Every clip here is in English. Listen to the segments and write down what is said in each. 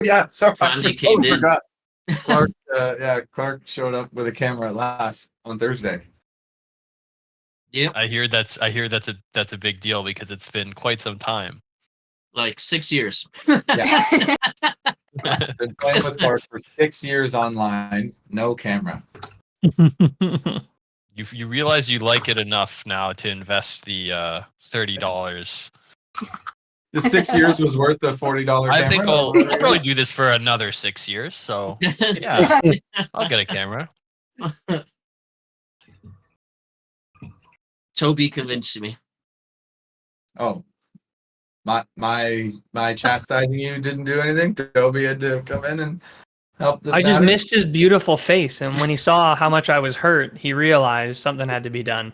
yeah, sorry, Finally I came totally in. forgot. Clark showed up with a camera at last on Thursday. Yep, I hear that's a big deal because it's been quite some time. like 6 years. Yeah. I've been playing with Clark for 6 years online, no camera. You realize you like it enough now to invest the $30. The 6 years was worth the $40 camera. I think I'll probably do this for another 6 years. So yeah, I'll get a camera. Toby convinced me. Oh, my chastising you didn't do anything. Toby had to come in and help. I just missed his beautiful face, and when he saw how much I was hurt, he realized something had to be done.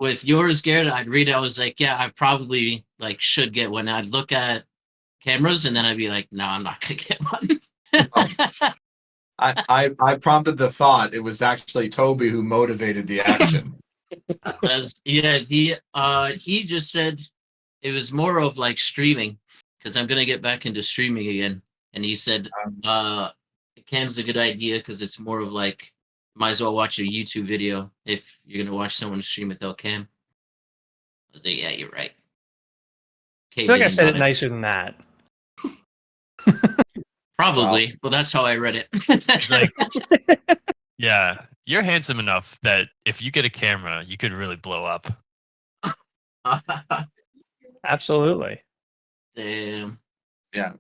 With yours, Garrett, I'd read it. I was like, yeah, I probably like should get one. I'd look at cameras, and then I'd be like, no, I'm not gonna get one. I prompted the thought. It was actually Toby who motivated the action. He just said it was more of like streaming because I'm gonna get back into streaming again. And he said, cam's a good idea because it's more of like, might as well watch a YouTube video if you're gonna watch someone stream without cam. I was like, yeah, you're right. I feel like I said it nicer than that. Probably, but that's how I read it. It's like, yeah, you're handsome enough that if you get a camera, you could really blow up. Absolutely. Damn. Yeah.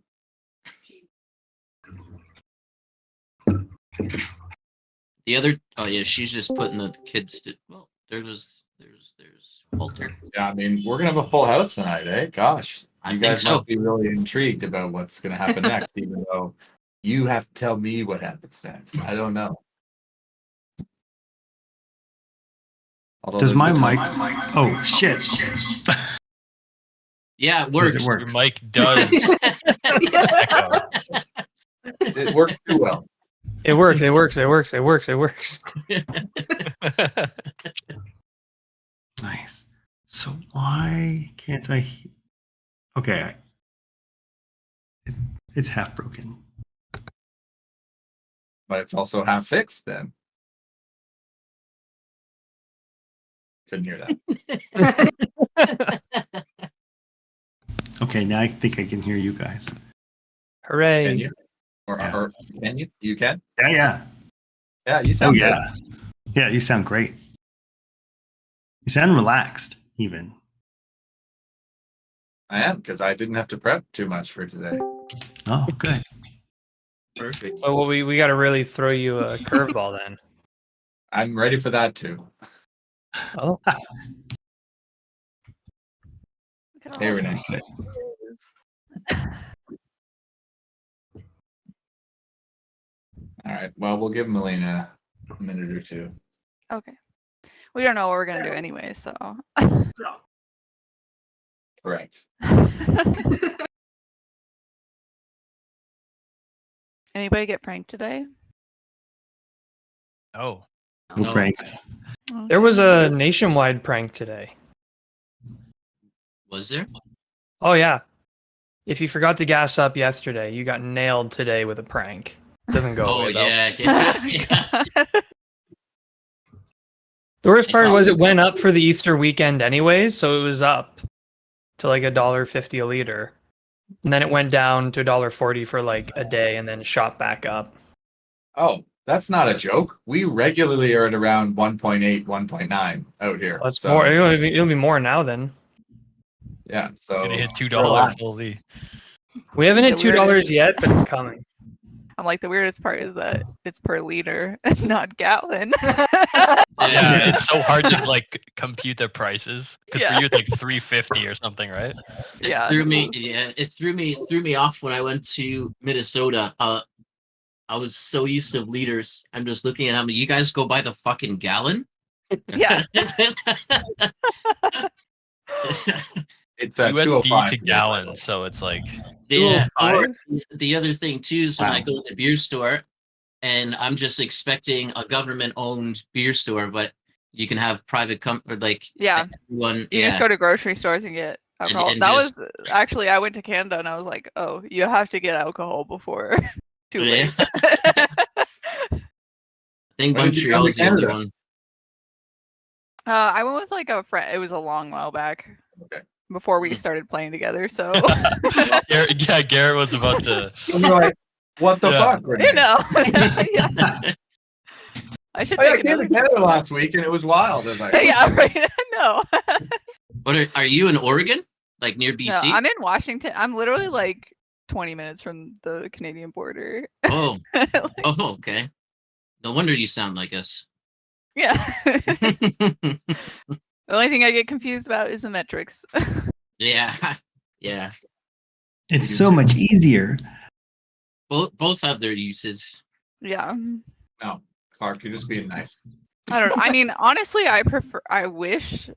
The other, oh yeah, she's just putting the kids to. Well, there's Walter. Yeah, I mean, we're gonna have a full house tonight, eh? Gosh, I you think guys so. must be really intrigued about what's gonna happen next, even though you have to tell me what happens next. I don't know. Although Does there's my no- mic? Oh shit! Yeah, it works. It Your works. mic does echo. It works too well. It works. It works. It works. It works. It works. Nice. So why can't I? Okay, it's half broken. But it's also half fixed then. Couldn't hear that. Okay, now I think I can hear you guys. Hooray. Can you? Yeah. Or can you? You can? Yeah. Yeah, you Oh sound yeah. Yeah, you sound great. You sound relaxed, even. I am, because I didn't have to prep too much for today. Oh, good. Perfect. So well, we got to really throw you a curveball then. I'm ready for that too. Oh, Hey, Renee. All right. Well, we'll give Melina a minute or two. Okay. We don't know what we're gonna do anyway, so. Correct. Anybody get pranked today? Oh, No pranks. there was a nationwide prank today. Was there? Oh yeah. If you forgot to gas up yesterday, you got nailed today with a prank. Doesn't go Oh away though. yeah. The worst part was it went up for the Easter weekend anyways, so it was up to like $1.50 a liter. And then it went down to $1.40 for like a day and then shot back up. Oh, that's not a joke. We regularly are at around 1.8, 1.9 out here. Well, it's So, more it'll be more now then. Yeah, so gonna hit $2 relax. fully. We haven't hit The $2 weirdest- yet, but it's coming. I'm like, the weirdest part is that it's per liter, not gallon. Yeah, it's so hard to like compute the prices because Yeah. for you it's like $3.50 or something, right? Yeah. It threw me off when I went to Minnesota. I was so used to liters. I'm just looking at how many you guys go by the fucking gallon. Yeah. It's USD 205 to gallon, so it's like Yeah. $2.05? The other thing too is when I Wow. go to the beer store, and I'm just expecting a government-owned beer store, but you can have private or like Yeah. everyone. You just go to grocery stores and get alcohol. and That just- was actually, I went to Canada and I was like, oh, you have to get alcohol before too late. I think When did you come to Montreal's the only Canada? one. I went with like a friend. It was a long while back. Okay. Before we Mm. started playing together, so Garrett was about to. And you're like, what the Yeah. fuck? Renee? you know, yeah. I should Oh, yeah, I take came to another. Canada last week and it was wild. I was like, Yeah, right. No. What are you in Oregon? Like near No, BC? I'm in Washington. I'm literally like 20 minutes from the Canadian border. Oh, oh, okay. No wonder you sound like us. Yeah. The only thing I get confused about is the metrics. Yeah, yeah. It's so much easier. Both have their uses. Yeah. no, Clark, you're just being nice. I don't know. I mean, honestly, I wish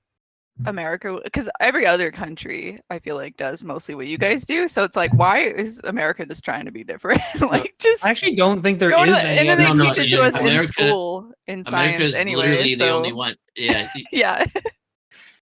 America, because every other country I feel like does mostly what you guys do. So it's like, why is America just trying to be different? Like, just I actually don't think there go to is the, any and then they other No, teach it yeah, to us in America- school in science America's anyway. literally the so- only one. Yeah, Yeah.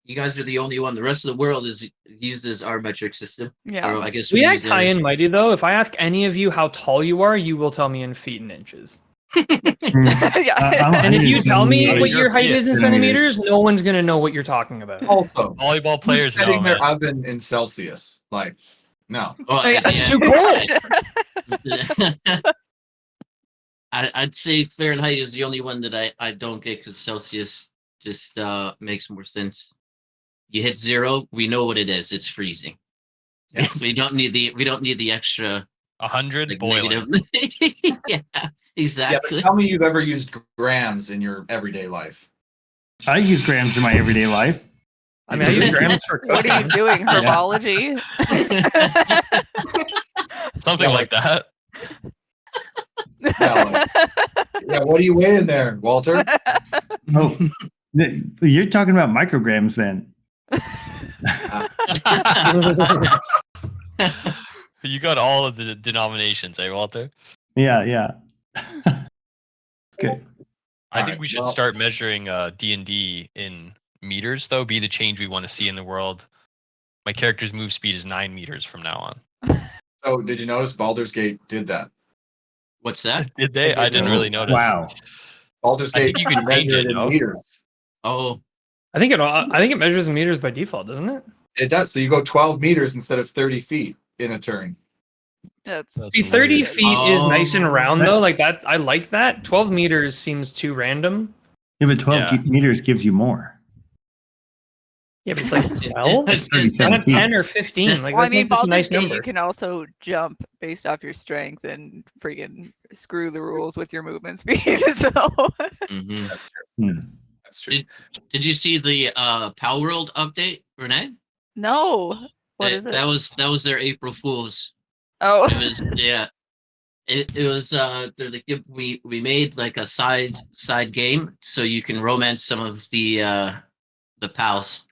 you guys are the only one. The rest of the world uses our metric system. Yeah. Or I guess We use act high theirs. and mighty though. If I ask any of you how tall you are, you will tell me in feet and inches. Yeah. And if you tell me Oh, what you're your height is in centimeters. centimeters, no one's gonna know what you're talking about. Also, Volleyball who's players know, setting their man. oven in Celsius? Like, no. Oh, Yeah, That's yeah. too cold. I'd say Fahrenheit is the only one that I don't get because Celsius just makes more sense. You hit 0, we know what it is. It's freezing. Yeah. we don't need the extra 100 like, boiling. negative. Yeah, Yeah, exactly. but tell me you've ever used grams in your everyday life. I use grams in my everyday life. I mean, I use grams for What cooking. are you doing? Herbology? Something Yeah, like that. Yeah, yeah, what are you weighing there, Walter? Oh, you're talking about micrograms then. You got all of the denominations, eh, Walter? Yeah, yeah. Good. I think Alright, we should well- start measuring D&D in meters, though. Be the change we want to see in the world. My character's move speed is 9 meters from now on. So, did you notice Baldur's Gate did that? What's that? Did they? I didn't really notice. Wow. Baldur's I Gate think you can change measured it, in no? meters. Oh, I think it measures in meters by default, doesn't it? It does. So you go 12 meters instead of 30 feet in a turn. That's That's See, 30 weird. feet is nice and Oh. round though. Like that, I like that. 12 meters seems too random. Yeah, but 12 Yeah. meters gives you more. Yeah, but it's like 12. It's Why 37 not feet. 10 or 15? Like, well, I let's mean, make this a Baldur's nice Gate, number. you can also jump based off your strength and freaking screw the rules with your movement speed. So hmm Hmm. That's true. Did you see the Power World update, Renee? no, what is it? That was their April Fools. Oh, It was yeah. It was they're like we made like a side game so you can romance some of the pals.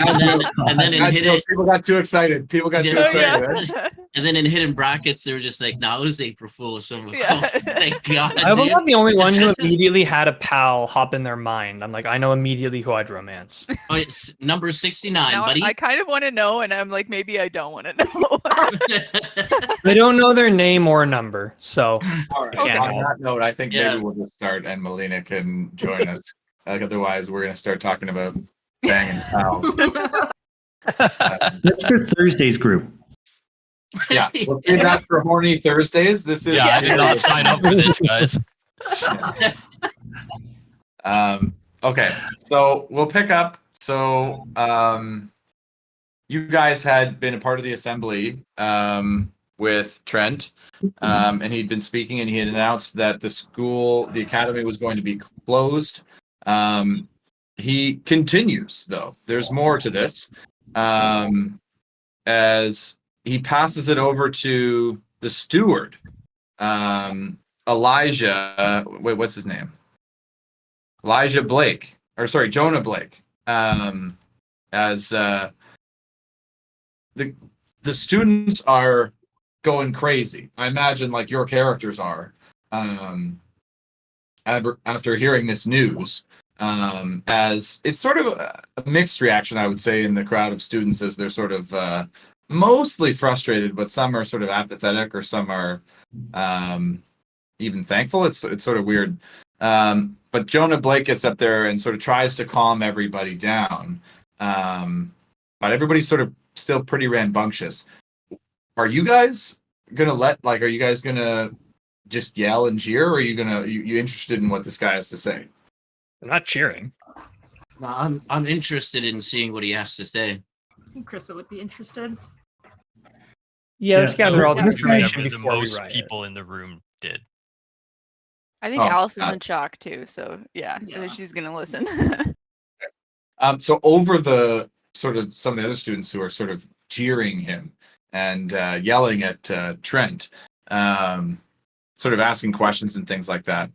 and then in Guys, hidden people got too excited. People got too Yeah. excited. Oh, right? yeah. and then in hidden brackets they were just like, no, it was April Fool's. So I'm like, Yeah. oh, thank God. I was dude. not the only one who This is- immediately had a pal hop in their mind. I'm like, I know immediately who I'd romance. Oh, it's number 69, Now buddy. I kind of want to know, and I'm like, maybe I don't want to know. They don't know their name or number, so All right. Okay. On that note, I think Yeah. maybe we'll just start and Melina can join us. Otherwise, we're going to start talking about banging pals. That's for Thursday's group. Yeah, we'll save that for horny Thursdays. This is Yeah, I did not sign up for this, guys. Okay, so we'll pick up. So you guys had been a part of the assembly with Trent, and he'd been speaking, and he had announced that the academy was going to be closed. He continues, though. There's more to this, as he passes it over to the steward, Elijah. Wait, what's his name? Elijah Blake, or sorry, Jonah Blake. As the students are going crazy. I imagine like your characters are. After hearing this news, as it's sort of a mixed reaction, I would say, in the crowd of students as they're sort of mostly frustrated, but some are sort of apathetic or some are even thankful. It's sort of weird. But Jonah Blake gets up there and sort of tries to calm everybody down. But everybody's sort of still pretty rambunctious. Are you guys gonna are you guys gonna just yell and jeer, or are you you interested in what this guy has to say? I'm not cheering. No, I'm interested in seeing what he has to say. I think Krista would be interested. Yeah, let's Yeah, gather all the yeah. information Whatever the before we most riot. people in the room did. I think Oh, Alice is in shock too. So yeah, Yeah. she's gonna listen. So over the sort of some of the other students who are sort of jeering him and yelling at Trent, sort of asking questions and things like that.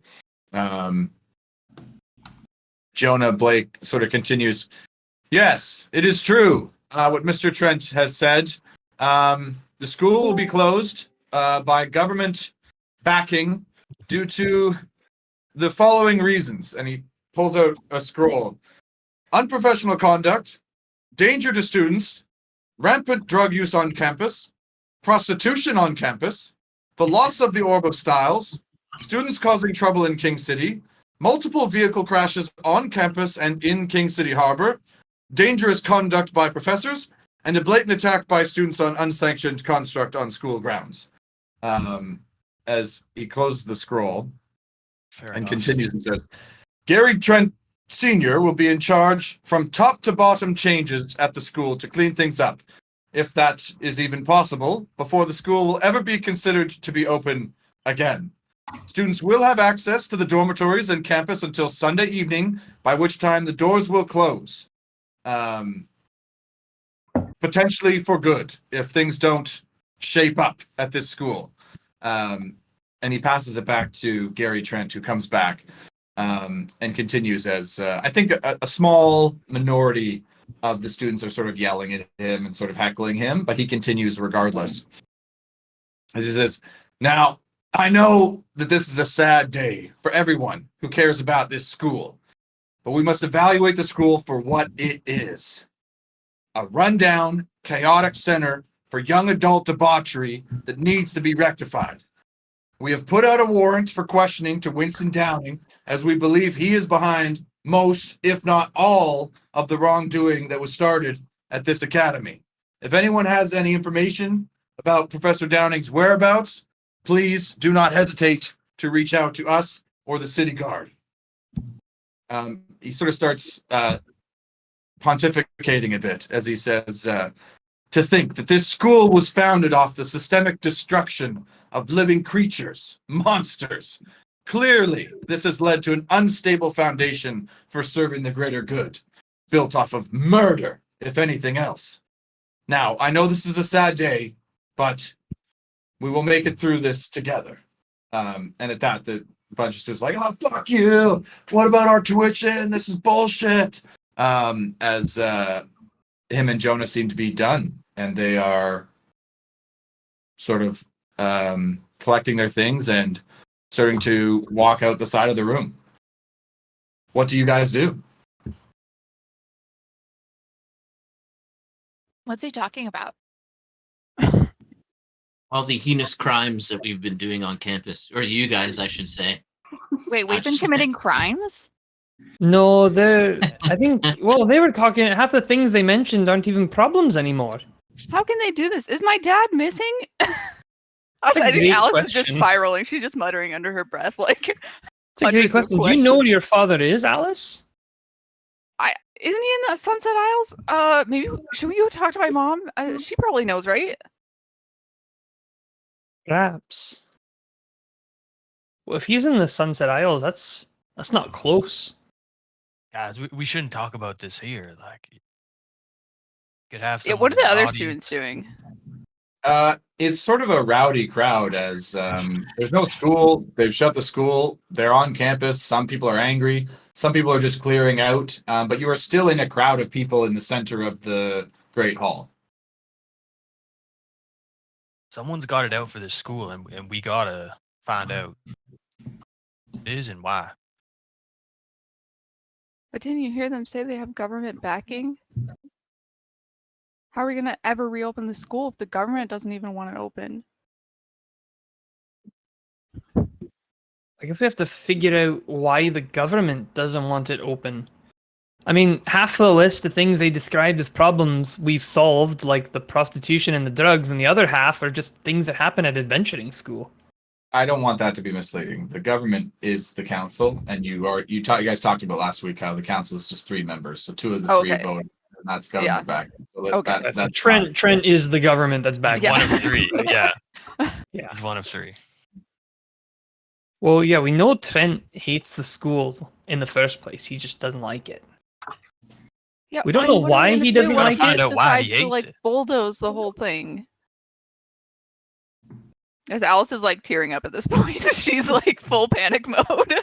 Jonah Blake sort of continues, yes, it is true what Mr. Trent has said. The school will be closed by government backing due to the following reasons. And he pulls out a scroll. Unprofessional conduct, danger to students, rampant drug use on campus, prostitution on campus, the loss of the orb of styles, students causing trouble in King City, multiple vehicle crashes on campus and in King City Harbor, dangerous conduct by professors, and a blatant attack by students on unsanctioned construct on school grounds. As he closes the scroll Fair and enough. continues and says, Gary Trent Sr. will be in charge from top to bottom changes at the school to clean things up, if that is even possible, before the school will ever be considered to be open again. Students will have access to the dormitories and campus until Sunday evening, by which time the doors will close. Potentially for good, if things don't shape up at this school. And he passes it back to Gary Trent, who comes back and continues as I think a small minority of the students are sort of yelling at him and sort of heckling him, but he continues regardless. As he says, now, I know that this is a sad day for everyone who cares about this school, but we must evaluate the school for what it is. A rundown, chaotic center for young adult debauchery that needs to be rectified. We have put out a warrant for questioning to Winston Downing, as we believe he is behind most, if not all, of the wrongdoing that was started at this academy. If anyone has any information about Professor Downing's whereabouts, please do not hesitate to reach out to us or the city guard. He sort of starts pontificating a bit as he says, to think that this school was founded off the systemic destruction of living creatures, monsters. Clearly, this has led to an unstable foundation for serving the greater good, built off of murder, if anything else. Now, I know this is a sad day, but we will make it through this together. And at that, the bunch of students are like, oh, fuck you. What about our tuition? This is bullshit. As him and Jonah seem to be done, and they are sort of collecting their things and starting to walk out the side of the room. What do you guys do? What's he talking about? All the heinous crimes that we've been doing on campus, or you guys, I should say. Wait, we've been Actually- committing crimes? No, I think, well, they were talking, half the things they mentioned aren't even problems anymore. How can they do this? Is my dad missing? I a think great Alice is just question. spiraling. She's just muttering under her breath, like. It's a great hundreds of question. Do you know where your father is, Alice? Isn't he in the Sunset Isles? Maybe should we go talk to my mom? She probably knows, right? Perhaps. Well, if he's in the Sunset Isles, that's not close. Guys, we shouldn't talk about this here. Like, you could have some. Yeah. What are the other rowdy- students doing? It's sort of a rowdy crowd as there's no school. They've shut the school. They're on campus. Some people are angry. Some people are just clearing out. But you are still in a crowd of people in the center of the Great Hall. Someone's got it out for this school, and we gotta find out who it is and why. But didn't you hear them say they have government backing? How are we gonna ever reopen the school if the government doesn't even want it open? I guess we have to figure out why the government doesn't want it open. I mean, half the list of things they described as problems we've solved, like the prostitution and the drugs, and the other half are just things that happen at adventuring school. I don't want that to be misleading. The government is the council, and you guys talked about last week how the council is just 3 members, so 2 of the 3 Okay. vote, and that's government back. So Okay. that's So fine. Trent is the government that's back. He's one of 3. Yeah, Yeah. he's one of 3. Well, yeah, we know Trent hates the school in the first place. He just doesn't like it. Yeah, We don't I mean, know what are why we gonna he do doesn't when like he it. just Why he decides to hates like it. bulldoze the whole thing. As Alice is like tearing up at this point, she's like full panic mode.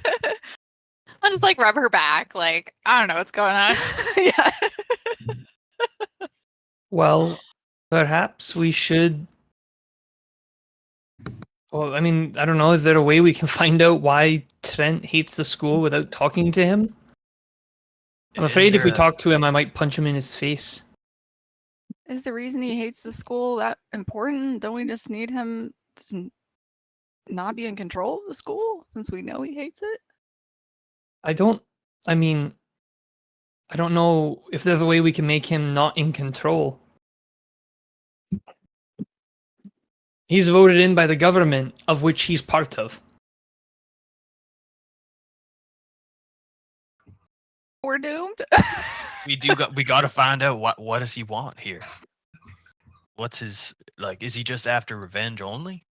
I'll just like rub her back. Like, I don't know what's going on. Yeah. Well, perhaps we should. Well, I mean, I don't know. Is there a way we can find out why Trent hates the school without talking to him? I'm afraid if we talk to him, I might punch him in his face. Is the reason he hates the school that important? Don't we just need him to not be in control of the school since we know he hates it? I don't know if there's a way we can make him not in control. He's voted in by the government, of which he's part of. We're doomed. We got to find out what does he want here. What's his like? Is he just after revenge only?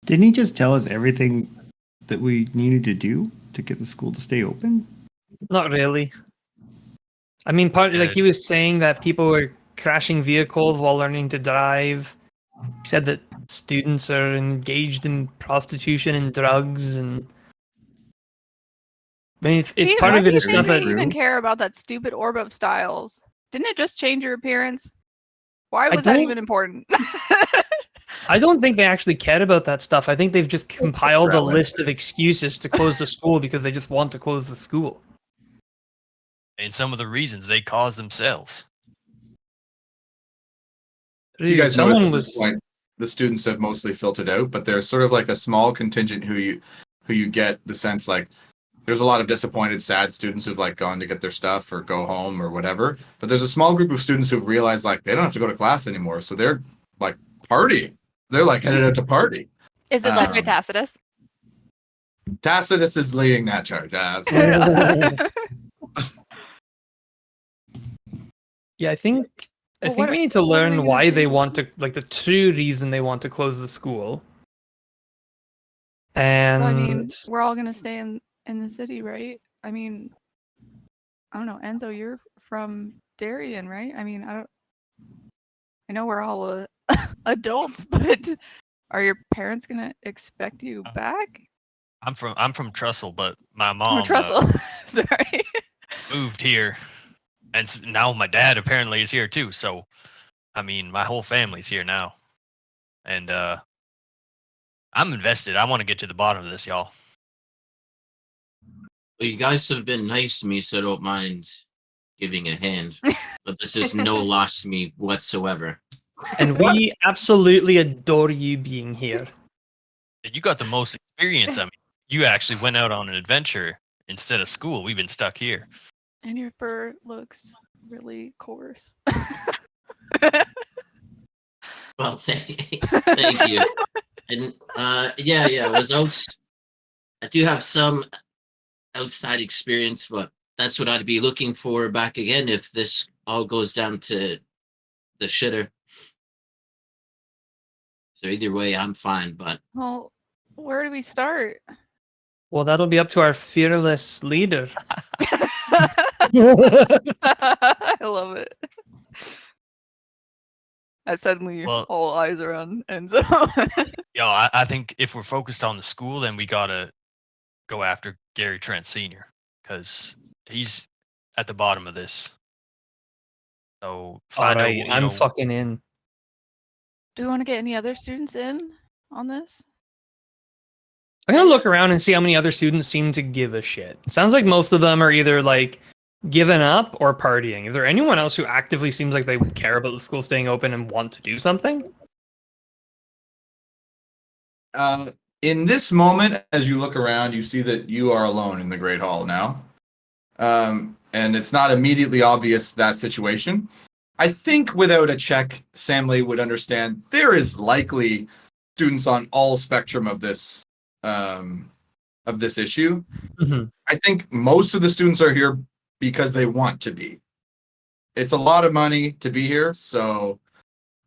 Didn't he just tell us everything that we needed to do to get the school to stay open? Not really. I mean, like he was saying that people were crashing vehicles while learning to drive. He said that students are engaged in prostitution and drugs, and I mean, it's part Why of do it you is think stuff they that even care about that stupid orb of styles? Didn't it just change your appearance? Why I was that don't- even important? I don't think they actually cared about that stuff. I think they've just compiled a list of excuses to close the school because they just want to close the school. And some of the reasons they cause themselves. You guys know Someone at this was. point, the students have mostly filtered out, but there's sort of like a small contingent who you get the sense like there's a lot of disappointed, sad students who've like gone to get their stuff or go home or whatever. But there's a small group of students who've realized like they don't have to go to class anymore, so they're like party. They're like headed out to party. Is it led by Um, Tacitus? Tacitus is leading that charge. Absolutely. Yeah, I think Well, we need to what are we learn gonna why they do? want to, like, the true reason they want to close the school. And Well, I mean, we're all gonna stay in the city, right? I mean, I don't know, Enzo, you're from Darien, right? I mean, I know we're all adults, but are your parents gonna expect you back? I'm from Trussell, but my Or mom Trussell? Sorry. moved here, and now my dad apparently is here too. So, I mean, my whole family's here now, and I'm invested. I want to get to the bottom of this, y'all. Well, you guys have been nice to me, so I don't mind giving a hand. But this is no loss to me whatsoever. and we absolutely adore you being here. You got the most experience. I mean, you actually went out on an adventure instead of school. We've been stuck here. And your fur looks really coarse. Well, thank you. And yeah, it was out. I do have some outside experience, but that's what I'd be looking for back again if this all goes down to the shitter. So either way, I'm fine. But Well, where do we start? Well, that'll be up to our fearless leader. I love it. Suddenly Well- all eyes are on Enzo. Yo, I think if we're focused on the school, then we gotta go after Gary Trent Sr. because he's at the bottom of this. So All find out. right, You I'm know, fucking in. Do we want to get any other students in on this? I'm gonna look around and see how many other students seem to give a shit. It sounds like most of them are either like giving up or partying. Is there anyone else who actively seems like they care about the school staying open and want to do something? In this moment, as you look around, you see that you are alone in the Great Hall now. And it's not immediately obvious that situation. I think without a check, Samley would understand there is likely students on all spectrum of this issue. Mm-hmm. I think most of the students are here because they want to be. It's a lot of money to be here, so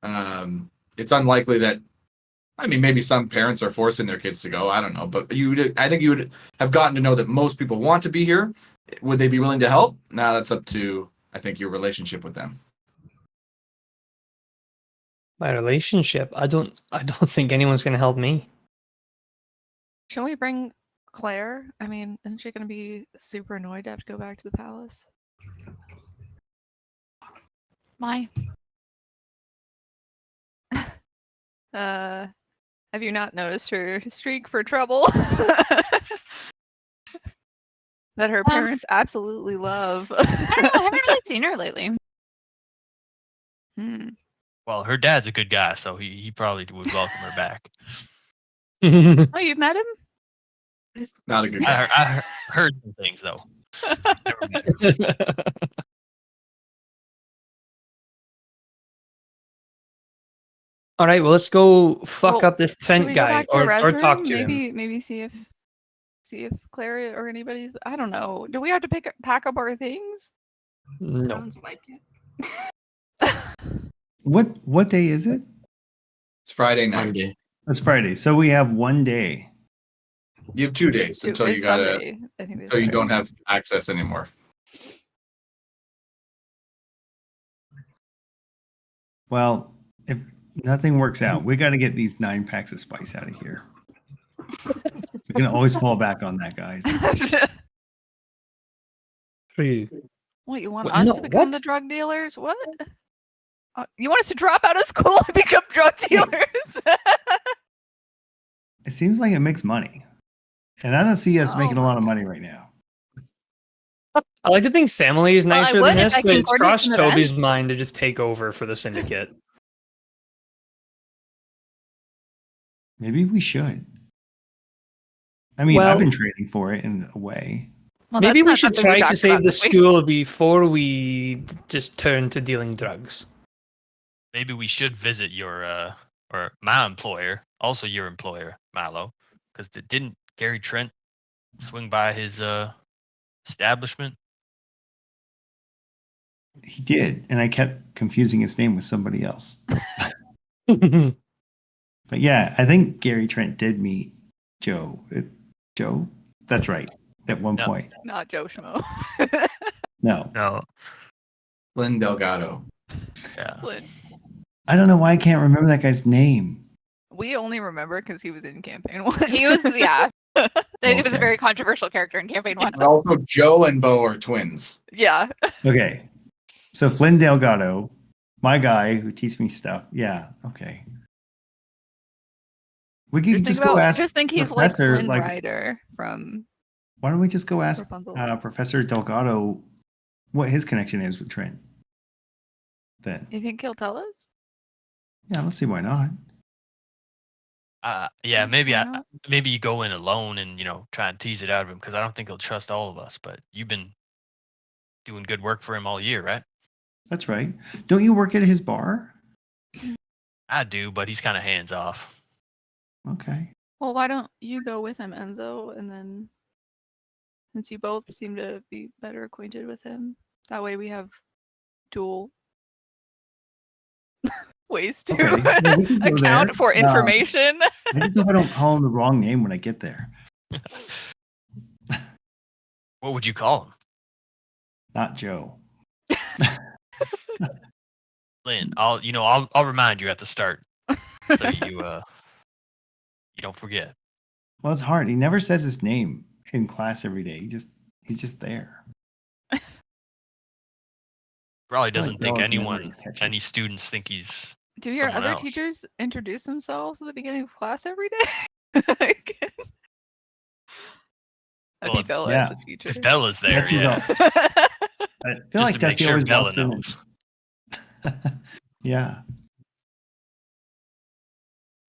it's unlikely that. I mean, maybe some parents are forcing their kids to go. I don't know, but I think you would have gotten to know that most people want to be here. Would they be willing to help? Now that's up to, I think, your relationship with them. My relationship. I don't think anyone's gonna help me. Shall we bring Claire? I mean, isn't she going to be super annoyed to have to go back to the palace? My. Have you not noticed her streak for trouble? That her parents absolutely love. I don't know. I haven't really seen her lately. Well, her dad's a good guy, so he probably would welcome her back. Oh, you've met him? Not a good. I heard some things though. Never met her. All right, well, let's go fuck Well, up this Should Trent we go guy back to Res or talk room? to him. Maybe see if Claire or anybody's. I don't know. Do we have to pack up our things? No. Sounds like it. What day is it? It's Friday night. Monday. It's Friday, so we have one day. You have 2 days until It's you gotta, Sunday, I think. so you don't have access anymore. Well, if nothing works out, we got to get these 9 packs of spice out of here. We can always fall back on that, guys. What, you want What? us No, to become what? the drug dealers? What? You want us to drop out of school and become drug dealers? It seems like it makes money, and I don't see us Oh making a my lot of money right now. I like to think Samily is Well, I nicer would than if this, I but can it's coordinate crossed some Toby's events. mind to just take over for the syndicate. Maybe we should. I mean, Well- I've been trading for it in a way. Well, Maybe that's we not should something we try to talked save about the this week. school before we just turn to dealing drugs. Maybe we should visit your or my employer, also your employer, Milo, because didn't Gary Trent swing by his establishment? He did, and I kept confusing his name with somebody else. But yeah, I think Gary Trent did meet Joe. Joe? That's right. At one No. point. Not Joe Schmo. No. No. Flynn Delgado. Yeah. Flynn. I don't know why I can't remember that guy's name. We only remember because he was in campaign 1. He was, yeah. He was Okay. a very controversial character in campaign 1. And also, Joe and Bo are twins. Yeah. Okay. So Flynn Delgado, my guy who teaches me stuff. Yeah. Okay. We could just go ask. Just think he's Professor, like Flynn Rider from Why don't we just go ask Rapunzel. Professor Delgado what his connection is with Trent? Then. You think he'll tell us? Yeah, let's see why not. Yeah, maybe Why not? maybe you go in alone and try and tease it out of him, because I don't think he'll trust all of us. But you've been doing good work for him all year, right? That's right. Don't you work at his bar? I do, but he's kind of hands off. Okay. Well, why don't you go with him, Enzo, and then since you both seem to be better acquainted with him, that way we have dual ways to Okay. Yeah, we can go account there. for information. I just hope I don't call him the wrong name when I get there. What would you call him? Not Joe. Lynn, I'll remind you at the start, so you don't forget. Well, it's hard. He never says his name in class every day. He's just there. Probably doesn't think Joe's never anyone, catch him. any students think he's. Do your someone other else. teachers introduce themselves at the beginning of class every day? Like, I Well, think Bella yeah. is a teacher. If Bella's there, Dusty yeah. will- I feel Just like to make Dusty sure always Bella walks in. knows. Yeah.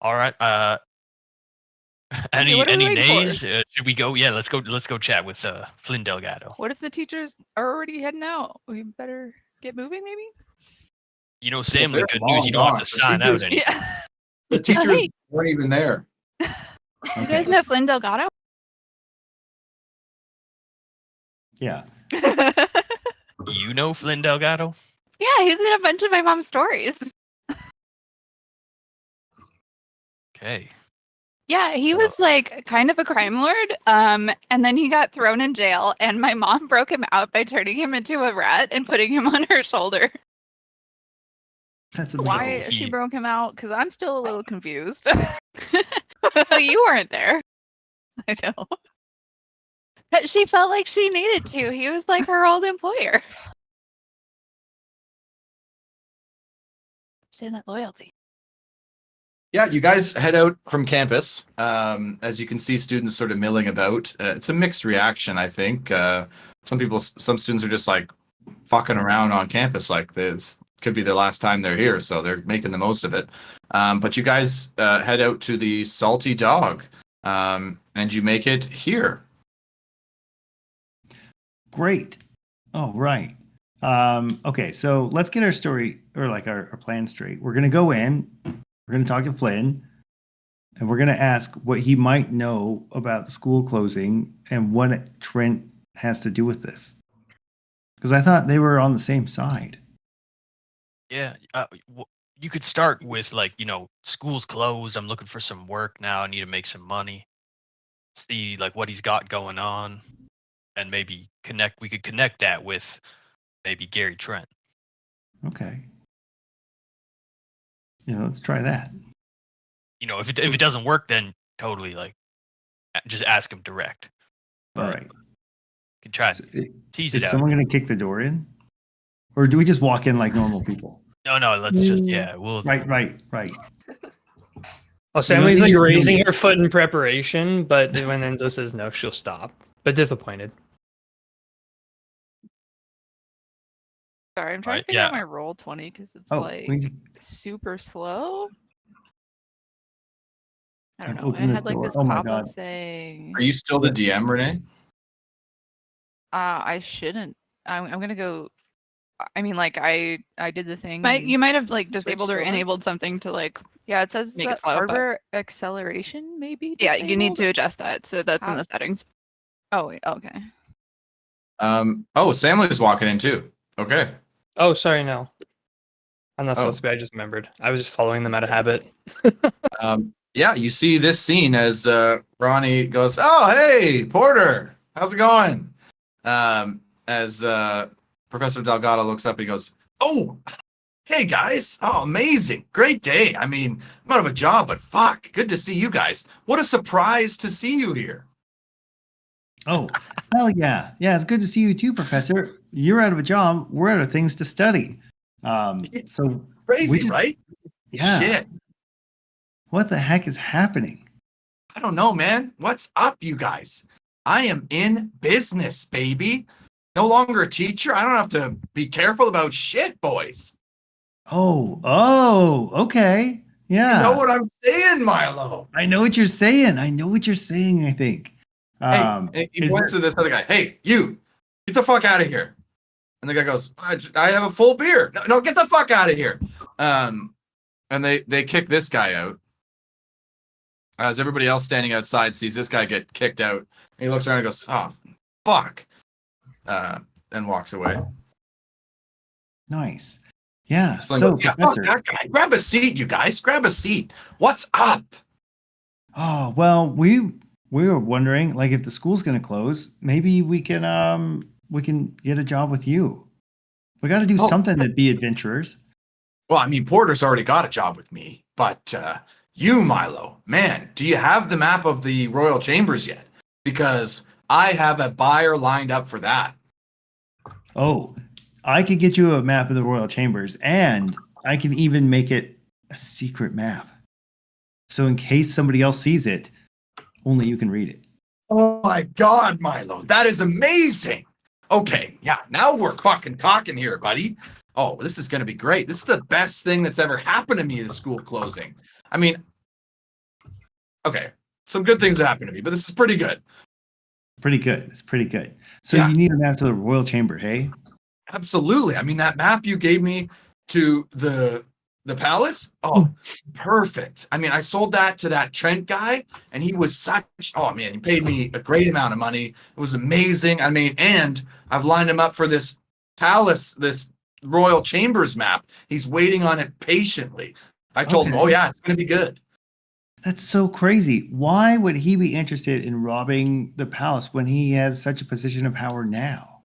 All right. Okay, what are we Any waiting for? nays? Should we go? Yeah, let's go. Let's go chat with Flynn Delgado. What if the teachers are already heading out? We better get moving, maybe. You know, Sam, the they're good news, you don't long have to gone. sign out The anything. Yeah. The teachers hey. weren't even there. You guys know Flynn Delgado? Yeah. You know Flynn Delgado? Yeah, he's in a bunch of my mom's stories. Okay. Yeah, he was like kind of a crime lord. And then he got thrown in jail, and my mom broke him out by turning him into a rat and putting him on her shoulder. That's Why amazing. she broke him out? Because I'm still a little confused. Well, you weren't there. I know. But she felt like she needed to. He was like her old employer. She had that loyalty. Yeah, you guys head out from campus. As you can see, students sort of milling about. It's a mixed reaction, I think. Some students are just like fucking around on campus, like this could be their last time they're here, so they're making the most of it. But you guys head out to the Salty Dog, and you make it here. Great. Oh, right. Okay, so let's get our story or like our plan straight. We're gonna go in, we're gonna talk to Flynn, and we're gonna ask what he might know about the school closing and what Trent has to do with this. Because I thought they were on the same side. Yeah. You could start with like, school's closed. I'm looking for some work now. I need to make some money. See like what he's got going on, and maybe we could connect that with maybe Gary Trent. Okay. Yeah, let's try that. If it doesn't work, then totally like just ask him direct. All But right. you can try So, to tease is it out. someone gonna kick the door in? Or do we just walk in like normal people? No, let's just we'll Right. Oh, Sammy's think like you can raising do- her foot in preparation, but when Enzo says no, she'll stop. But disappointed. Sorry, I'm trying Right, to figure out yeah. my roll 20 because it's Oh, like we super slow. I don't I've know. And opened it this had like door. this Oh my pop up God. saying, Are you still the DM, Renee? I shouldn't. I'm gonna go. I mean, like I did the thing. You might have like Switch disabled or door? enabled something to like. Yeah, it says make that it slow, but- hardware acceleration maybe. Yeah, you need disabled? to adjust that. So that's in How- the settings. Oh, wait, okay. Sam was walking in too. Okay. Oh, sorry, no. I'm not Oh. supposed to be. I just remembered. I was just following them out of habit. Yeah, you see this scene as Ronnie goes, "Oh, hey, Porter, how's it going?" As Professor Delgado looks up, he goes, "Oh, hey guys, oh, amazing, great day. I mean, I'm out of a job, but fuck, good to see you guys. What a surprise to see you here." Oh, hell yeah. Yeah, it's good to see you too, Professor. You're out of a job. We're out of things to study. So Crazy, We just- right? yeah. Shit. What the heck is happening? I don't know, man. What's up, you guys? I am in business, baby. No longer a teacher. I don't have to be careful about shit, boys. Oh, okay. Yeah. You know what I'm saying, Milo? I know what you're saying. I think. Hey, he is points there- to this other guy. Hey, you, get the fuck out of here. And the guy goes, I have a full beer. No, get the fuck out of here. And they kick this guy out. As everybody else standing outside sees this guy get kicked out. And he looks around and goes, oh, fuck. And walks away. Nice. Yeah. Flynn So, goes, yeah, fuck Professor. that guy. Grab a seat, you guys. Grab a seat. What's up? Oh, well, we were wondering, like, if the school's going to close, maybe we can get a job with you. We got to do Oh. something to be adventurers. Well, I mean, Porter's already got a job with me. But you, Milo, man, do you have the map of the Royal Chambers yet? Because I have a buyer lined up for that. Oh, I could get you a map of the Royal Chambers, and I can even make it a secret map. So in case somebody else sees it, only you can read it. Oh my God, Milo, that is amazing. Okay, yeah, now we're fucking talking here, buddy. Oh, this is gonna be great. This is the best thing that's ever happened to me, the school closing. I mean, okay, some good things happened to me, but this is pretty good. Pretty good. It's pretty good. So Yeah. you need a map to the royal chamber, hey? Absolutely. I mean, that map you gave me to the palace, oh, perfect. I mean, I sold that to that Trent guy, and he was such, oh man, he paid me a great amount of money. It was amazing. I mean, and I've lined him up for this palace, this royal chambers map. He's waiting on it patiently. I told him, Okay. oh yeah, it's gonna be good. That's so crazy. Why would he be interested in robbing the palace when he has such a position of power now?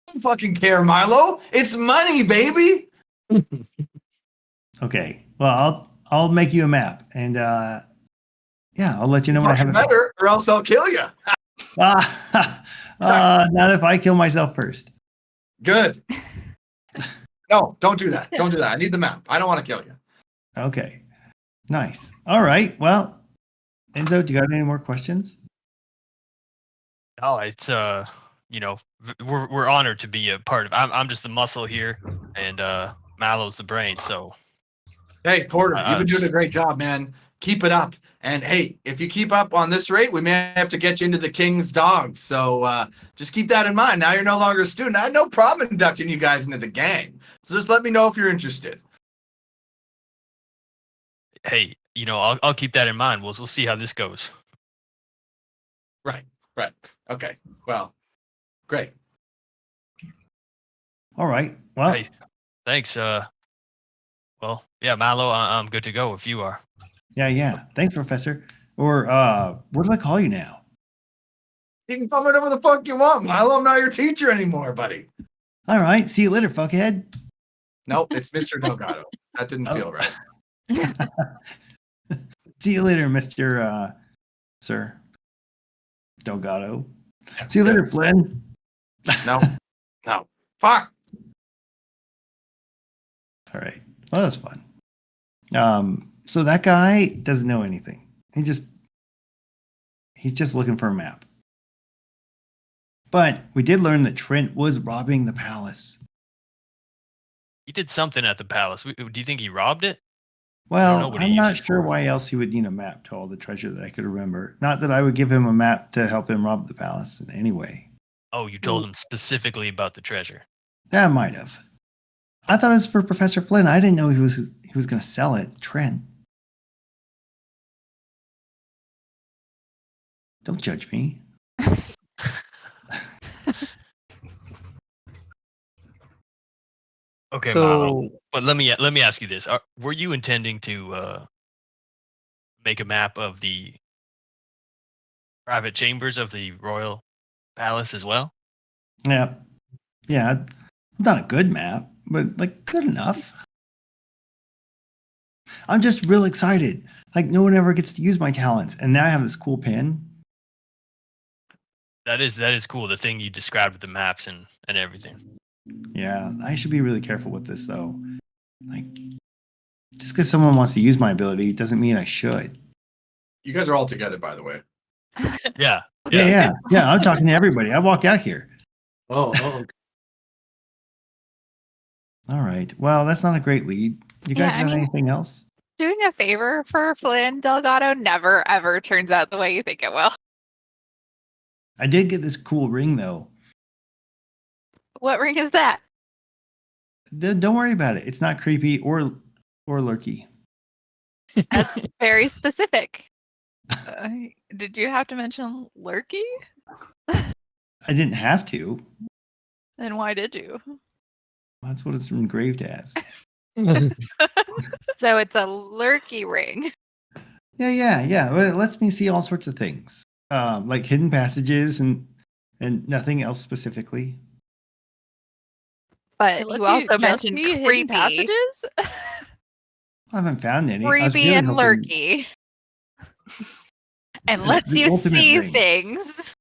I don't fucking care, Milo. It's money, baby. Okay. Well, I'll make you a map, and yeah, I'll let you know when I have it. Better, or else I'll kill you. Not if I kill myself first. Good. No, don't do that. Don't do that. I need the map. I don't want to kill you. Okay. Nice. All right. Well, Enzo, do you got any more questions? Oh, it's you know, we're honored to be a part of. I'm just the muscle here, and Mallow's the brain. So Hey, Porter, you've been doing a great job, man. Keep it up. And hey, if you keep up on this rate, we may have to get you into the King's Dogs. So just keep that in mind. Now you're no longer a student. I had no problem inducting you guys into the gang. So just let me know if you're interested. hey, you know, I'll keep that in mind. We'll see how this goes. Right. Okay. Well, great. All right. Well, Hey, thanks. Well, yeah, Mallow, I'm good to go if you are. yeah. Thanks, Professor. Or what do I call you now? You can call me whatever the fuck you want, Milo. I'm not your teacher anymore, buddy. All right. See you later, fuckhead. Nope, it's Mr. Delgado. That didn't feel right. See you later, Mr. Sir Delgado. Yeah, See you good. later, Flynn. No. Fuck. All right. Well, that was fun. So that guy doesn't know anything. He's just looking for a map. But we did learn that Trent was robbing the palace. He did something at the palace. Do you think he robbed it? Well, what I'm he not used it sure for. why else he would need a map to all the treasure that I could remember. Not that I would give him a map to help him rob the palace in any way. Oh, you told him specifically about the treasure. Yeah, I might have. I thought it was for Professor Flynn. I didn't know he was going to sell it. Trent. Don't judge me. Okay, So- Mallow. But let me ask you this: were you intending to make a map of the private chambers of the royal palace as well? Yeah. Not a good map, but like good enough. I'm just real excited. Like no one ever gets to use my talents, and now I have this cool pin. That is cool. The thing you described with the maps and everything. Yeah, I should be really careful with this though. Like, just because someone wants to use my ability doesn't mean I should. You guys are all together, by the way. Yeah. Yeah. I'm talking to everybody. I walk out here. Oh. All right. Well, that's not a great lead. You guys Yeah, I got mean- anything else? Doing a favor for Flynn Delgado never ever turns out the way you think it will. I did get this cool ring though. What ring is that? Don't worry about it. It's not creepy or lurky. Very specific. Did you have to mention Lurky? I didn't have to. And why did you? That's what it's engraved as. So it's a lurky ring. Yeah. Well, it lets me see all sorts of things, like hidden passages and nothing else specifically. It But lets you also just mentioned see hidden creepy, passages. I haven't found any. I was creepy really and hoping- lurky, and It's lets the you ultimate see ring. things.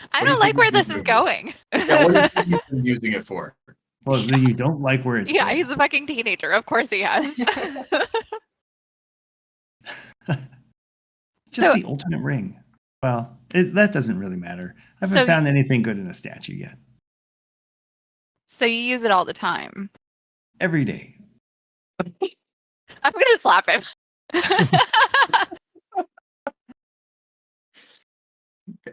I What do don't you like think where he's this using is it for? going. Yeah, what do you think he's been using it for? Well, you don't like where it's Yeah, going. he's a fucking teenager. Of course he has. Just So- the ultimate ring. Well, that doesn't really matter. I haven't So- found anything good in a statue yet. So you use it all the time. Every day. I'm gonna slap him.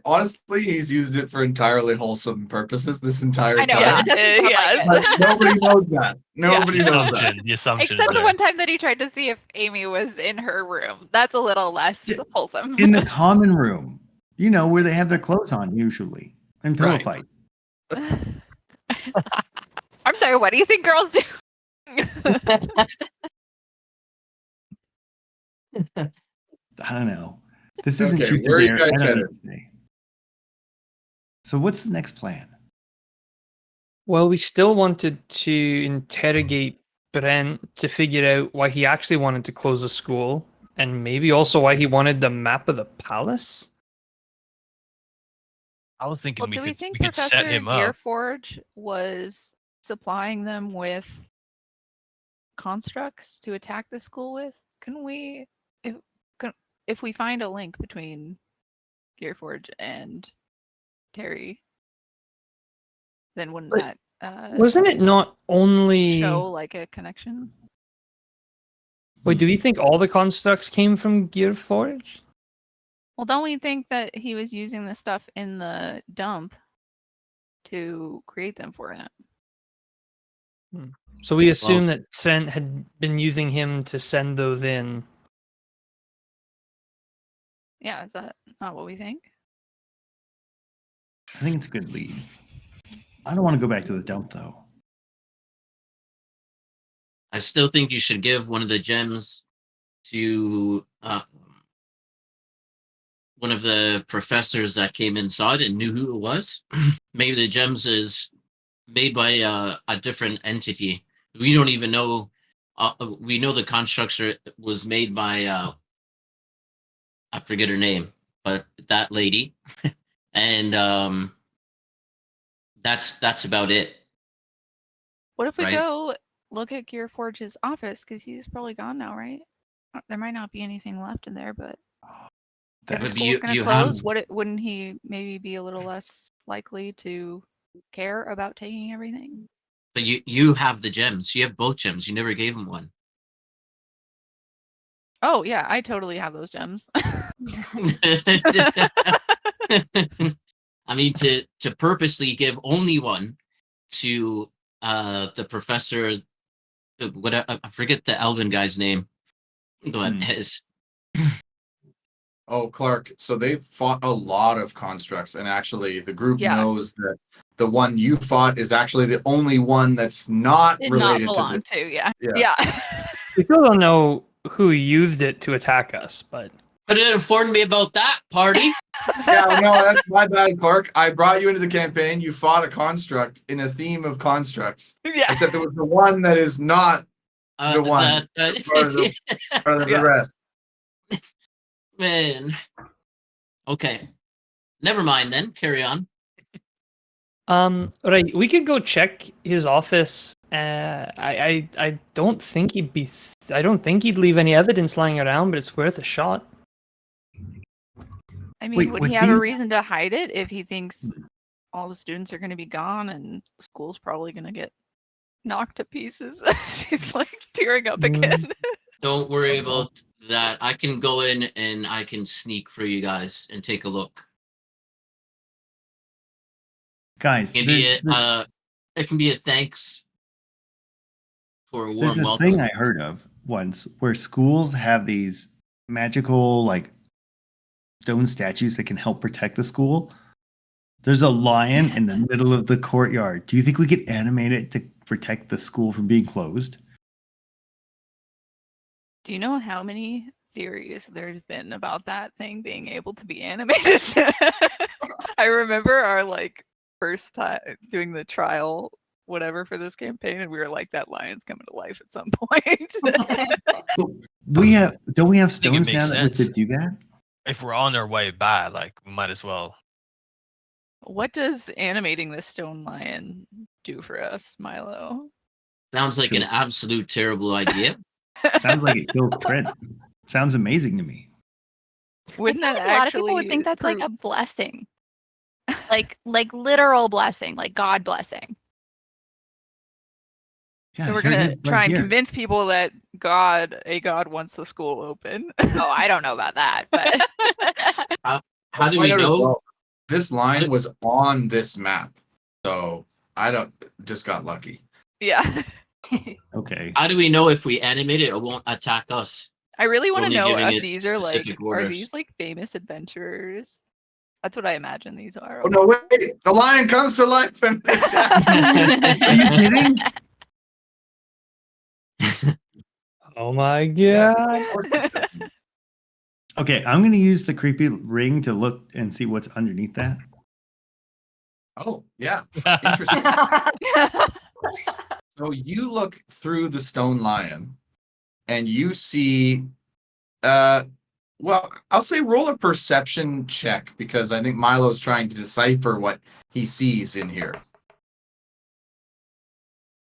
Honestly, he's used it for entirely wholesome purposes this entire I know, time. but it doesn't sound yes. like But it. nobody knows that. Nobody knows that. The assumption Except is the there. one time that he tried to see if Amy was in her room. That's a little less Yeah. wholesome. In the common room. You know, where they have their clothes on usually. And pillow Right. fights. I'm sorry, what do you think girls do? I don't know. This isn't Okay, Truth where or are you Dare. guys I don't headed? need to say. So what's the next plan? Well, we still wanted to interrogate Brent to figure out why he actually wanted to close the school, and maybe also why he wanted the map of the palace. I was thinking Well, we do we could think we could set Professor him up. Gearforge was supplying them with constructs to attack the school with? Couldn't we, if we find a link between Gearforge and Terry, then wouldn't But that Wasn't it not only? show like a connection? Wait, do we think all the constructs came from Gearforge? Well, don't we think that he was using the stuff in the dump to create them for him? So we assume Well- that Trent had been using him to send those in. Yeah, is that not what we think? I think it's a good lead. I don't want to go back to the dump though. I still think you should give one of the gems to one of the professors that came inside and knew who it was. Maybe the gems is made by a different entity. We don't even know. We know the constructs was made by I forget her name, but that lady, and that's about it. What if we Right. go look at Gearforge's office? Because he's probably gone now, right? There might not be anything left in there, but if the But That's, you- school's going to have- close, wouldn't he maybe be a little less likely to care about taking everything? But you have the gems. You have both gems. You never gave him one. Oh yeah, I totally have those gems. I mean, to purposely give only one to the professor. What I forget the Elven guy's name, but Hmm. his Oh, Clark. So they've fought a lot of constructs, and actually, the group Yeah. knows that the one you fought is actually the only one that's not Did not related belong to to, yeah. the. Yeah. We still don't know who used it to attack us, but could have informed me about that party. Yeah, no, that's my bad, Clark. I brought you into the campaign. You fought a construct in a theme of constructs, Yeah. except it was the one that is not the one that- part of the Yeah. rest. Man. Okay. Never mind then. Carry on. right, we could go check his office. I don't think he'd be. I don't think he'd leave any evidence lying around, but it's worth a shot. I mean, Wait, would with he have a these- reason to hide it if he thinks all the students are going to be gone and school's probably going to get knocked to pieces? She's like tearing up again. Don't worry about that. I can go in and I can sneak for you guys and take a look. Guys, It can be it can be a thanks for a there's warm this welcome. thing I heard of once where schools have these magical like stone statues that can help protect the school. There's a lion in the middle of the courtyard. Do you think we could animate it to protect the school from being closed? Do you know how many theories there's been about that thing being able to be animated? I remember our like first time doing the trial whatever for this campaign, and we were like, that lion's coming to life at some point. We have don't we have think it stones now makes that we sense. could do that? If we're on our way by, like, we might as well. What does animating this stone lion do for us, Milo? Sounds like an absolute terrible idea. Sounds like it kills Trent. Sounds amazing to me. Wouldn't I that feel like a lot of actually people would think that's like prove- a blessing, like literal blessing, like God blessing. Yeah, So we're here's gonna it try right and here. convince people that a god wants the school open. Oh, I don't know about that, but How do Point we out as know? well, this line How- was on this map, so I don't just got lucky. Yeah. Okay. How do we know if we animate it, it won't attack us? I really want to Only know giving if it these are like specific orders. these like famous adventurers? That's what I imagine these are. Oh no! Wait, the lion comes to life and attacks. Are you kidding? Oh my Yeah. god. Okay, I'm gonna use the creepy ring to look and see what's underneath that. Oh yeah, interesting. So you look through the stone lion, and you see, well, I'll say roll a perception check because I think Milo's trying to decipher what he sees in here.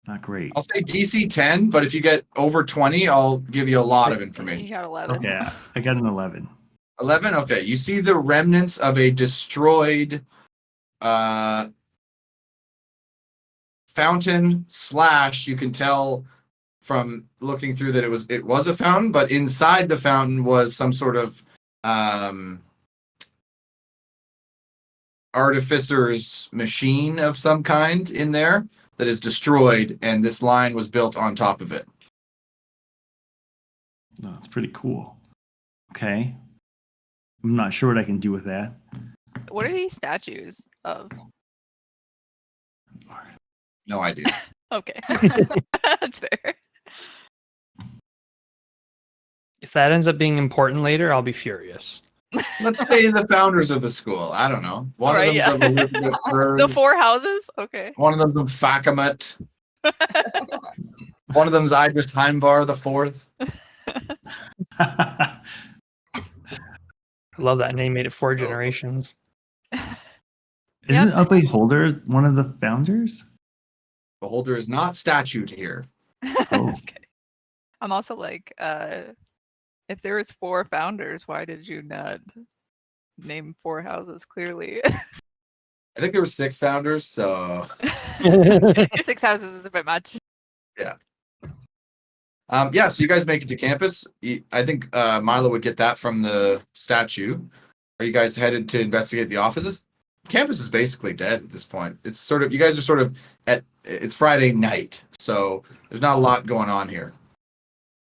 Not great. I'll say DC 10, but if you get over 20, I'll give you a lot of You information. got 11. Okay, I got an 11. 11? Okay, you see the remnants of a destroyed fountain / you can tell from looking through that it was a fountain, but inside the fountain was some sort of artificer's machine of some kind in there that is destroyed, and this line was built on top of it. No, it's pretty cool. Okay. I'm not sure what I can do with that. What are these statues of? No idea. Okay. That's fair. If that ends up being important later, I'll be furious. Let's say the founders of the school. I don't know. One Right, of them's yeah. of Elizabeth Bird. The 4 houses? Okay. One of them's of Fakamut. One of them's Idris Heimbar the fourth. I love that name. Made it 4 generations. Isn't a beholder one of the founders? Beholder is not statued here. Oh. Okay. I'm also like, if there was 4 founders, why did you not name 4 houses clearly? I think there were 6 founders, so 6 houses is a bit much. yeah, so you guys make it to campus. I think Milo would get that from the statue. Are you guys headed to investigate the offices? Campus is basically dead at this point. It's sort of, you guys are sort of it's Friday night, so there's not a lot going on here.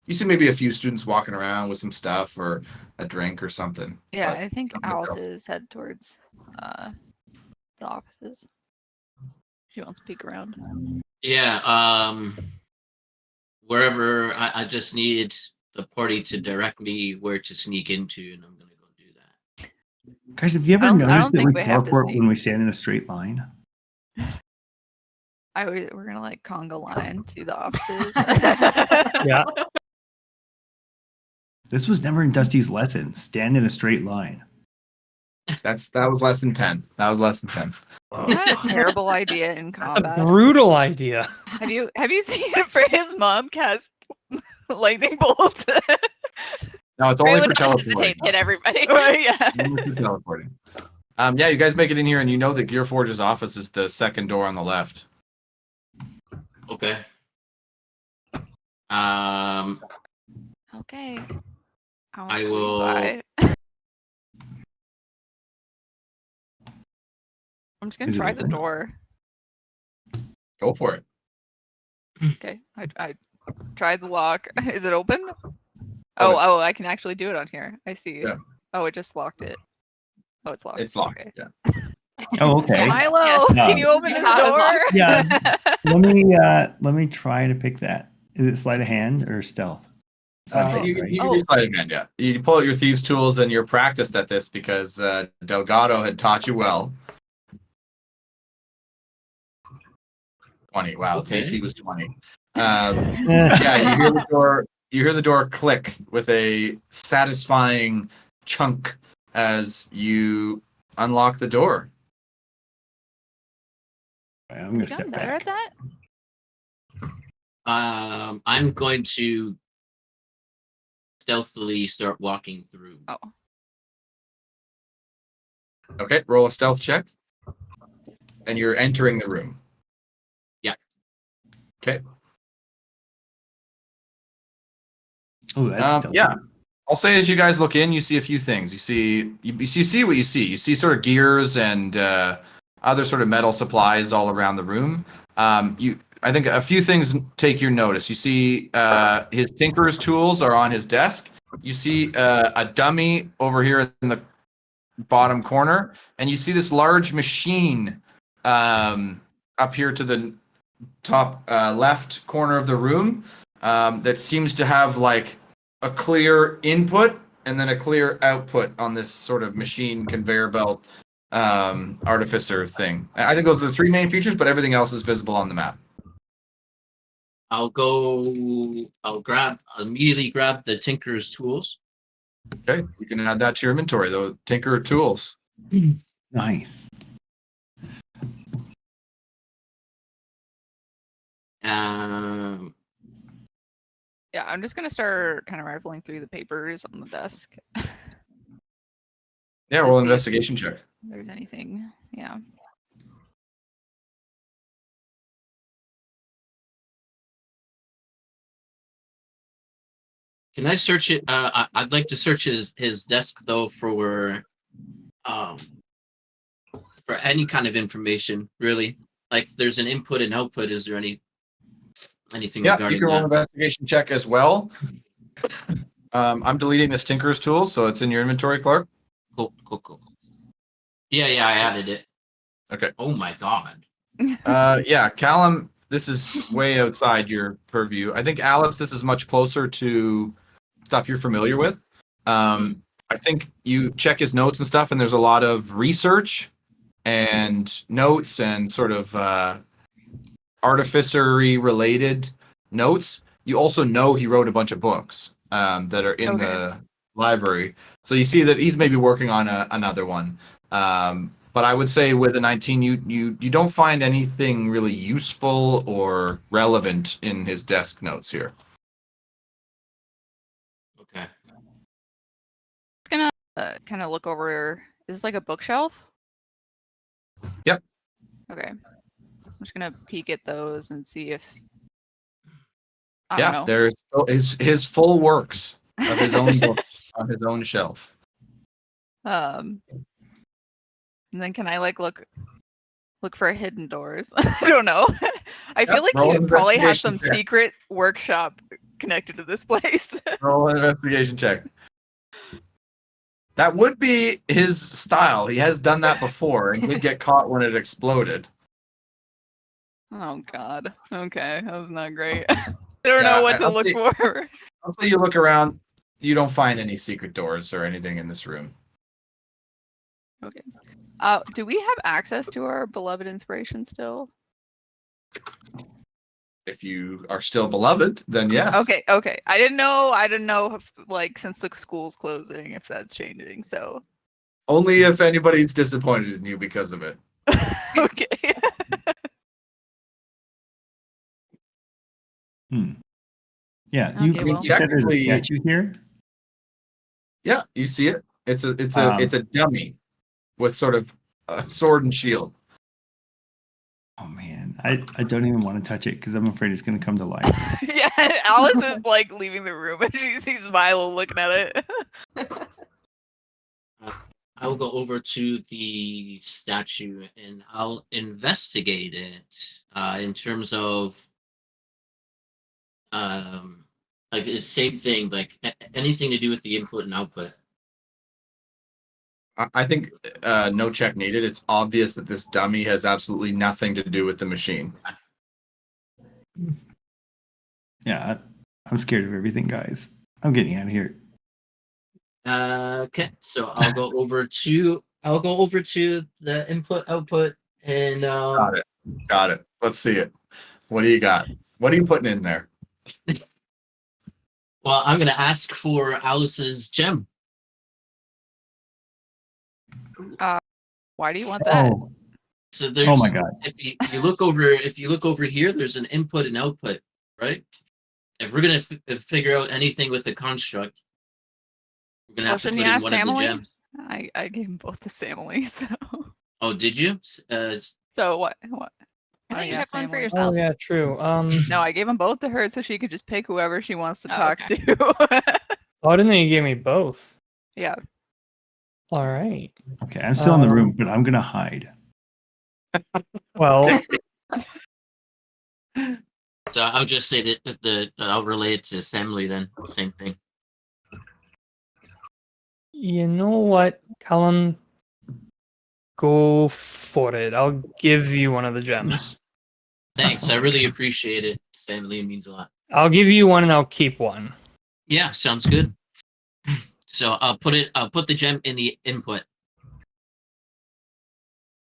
You see maybe a few students walking around with some stuff or a drink or something. Yeah, but I think nothing Alice else. is head towards the offices. She wants to peek around. Yeah, wherever I just need the party to direct me where to sneak into, and I'm gonna go do that. Guys, have you ever I don't noticed that think we we have to teleport when sneak. we stand in a straight line? We're gonna like conga line to the offices. Yeah. This was never in Dusty's lesson. Stand in a straight line. That was lesson 10. That was lesson 10. That's a terrible idea in That's a combat. brutal idea. Have you seen Freya's mom cast lightning bolt? No, it's I only for would not hesitate teleporting. to hit everybody. Right, yeah. Only for teleporting. Yeah, you guys make it in here, and you know that Gearforge's office is the second door on the left. Okay. Okay. wanna I squeeze will- by. I'm just gonna Is it try the open? door. Go for it. Okay, I tried the lock. Is it open? Oh, Oh, I can actually do it on here. I see. Yeah. Oh, it just locked it. Oh, it's locked. It's locked. Okay. Yeah. Oh, okay. Milo, Yes. can you open this Yeah, it was door? Yeah. Let me try to pick that. Is it sleight of hand or stealth? Sleight of hand, You can right? be sleight of hand, yeah. You pull out your thieves' tools, and you're practiced at this because Delgado had taught you well. 20. Wow, Okay. KC was 20. Yeah, you hear the door. You hear the door click with a satisfying chunk as you unlock the door. I'm gonna You step gotten better back. at that? I'm going to stealthily start walking through. Oh. Okay, roll a stealth check. And you're entering the room. Yeah. Okay. Oh, that's stealthy. Yeah. I'll say as you guys look in, you see a few things. You see what you see. You see sort of gears and other sort of metal supplies all around the room. I think a few things take your notice. You see his tinkerer's tools are on his desk. You see a dummy over here in the bottom corner, and you see this large machine up here to the top left corner of the room that seems to have like a clear input and then a clear output on this sort of machine conveyor belt artificer thing. I think those are the three main features, but everything else is visible on the map. I'll immediately grab the tinkerer's tools. Okay, you can add that to your inventory, though. Tinker tools. Nice. Yeah, I'm just gonna start kind of rifling through the papers on the desk. Yeah, roll investigation check. If there's anything, yeah. Can I search it? I'd like to search his desk though for any kind of information. Really, like there's an input and output. Is there anything Yeah, regarding you can roll an that? investigation check as well. I'm deleting this Tinker's tools, so it's in your inventory, Clark. Cool. Yeah, I added it. Okay. Oh my god. Yeah, Callum, this is way outside your purview. I think Alice, this is much closer to stuff you're familiar with. I think you check his notes and stuff, and there's a lot of research and notes and sort of artificery related notes. You also know he wrote a bunch of books that are in the library. So you see that he's maybe working on another one. But I would say with a 19, you don't find anything really useful or relevant in his desk notes here. Okay. Gonna kind of look over. Is this like a bookshelf? Yep. Okay. I'm just gonna peek at those and see if I don't know. There's his full works of his own book on his own shelf. And then can I like look for hidden doors? I don't know. I feel like roll he an probably has some investigation check. secret workshop connected to this place. Roll an investigation check. That would be his style. He has done that before and did get caught when it exploded. Oh god. Okay, that was not great. I don't know what to I'll look say- for. I'll say you look around, you don't find any secret doors or anything in this room. Okay. Do we have access to our beloved inspiration still? If you are still beloved, then yes. Okay. I didn't know if, like, since the school's closing, if that's changing. So Only if anybody's disappointed in you because of it. okay. Yeah, Okay, you well. said there's a Technically- statue here. Yeah, you see it. It's a dummy with sort of a sword and shield. Oh man, I don't even want to touch it because I'm afraid it's going to come to life. Yeah, Alice is like leaving the room and she sees Milo looking at it. I will go over to the statue and I'll investigate it in terms of like it's same thing, like anything to do with the input and output. I think no check needed. It's obvious that this dummy has absolutely nothing to do with the machine. Yeah, I'm scared of everything, guys. I'm getting out of here. Okay, so I'll go over to the input output and Got it. Let's see it. What do you got? What are you putting in there? well, I'm gonna ask for Alice's gem. Why do you want that? Oh, So there's oh my god. if you look over here, there's an input and output, right? If we're gonna figure out anything with the construct, we're gonna have to Shouldn't put you in ask one of the Emily? gems. I gave them both to Samly, so. Oh, did you? So what? I Oh, thought you yeah, kept one for Samly. yourself. Oh yeah, true. No, I gave them both to her so she could just pick whoever she wants to Oh, talk okay. to. I didn't know you gave me both. Yeah. All right. Okay, I'm still in the room, but I'm gonna hide. Well, So I'll just say that I'll relay it to assembly then. Same thing. you know what, Callum? Go for it. I'll give you one of the gems. Thanks. I really appreciate it. Assembly means a lot. I'll give you one and I'll keep one. Yeah, sounds good. So I'll put the gem in the input.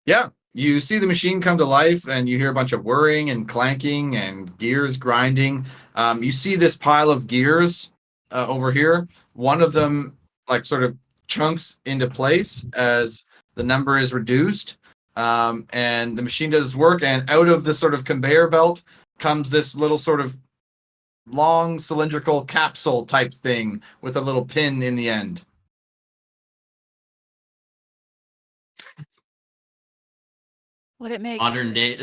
Yeah, you see the machine come to life, and you hear a bunch of whirring and clanking and gears grinding. You see this pile of gears over here. One of them, like, sort of chunks into place as the number is reduced, and the machine does work. And out of this sort of conveyor belt comes this little sort of long cylindrical capsule type thing with a little pin in the end. Would it make Modern day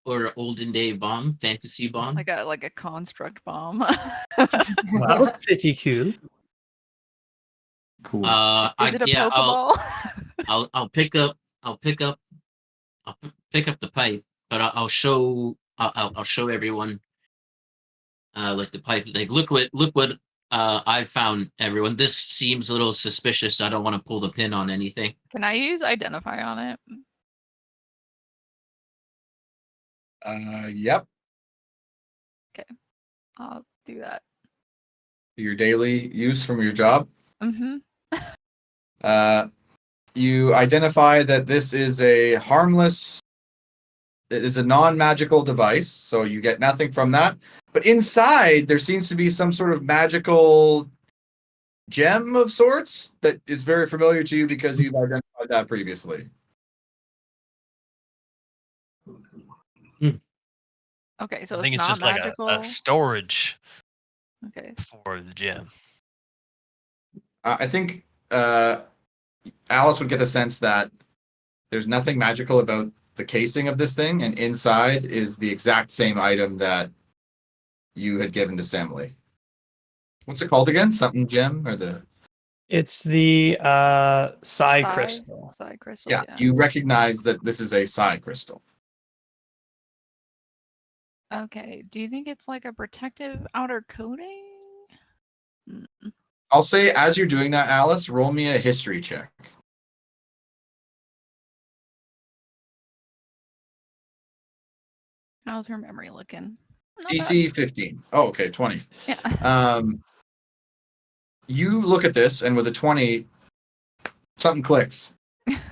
or olden day bomb, fantasy bomb. like a construct bomb? Well, that was pretty cool. Cool. Is it a Pokeball? I'll pick up the pipe, but I'll show everyone like the pipe. Like, look what I found, everyone. This seems a little suspicious. I don't want to pull the pin on anything. Can I use identify on it? Yep. I'll do that. Your daily use from your job. Mm-hmm. You identify that this is a harmless, it is a non-magical device, so you get nothing from that. But inside, there seems to be some sort of magical gem of sorts that is very familiar to you because you've identified that previously. Okay, so I think it's it's not just like magical. a storage Okay. for the gem. I think Alice would get the sense that there's nothing magical about the casing of this thing, and inside is the exact same item that you had given to Samly. What's it called again? Something gem or the? It's the Psi crystal. Psi crystal. Yeah, you recognize that this is a psi crystal. Okay. Do you think it's like a protective outer coating? I'll say, as you're doing that, Alice, roll me a history check. How's her memory looking? Not DC 15. Oh, okay, 20. bad. Yeah. You look at this, and with a 20, something clicks.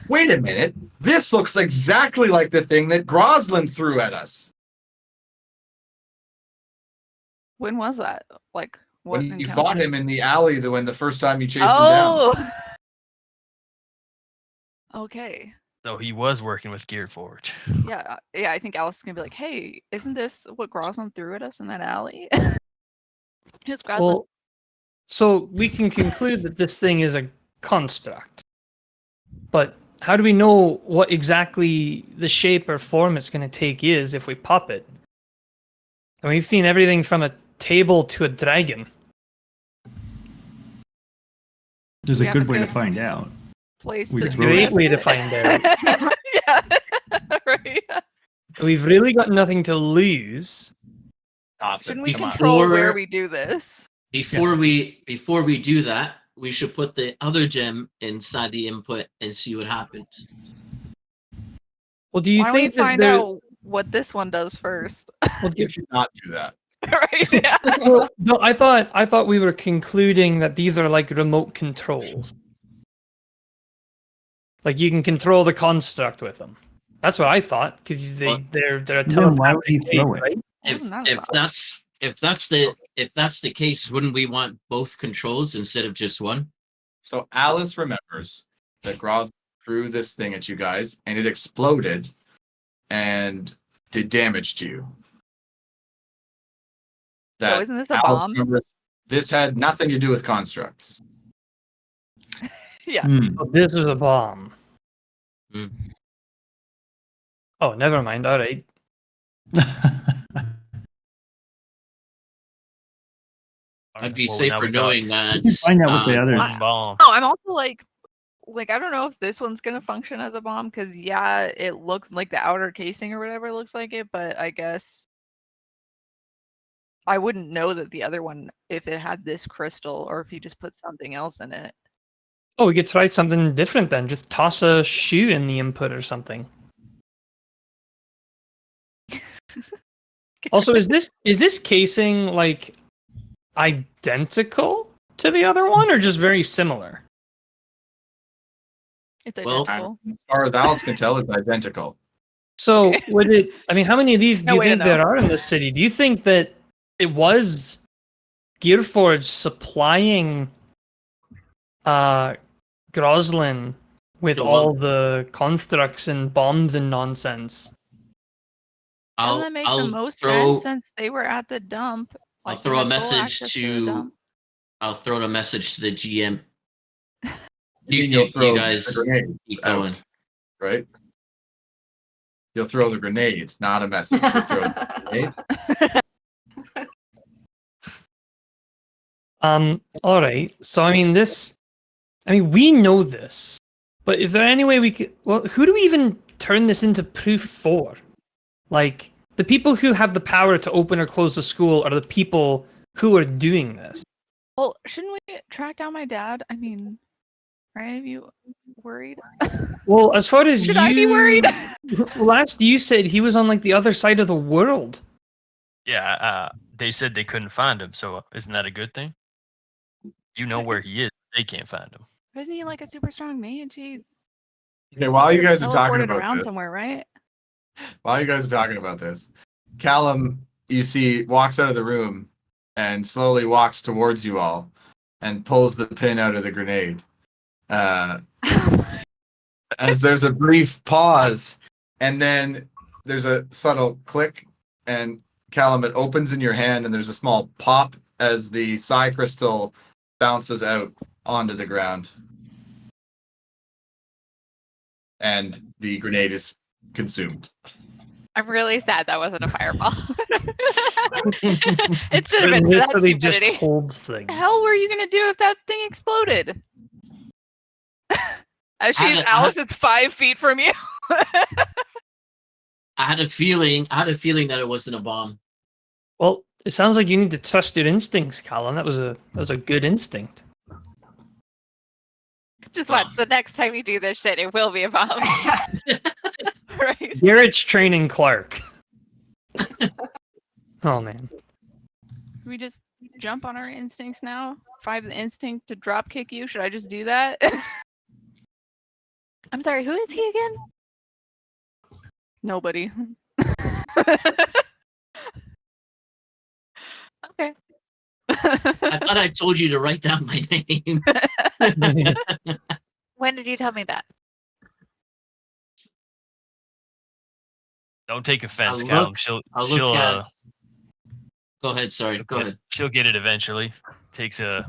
Wait a minute. This looks exactly like the thing that Groslin threw at us. When was that? Like what? When you encounter? fought him in the alley when the first time you chased him down. Oh. Okay. So he was working with Gear Forge. Yeah. Yeah. I think Alice is gonna be like, "Hey, isn't this what Groslin threw at us in that alley?" Who's Groslin? Well, so we can conclude that this thing is a construct. But how do we know what exactly the shape or form it's going to take is if we pop it? And we've seen everything from a table to a dragon. There's we a have good a way to good- find out. Place We to could Great test way to it. find out. Yeah. Right. We've really got nothing to lose. Awesome. Shouldn't we Come on. control where Before- we do this? Before we do that, we should put the other gem inside the input and see what happens. Well, do you Why don't we think that find there- out what this one does first? well, do- You should not do that. Right. Yeah. well, no, I thought we were concluding that these are like remote controls. Like you can control the construct with them. That's what I thought because they're a Then why would he telepathic throw aid, it? right? If that's the case, wouldn't we want both controls instead of just one? So Alice remembers that Groslin threw this thing at you guys, and it exploded and did damage to you. So isn't this a Alice bomb? remembers this had nothing to do with constructs. Yeah. Oh, this is a bomb. Hmm. Oh, never mind. All right. I'd be Well, now safer we got knowing that. Find out what the others- one bomb. No, I'm also like I don't know if this one's gonna function as a bomb because yeah, it looks like the outer casing or whatever looks like it, but I guess I wouldn't know that the other one if it had this crystal or if you just put something else in it. Oh, we could try something different then. Just toss a shoe in the input or something. Also, is this casing like identical to the other one or just very similar? It's Well, identical. As far as Alex can tell, it's identical. So Okay. would it? I mean, how many of these do No you way to think there know. are in the city? Do you think that it was Gearforge supplying Groslin with The all one- the constructs and bombs and nonsense? Doesn't that make the most sense since they were at the dump? I'll they throw a had full message access the to. dump. I'll throw a message to the GM. You, You throw guys the grenade keep out, going. right? You'll throw the grenade, not a message. You'll throw the grenade. All right. So I mean, we know this, but is there any way we could? Well, who do we even turn this into proof for? Like the people who have the power to open or close the school are the people who are doing this. Well, shouldn't we track down my dad? I mean, are any of you worried? Well, as far as Should I be worried? Last you said he was on like the other side of the world. Yeah, they said they couldn't find him, so isn't that a good thing? You know where he is. They can't find him. Isn't he like a super strong mage? He Okay, while you guys are talking teleported about around this, somewhere, right? while you guys are talking about this, Callum, you see, walks out of the room and slowly walks towards you all and pulls the pin out of the grenade. As there's a brief pause, and then there's a subtle click, and Callum, it opens in your hand, and there's a small pop as the psi crystal bounces out onto the ground. And the grenade is consumed. I'm really sad that wasn't a fireball. It should have been It that literally just stupidity. holds things. The hell were you gonna do if that thing exploded? As Alice is 5 feet from you. I had a feeling. That it wasn't a bomb. Well, it sounds like you need to trust your instincts, Colin. That was a good instinct. Just watch. The next time you do this shit, it will be a bomb. Right. Garrett's training Clark. Oh man. We just jump on our instincts now. If I have the instinct to drop kick you, should I just do that? I'm sorry, who is he again? Nobody. Okay. I thought I told you to write down my name. When did you tell me that? Don't take offense, I'll Callum. look- I'll look at. Go ahead. Sorry. Go ahead. She'll get it eventually. Takes a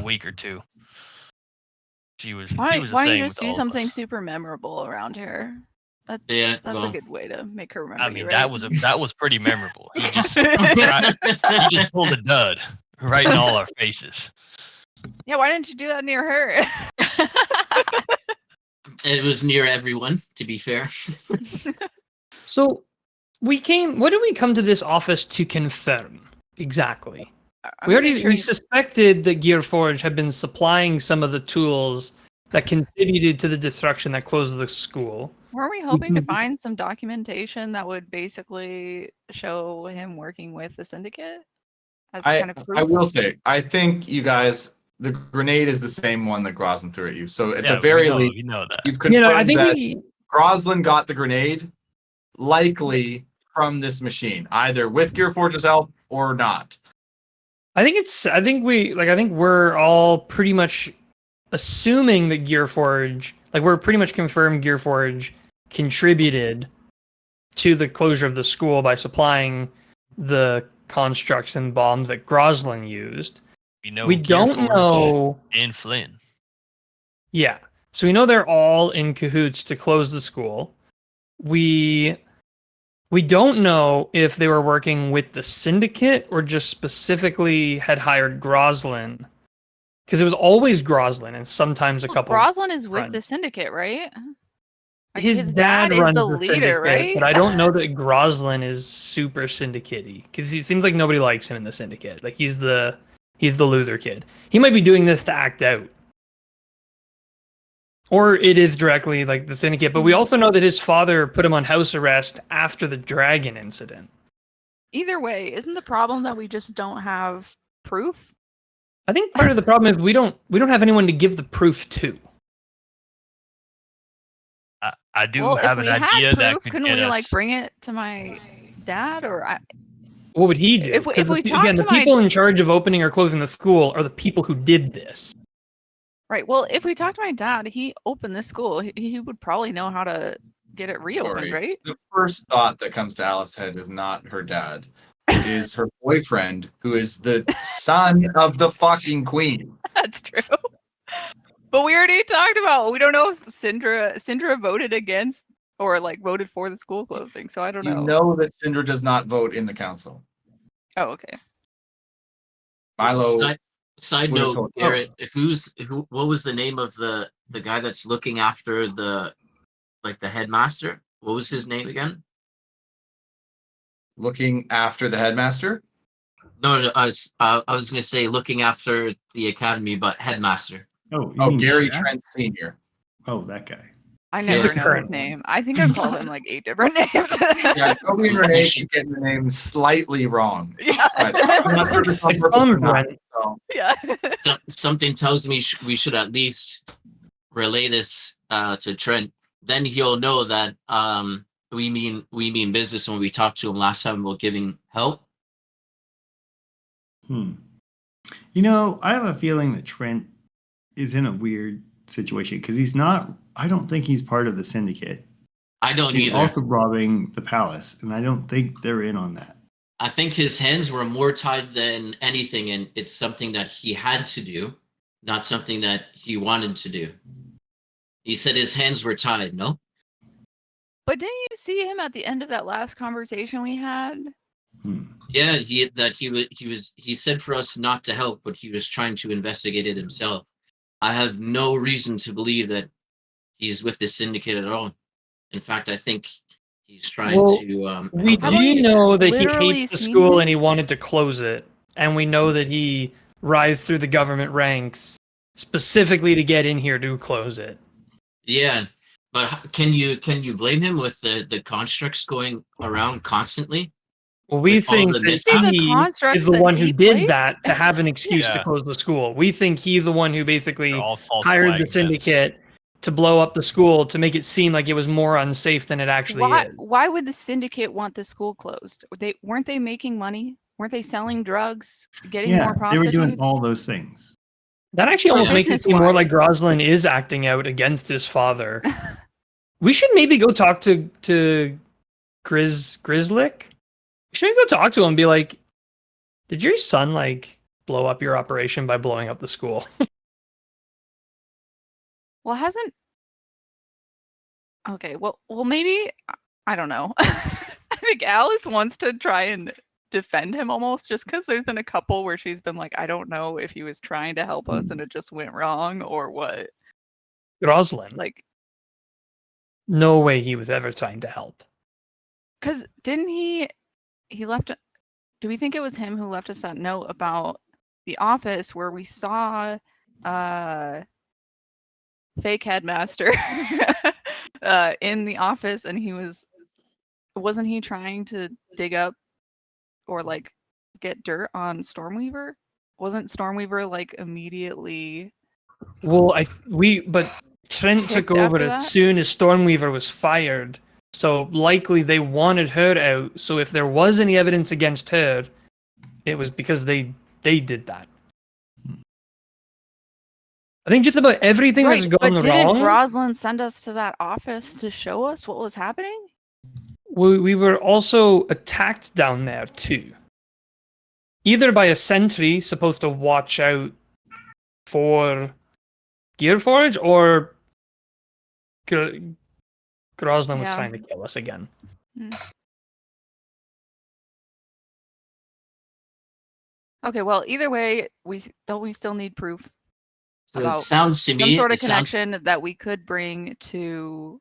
week or two. He was the Why same don't you with just do all of something us. super memorable around here? Yeah. That's a good way to make her remember. I you, mean, right? that was pretty memorable. He just he just pulled a dud right in all our faces. Yeah, why didn't you do that near her? It was near everyone. To be fair. So what did we come to this office to confirm exactly? We suspected that Gearforge had been supplying some of the tools that contributed to the destruction that closed the school. Weren't we hoping to find some documentation that would basically show him working with the syndicate? As kind of proof? I will say, I think you guys, the grenade is the same one that Groslin threw at you. So at Yeah, the very we know, least, you know that. you've confirmed I think that Groslin got the grenade, likely from this machine, either with Gearforge's help or not. I think we're all pretty much assuming that Gearforge, we're pretty much confirmed Gearforge contributed to the closure of the school by supplying the constructs and bombs that Groslin used. We know We don't Gearforge know. and Flynn. Yeah. So we know they're all in cahoots to close the school. We don't know if they were working with the syndicate or just specifically had hired Groslin. Because it was always Groslin and sometimes a couple. Roslyn is with the friends. syndicate, right? Like, His dad is runs the the leader, syndicate, right? but I don't know that Groslin is super syndicate-y because he seems like nobody likes him in the syndicate. Like he's the loser kid. He might be doing this to act out, or it is directly like the syndicate. But we also know that his father put him on house arrest after the dragon incident. Either way, isn't the problem that we just don't have proof? I think part of the problem is we don't have anyone to give the proof to. I do Well, have if an we had idea that proof, could couldn't get we us. like bring it to my dad or What would he do? If we 'Cause talk again, to the my- people in charge of opening or closing the school are the people who did this. right? Well, if we talk to my dad, he opened this school. He would probably know how to get it reopened, Sorry. right? The first thought that comes to Alice's head is not her dad. It is her boyfriend, who is the son of the fucking queen. That's true. But we already talked about. We don't know if Syndra voted against or like voted for the school closing. So I don't You know. know that Cinder does not vote in the council. Oh, okay. Milo. Side would've note, told- Garrett, what was the name of the guy that's looking after the headmaster? What was his name again? Looking after the headmaster. No, I was gonna say looking after the academy, but headmaster. Oh, you Oh, mean Gary Shaq? Trent Sr. Oh, that guy. I He's never the know current his one. name. I think I've called him like 8 different names. Yeah, Toby and Renee keep getting the name slightly wrong. Yeah. But I'm not sure if it's on It's purpose on or not, Brent. so. Yeah. Something tells me we should at least relay this to Trent. Then he'll know that we mean business when we talked to him last time about giving help. You know, I have a feeling that Trent is in a weird situation because he's not. I don't think he's part of the syndicate. I don't He's either. also robbing the palace, and I don't think they're in on that. I think his hands were more tied than anything, and it's something that he had to do, not something that he wanted to do. He said his hands were tied, no? But didn't you see him at the end of that last conversation we had? Yeah, he said for us not to help, but he was trying to investigate it himself. I have no reason to believe that he's with the syndicate at all. In fact, I think he's trying Well, to. We help Have us. do know that he literally hates the seen school him? and he wanted to close it. And we know that he rise through the government ranks specifically to get in here to close it. Yeah, but can you blame him with the constructs going around constantly? Well, we With all think the that mishaps? The he constructs is the that one who he did placed? that to have an excuse to Yeah. close the school. We think he's the one who basically They're all false hired flag the events. syndicate to blow up the school to make it seem like it was more unsafe than it actually is. Why would the syndicate want the school closed? Weren't they making money? Weren't they selling drugs, getting Yeah, more they prostitutes? were doing all those things. That actually almost makes it seem more like business-wise. Groslin is acting out against his father. We should maybe go talk to Grizzlick. Should we go talk to him and be like, did your son like blow up your operation by blowing up the school? Well, hasn't. Okay, well, maybe I don't know. I think Alice wants to try and defend him almost, just because there's been a couple where she's been like, I don't know if he was trying to help us and it just went wrong or what. Groslin. Like, No way he was ever trying to help. because didn't he left? Do we think it was him who left us that note about the office where we saw fake headmaster in the office, and wasn't he trying to dig up or like get dirt on Stormweaver? Wasn't Stormweaver like immediately? Well, but Trent took Kicked over after as that? soon as Stormweaver was fired. So likely they wanted her out. So if there was any evidence against her, it was because they did that. I think just about everything that's Right, gone but didn't wrong. Roslyn send us to that office to show us what was happening? We were also attacked down there too. Either by a sentry supposed to watch out for Gearforge or Groslan was Yeah. trying to kill us again. Okay, well, either way, we still need proof So it about sounds to some me, sort of it sounds- connection that we could bring to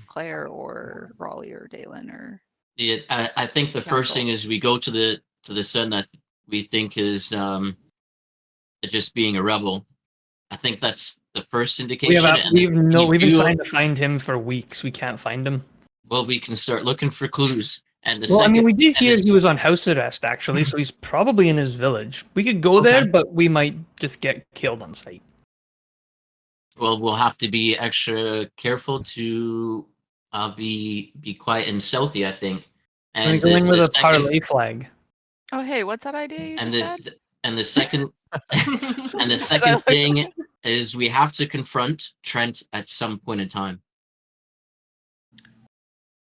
Claire or Raleigh or Dalen or Yeah, I think the first thing is we go to the son that we think is just being a rebel. I think that's the first indication. and We've you been do- trying to find him for weeks. We can't find him. Well, we can start looking for clues. And the Well, second, I mean, we did and hear the he was on house arrest actually, so he's probably in his village. We could go there, Okay. but we might just get killed on sight. Well, we'll have to be extra careful to be quiet and stealthy, I think. I'm gonna And go in with the a second, parlay flag. Oh, hey, what's that idea you and just had? the second and the I second like thing is we have to confront Trent at some point in time.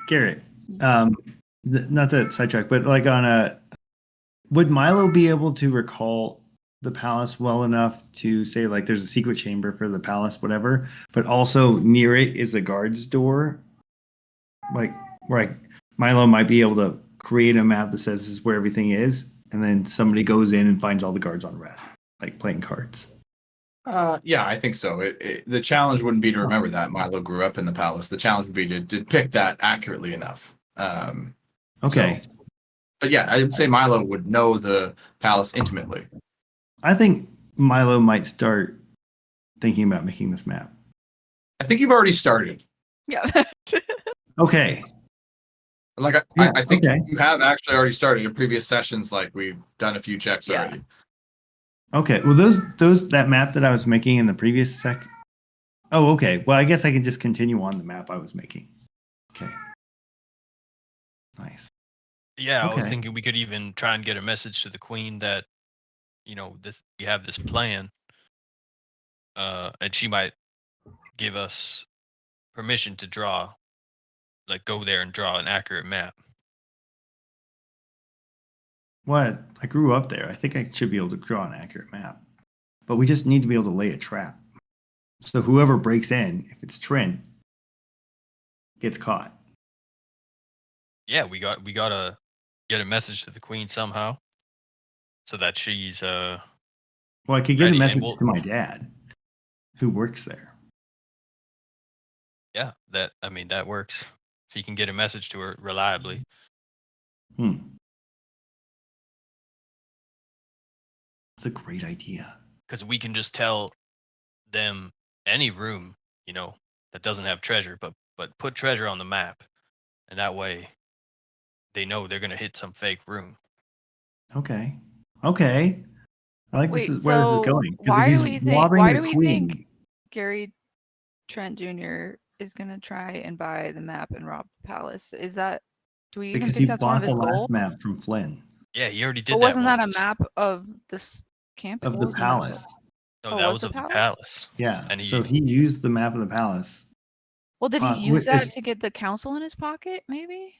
Garrett, not to sidetrack, but like would Milo be able to recall the palace well enough to say like there's a secret chamber for the palace, whatever, but also near it is a guard's door, like where Milo might be able to create a map that says this is where everything is, and then somebody goes in and finds all the guards on rest, like playing cards. Yeah, I think so. The challenge wouldn't be to remember that Milo grew up in the palace. The challenge would be to depict that accurately enough. Okay. But yeah, I would say Milo would know the palace intimately. I think Milo might start thinking about making this map. I think you've already started. Yeah. Okay. Like Yeah, I think okay. you have actually already started in previous sessions. Like we've done a few checks Yeah. already. Okay. Well, that map that I was making in the previous sec. Oh, okay. Well, I guess I can just continue on the map I was making. Okay. Nice. Yeah, I was Okay. thinking we could even try and get a message to the queen that, we have this plan, and she might give us permission to draw, like go there and draw an accurate map. What? I grew up there. I think I should be able to draw an accurate map. But we just need to be able to lay a trap. So whoever breaks in, if it's Trent, gets caught. Yeah, we gotta get a message to the queen somehow, so that she's Well, I could get Ready, a and message to my dad, who works there. yeah, that works. If you can get a message to her reliably. That's a great idea. Because we can just tell them any room, that doesn't have treasure, but put treasure on the map, and that way they know they're gonna hit some fake room. Okay. Okay. I like Wait, this is where this is so going. 'Cause if why do he's we think? robbing Why the do we queen- think Gary Trent Jr. is gonna try and buy the map and rob the palace? Is that? Do we even Because think he that's one of bought his the goals? last map from Flynn Yeah, he already did But that. wasn't that a once. map of this camp? of What the was the map of? palace. No, Oh, that was was the of the palace? palace. Yeah. And So he used the map of the palace. Well, did he Wait, use that is- to get the council in his pocket? Maybe.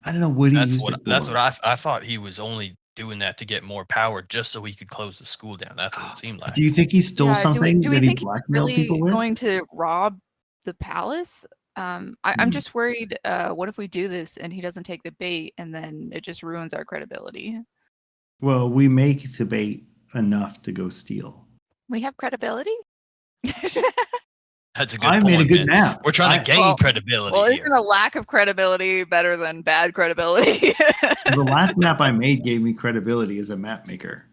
I don't know what he That's used what it for. that's what I thought he was only doing that to get more power, just so he could close the school down. That's what it seemed like. Do you think he stole Yeah. something Do we that he think he's blackmailed really people with? going to rob the palace? I'm Hmm. just worried. What if we do this and he doesn't take the bait, and then it just ruins our credibility? Well, we make the bait enough to go steal. We have credibility. That's a good I point. made a good man. map. We're trying to gain Well- credibility Well, here. isn't a lack of credibility better than bad credibility? The last map I made gave me credibility as a map maker.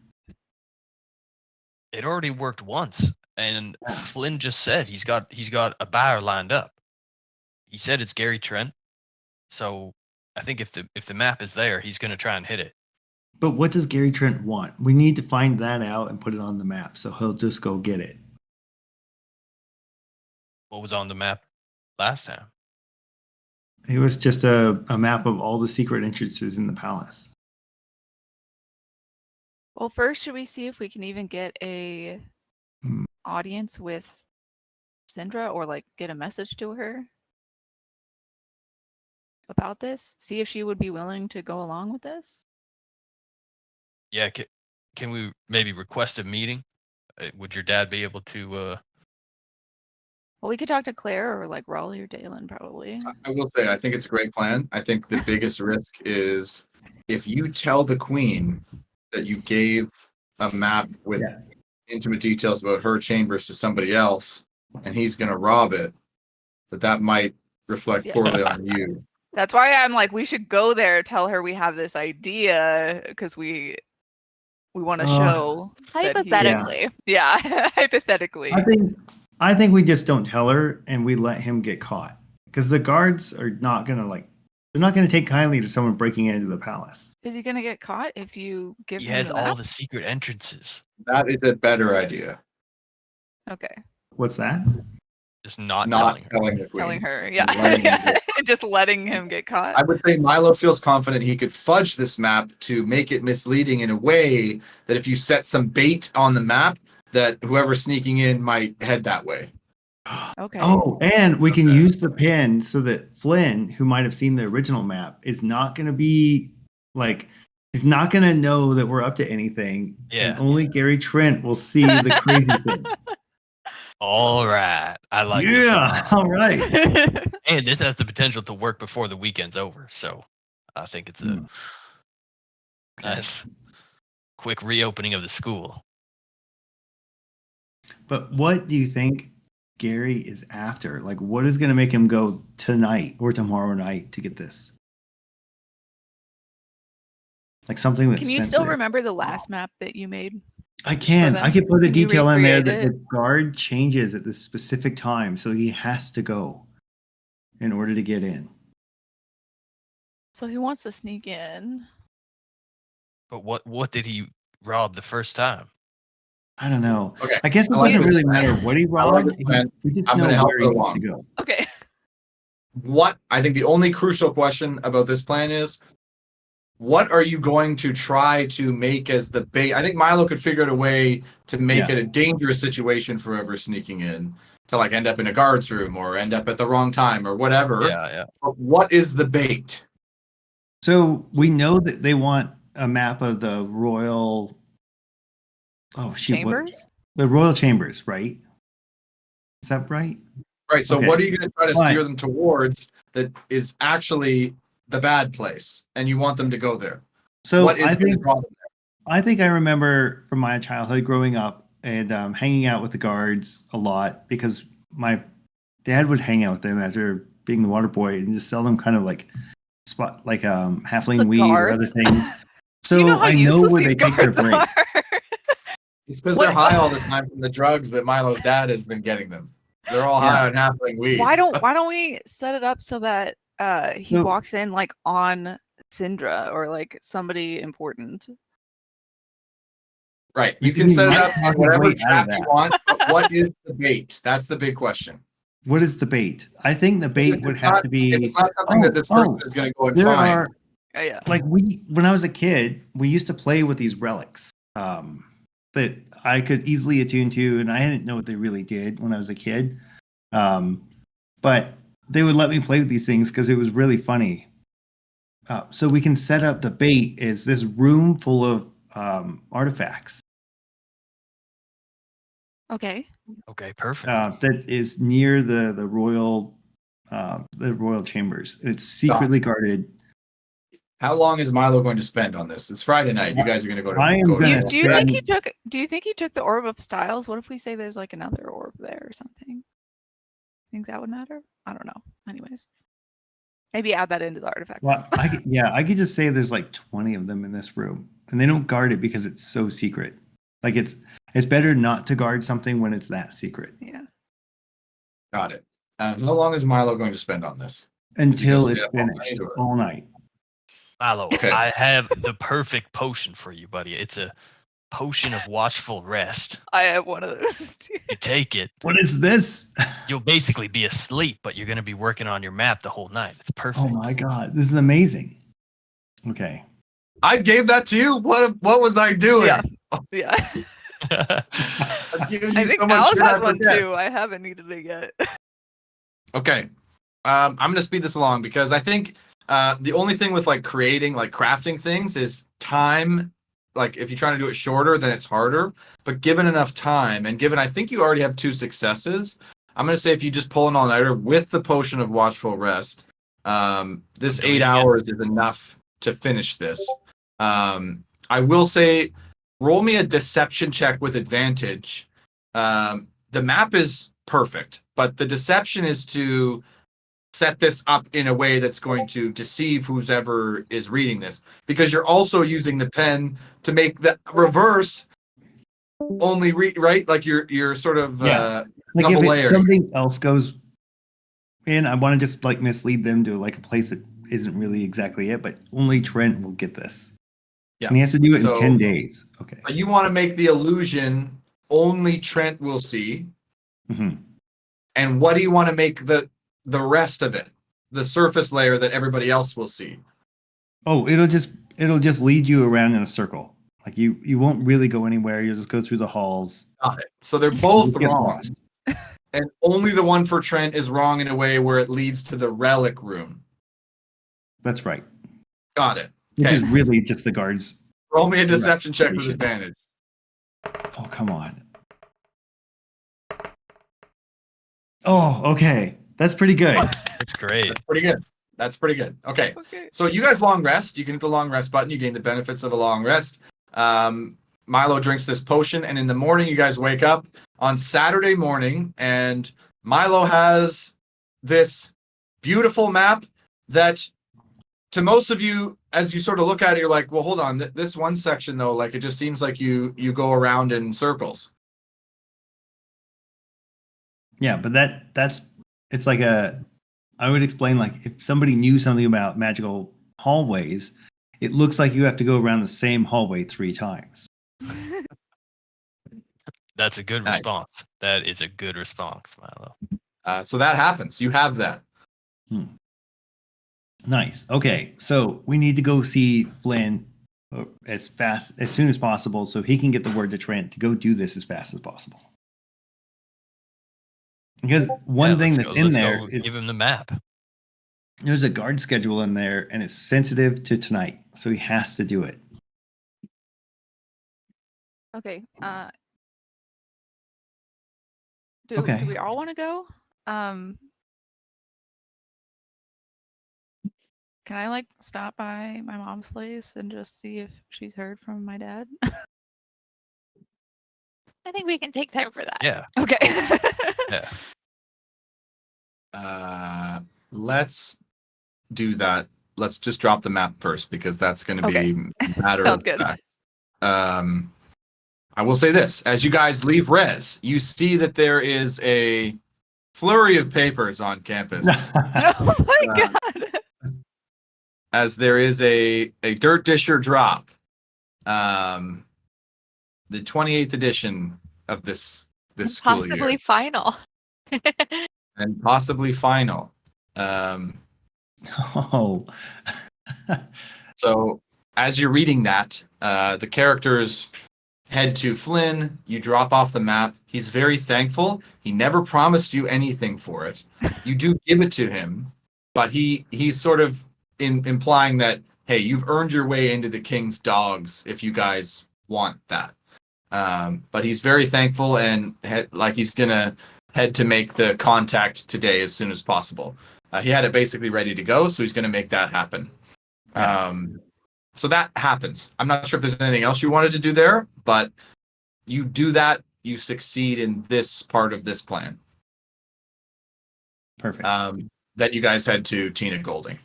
It already worked once, and Flynn just said he's got a buyer lined up. He said it's Gary Trent, so I think if the map is there, he's gonna try and hit it. But what does Gary Trent want? We need to find that out and put it on the map. So he'll just go get it. What was on the map last time? It was just a map of all the secret entrances in the palace. Well, first, should we see if we can even get a Hmm. audience with Syndra, or like get a message to her about this? See if she would be willing to go along with this. Yeah, can we maybe request a meeting? Would your dad be able to Well, we could talk to Claire or like Raleigh or Dalen probably. I will say, I think it's a great plan. I think the biggest risk is if you tell the queen that you gave a map with intimate details about her chambers to somebody else, and he's going to rob it, that might reflect poorly on you. That's why I'm like, we should go there, tell her we have this idea, because we want to show that Hypothetically. hypothetically. I think we just don't tell her and we let him get caught, because the guards are not gonna they're not gonna take kindly to someone breaking into the palace. Is he gonna get caught if you give He him has the all map? the secret entrances. That is a better idea. Okay. What's that? Just not telling the queen. Telling her, And yeah. letting him get- And just letting him get caught. I would say Milo feels confident he could fudge this map to make it misleading in a way that if you set some bait on the map, that whoever's sneaking in might head that way. Okay. Oh, and we can use the pin so that Flynn, who might have seen the original map, is not going to be he's not going to know that we're up to anything. Yeah. And only Gary Trent will see the crazy thing. All right. I like this. Yeah. All right. And this has the potential to work before the weekend's over. So I think it's a nice quick reopening of the school. But what do you think Gary is after? Like, what is going to make him go tonight or tomorrow night to get this? Like something that's Can you still sensitive. remember the last map that you made? I can. them? I can put a Can you detail in there recreate that the guard changes at this specific time, so he has to go in order to get in. So he wants to sneak in. But what did he rob the first time? I don't know. Okay. I guess it I like doesn't this really plan. matter what he I like robbed. this plan. We just I'm know gonna help where her he needs to along. go. Okay. What I think the only crucial question about this plan is, what are you going to try to make as the bait? I think Milo could figure out a way to make it a dangerous situation for whoever's sneaking in, to like end up in a guard's room or end up at the wrong time or whatever. Yeah. But what is the bait? So we know that they want a map of the royal. Oh shoot! Chambers? The royal chambers, right? Is that right? Right. So Okay. what are you going to try to Fine. steer them towards that is actually the bad place, and you want them to go there? So What is I going to think draw them there? I think I remember from my childhood growing up and hanging out with the guards a lot, because my dad would hang out with them after being the water boy and just sell them kind of like halfling The weed or other guards? things. So Do you know how I know useless where these they take their guards break. are? It's because What- they're high all the time from the drugs that Milo's dad has been getting them. They're all high on halfling weed. Why don't we set it up so that he So- walks in like on Syndra or like somebody important? Right. You Like, can he set it might up talk his whatever way out trap of you that. want. But what is the bait? That's the big question. What is the bait? I think the bait If would it's have not- to be. If it's not something that this person is going to go and there find. are Oh, yeah. like when I was a kid, we used to play with these relics that I could easily attune to, and I didn't know what they really did when I was a kid. But they would let me play with these things because it was really funny. So we can set up the bait as this room full of artifacts Okay. Okay, perfect. that is near the royal chambers. It's secretly guarded. How long is Milo going to spend on this? It's Friday night. You guys are going to go to. I am go to- gonna Do you think he spend- took? Do you think he took the orb of styles? What if we say there's like another orb there or something? Think that would matter? I don't know. Anyways, maybe add that into the artifact. Well, I could just say there's like 20 of them in this room, and they don't guard it because it's so secret. Like it's better not to guard something when it's that secret Yeah. Got it. How long is Milo going to spend on this? until stay it's up all night, finished or- all night. Milo, Okay. I have the perfect potion for you, buddy. It's a potion of watchful rest. I have one of those too. You take it, What is this? you'll basically be asleep, but you're going to be working on your map the whole night. It's perfect. Oh my god, this is amazing. Okay. I gave that to you. What was I doing? Yeah. Yeah. I've given you I think so much Alice shit I has one forget. too. I haven't needed it yet. Okay. I'm going to speed this along because I think the only thing with like creating, like crafting things is time. Like if you're trying to do it shorter, then it's harder. But given enough time and given, I think you already have 2 successes, I'm going to say if you just pull an all-nighter with the potion of watchful rest, this I'm doing 8 it. hours is enough to finish this. I will say, roll me a deception check with advantage. The map is perfect, but the deception is to set this up in a way that's going to deceive whoever is reading this, because you're also using the pen to make the reverse only read, right? Like you're sort of Like if double layering. something else goes in, I want to just like mislead them to like a place that isn't really exactly it, but only Trent will get this. Yeah. And he has to do it So- in 10 days. Okay. You want to make the illusion only Trent will see. Mhm. And what do you want to make the rest of it, the surface layer that everybody else will see? Oh, it'll just lead you around in a circle. Like you won't really go anywhere. You'll just go through the halls. Got it. So they're both You'll get wrong, lost. and only the one for Trent is wrong in a way where it leads to the relic room. That's right. Got it. Which Okay. is really just the guards. Roll me a deception check with Station. advantage. Oh, come on. Oh, okay. That's pretty good. That's great. That's pretty good. That's pretty good. Okay. Okay. So you guys long rest. You can hit the long rest button. You gain the benefits of a long rest. Milo drinks this potion, and in the morning you guys wake up on Saturday morning, and Milo has this beautiful map that, to most of you, as you sort of look at it, you're like, well, hold on. This one section though, like it just seems like you go around in circles. Yeah, but it's like I would explain, like if somebody knew something about magical hallways, it looks like you have to go around the same hallway 3 times. That's a good Nice. response. That is a good response, Milo. So that happens. You have that. Nice. Okay, so we need to go see Flynn as soon as possible, so he can get the word to Trent to go do this as fast as possible. Because one thing that's in there is give him the map. there's a guard schedule in there, and it's sensitive to tonight, so he has to do it. Okay. Okay. Do we all want to go? Can I like stop by my mom's place and just see if she's heard from my dad? I think we can take time for that. Yeah. Okay. Yeah. Let's do that. Let's just drop the map first, because that's going to Okay. be a matter Sounds of good. fact. I will say this: as you guys leave res, you see that there is a flurry of papers on campus, Oh my Uh, god. as there is a dirt disher drop. The 28th edition of this school Possibly year, final. and possibly final. Oh. So as you're reading that, the characters head to Flynn. You drop off the map. He's very thankful. He never promised you anything for it. You do give it to him, but he's sort of implying that, hey, you've earned your way into the king's dogs if you guys want that. But he's very thankful, and he's gonna head to make the contact today as soon as possible. He had it basically ready to go, so he's gonna make that happen. So that happens. I'm not sure if there's anything else you wanted to do there, but you do that, you succeed in this part of this plan. Perfect. That you guys head to Tina Golding.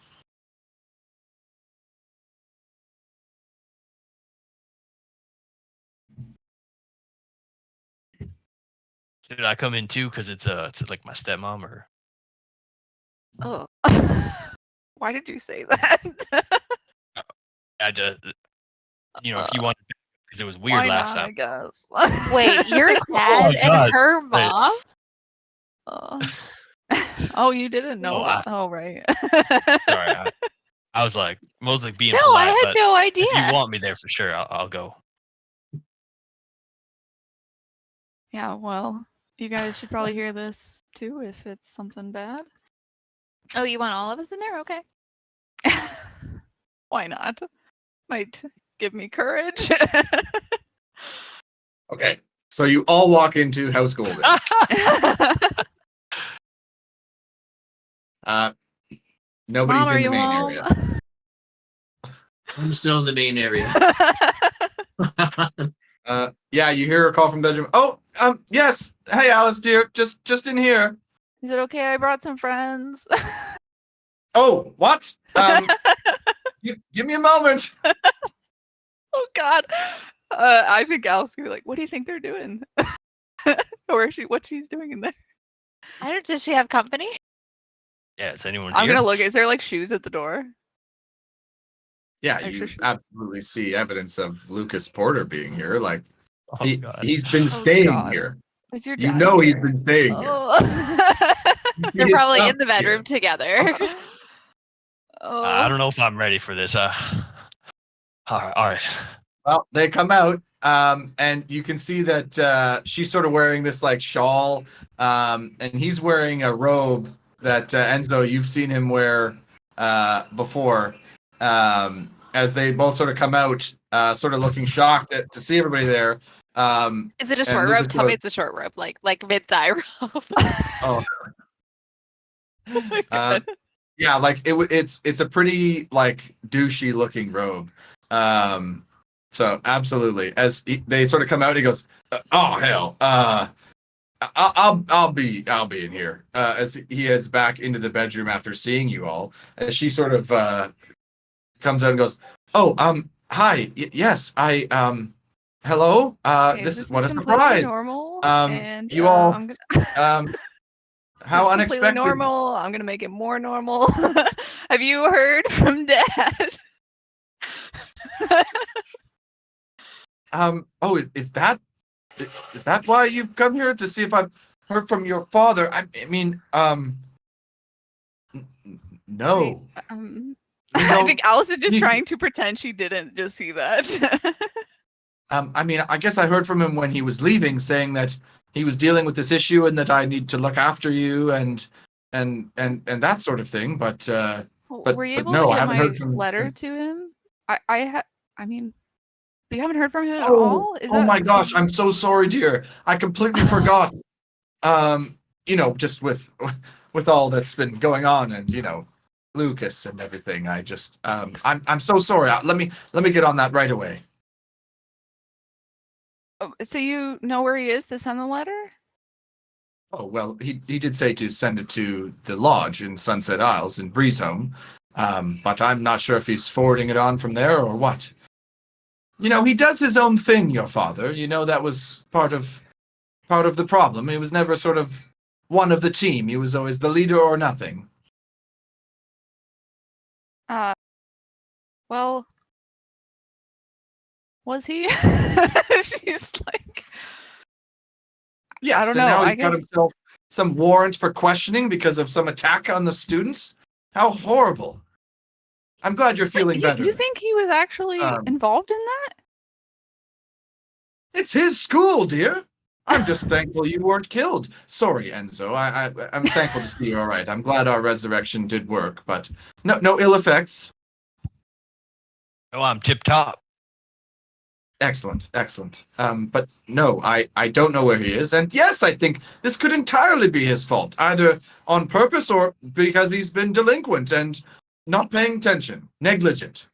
Should I come in too? Because it's like my stepmom, or Oh. Why did you say that? I just, if you want, because it was weird Why last not, I time. guess. Wait, your dad God. and her mom? Oh, you didn't know Oh, that? Oh, right. Sorry, I was like mostly being No, polite, I had but no if you idea. want me there for sure, I'll go. Yeah, well, you guys should probably hear this too if it's something bad. Oh, you want all of us in there? Okay. Why not? Might give me courage. Okay, so you all walk into House Golden. Nobody's Mom, are in the you main home? area. I'm still in the main area. Yeah, you hear a call from bedroom. Oh, yes. Hey, Alice, dear, just in here. Is it okay? I brought some friends. Oh, what? Give me a moment. Oh God. I think Alice gonna be like, what do you think they're doing? Or what she's doing in there. I don't. Does she have company? Yeah, is anyone I'm here? gonna look. Is there like shoes at the door? Yeah, Extra you shoes. absolutely see evidence of Lucas Porter being here. Like Oh, God. he's been staying here. Is your You dad know he's here? been staying here. Oh. They're His probably stuff in the bedroom here. together. I Oh. don't know if I'm ready for this. All right. Well, they come out, and you can see that she's sort of wearing this like shawl, and he's wearing a robe that Enzo, you've seen him wear before. As they both sort of come out, sort of looking shocked to see everybody there. Is it a And short Lucas rope? Tell me goes, it's a short rope, like mid-thigh rope. Oh, My God. yeah, like it's a pretty like douchey looking robe. So absolutely, as they sort of come out, he goes, "Oh hell, I'll be in here." As he heads back into the bedroom after seeing you all, as she sort of comes out and goes, "Oh, hi, yes, hello, Okay, this is what a completely surprise, normal. Um, And you all, I'm gonna, how it's unexpected." completely normal. I'm gonna make it more normal. Have you heard from Dad? Oh, is that why you've come here, to see if I've heard from your father? I mean, no. Wait, You I think don't- Alice is just you- trying to pretend she didn't just see that. I mean, I guess I heard from him when he was leaving, saying that he was dealing with this issue and that I need to look after you and that sort of thing. But Were you able no, to I get haven't my heard from letter to him? I mean, you haven't heard from him at Oh, all? oh my gosh, I'm so sorry, dear. I completely forgot. Just with all that's been going on, and Lucas and everything. I just I'm so sorry. Let me get on that right away. So you know where he is to send the letter? Oh well, he did say to send it to the lodge in Sunset Isles in Breezehome, but I'm not sure if he's forwarding it on from there or what. He does his own thing, your father. That was part of the problem. He was never sort of one of the team. He was always the leader or nothing. Well, was he? She's like, Yes, I don't and know. now I he's got guess himself some warrant for questioning because of some attack on the students. How horrible. I'm glad you're feeling better. You think he was actually involved in that? It's his school, dear. I'm just thankful you weren't killed. Sorry, Enzo. I'm thankful to see you're all right. I'm glad our resurrection did work, but no ill effects. Oh, I'm tip top. Excellent. But no, I don't know where he is. And yes, I think this could entirely be his fault, either on purpose or because he's been delinquent and not paying attention, negligent.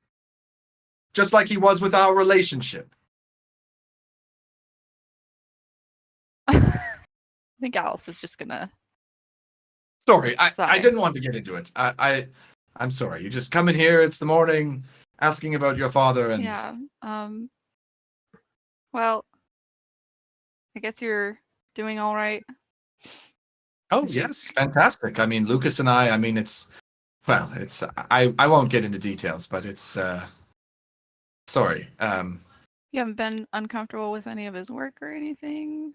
Just like he was with our relationship. I think Alice is just gonna. Sorry, I Sorry. didn't want to get into it. I'm sorry. You just come in here, it's the morning, asking about your father and... Yeah. Well, I guess you're doing all right. Oh, yes, fantastic. I mean, Lucas and I mean, I won't get into details, but it's, sorry. You haven't been uncomfortable with any of his work or anything?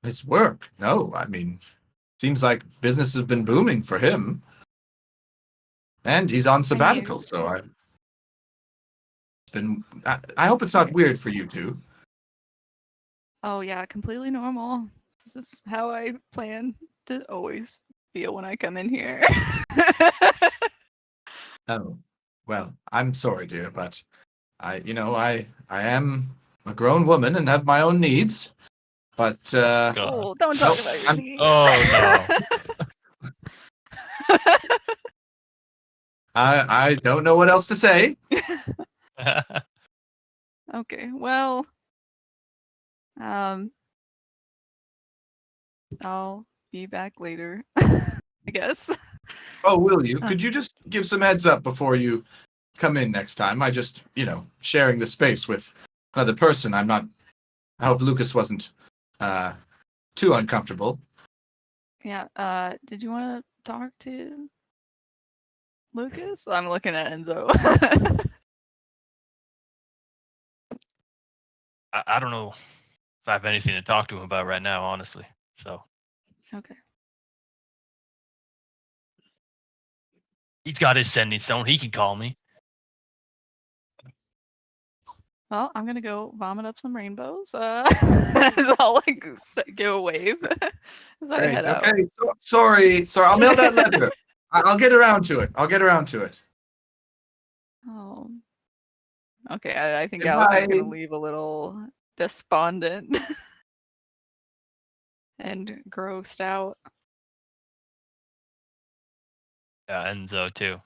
His work? No, I mean, seems like business has been booming for him. And he's on sabbatical, so I hope it's not weird for you two. Oh yeah, completely normal. This is how I plan to always feel when I come in here. Oh, well, I'm sorry, dear, but I am a grown woman and have my own needs. But God. Oh, don't talk about your I'm- needs. Oh, I don't know what else to say. Okay, well, I'll be back later, I guess. Oh, will you? Could you just give some heads up before you come in next time? I just, sharing the space with another person. I hope Lucas wasn't too uncomfortable. Yeah, did you want to talk to Lucas? I'm looking at Enzo. I don't know if I have anything to talk to him about right now, honestly. So Okay. he's got his sending stone. He can call me. Well, I'm gonna go vomit up some rainbows. As I'll like give a wave as I head out. Okay. Sorry. I'll mail that letter. I'll get around to it. Oh. Okay, I think Goodbye. Alice is gonna leave a little despondent and grossed out. Yeah, Enzo too.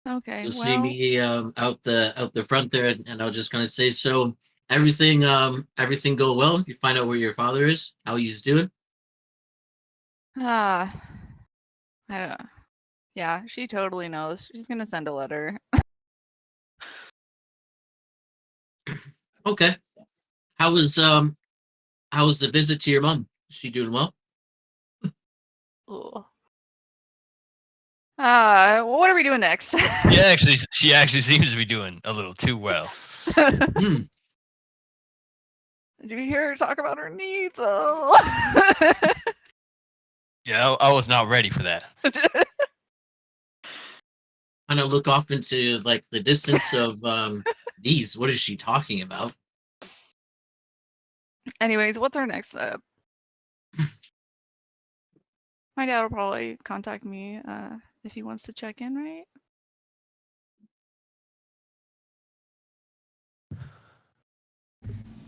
Okay, You'll well, see me out the front there, and I'll just kind of say, so everything go well. You find out where your father is, how he's doing. I don't know. Yeah, she totally knows. She's gonna send a letter. Okay. How was the visit to your mom? Is she doing well? Ugh. What are we doing next? Yeah, she actually seems to be doing a little too well. Hmm. Did you hear her talk about her needs? Oh. Yeah, I was not ready for that. Kind of look off into like the distance of these. What is she talking about? Anyways, what's our next step? My dad will probably contact me if he wants to check in, right?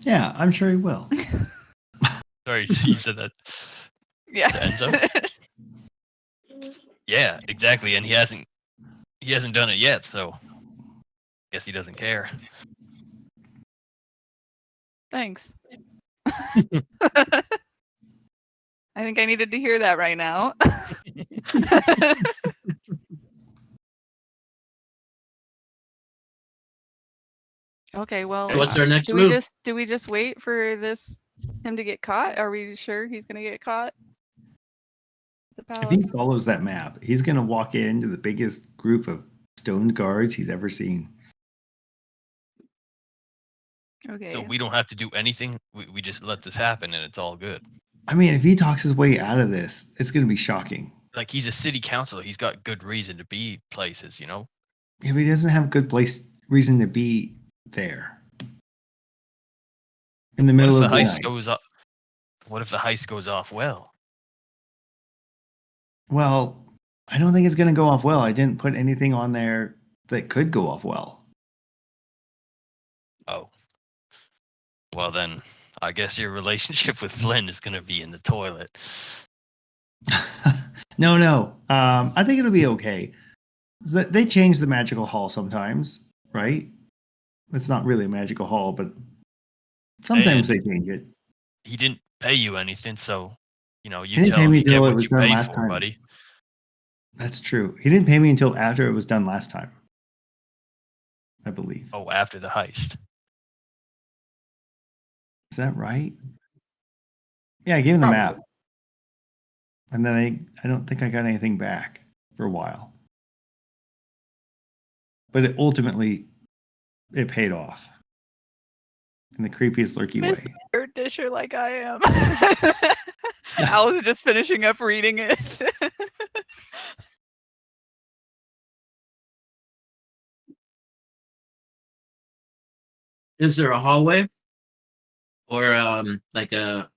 Yeah, I'm sure he will. Sorry, you said that. Yeah. To Enzo? Yeah, exactly. And he hasn't done it yet, so I guess he doesn't care. Thanks. I think I needed to hear that right now. Okay, well, What's our next move? do we just wait for him to get caught? Are we sure he's gonna get caught? The If palace. he follows that map, he's going to walk into the biggest group of stoned guards he's ever seen. Okay. So we don't have to do anything. We just let this happen and it's all good. I mean, if he talks his way out of this, it's going to be shocking. Like, he's a city councilor. He's got good reason to be places, you know? Yeah, but he doesn't have good reason to be there. In the What if middle the of the heist night. goes up? What if the heist goes off well? Well, I don't think it's going to go off well. I didn't put anything on there that could go off well. Oh. Well, then, I guess your relationship with Flynn is going to be in the toilet. No. I think it'll be okay. They change the magical hall sometimes, right? It's not really a magical hall, but sometimes And they change it. he didn't pay you anything, so, you know, He you didn't tell pay him me you get till it what was you done pay last for, time. buddy. That's true. He didn't pay me until after it was done last time, I believe. Oh, after the heist. Is that right? Yeah, I gave him the map. And then I don't think I got anything back for a while. But ultimately, it paid off. In the creepiest lurky Miss way. Air Disher like I am. I was just finishing up reading it. Is there a hallway or like a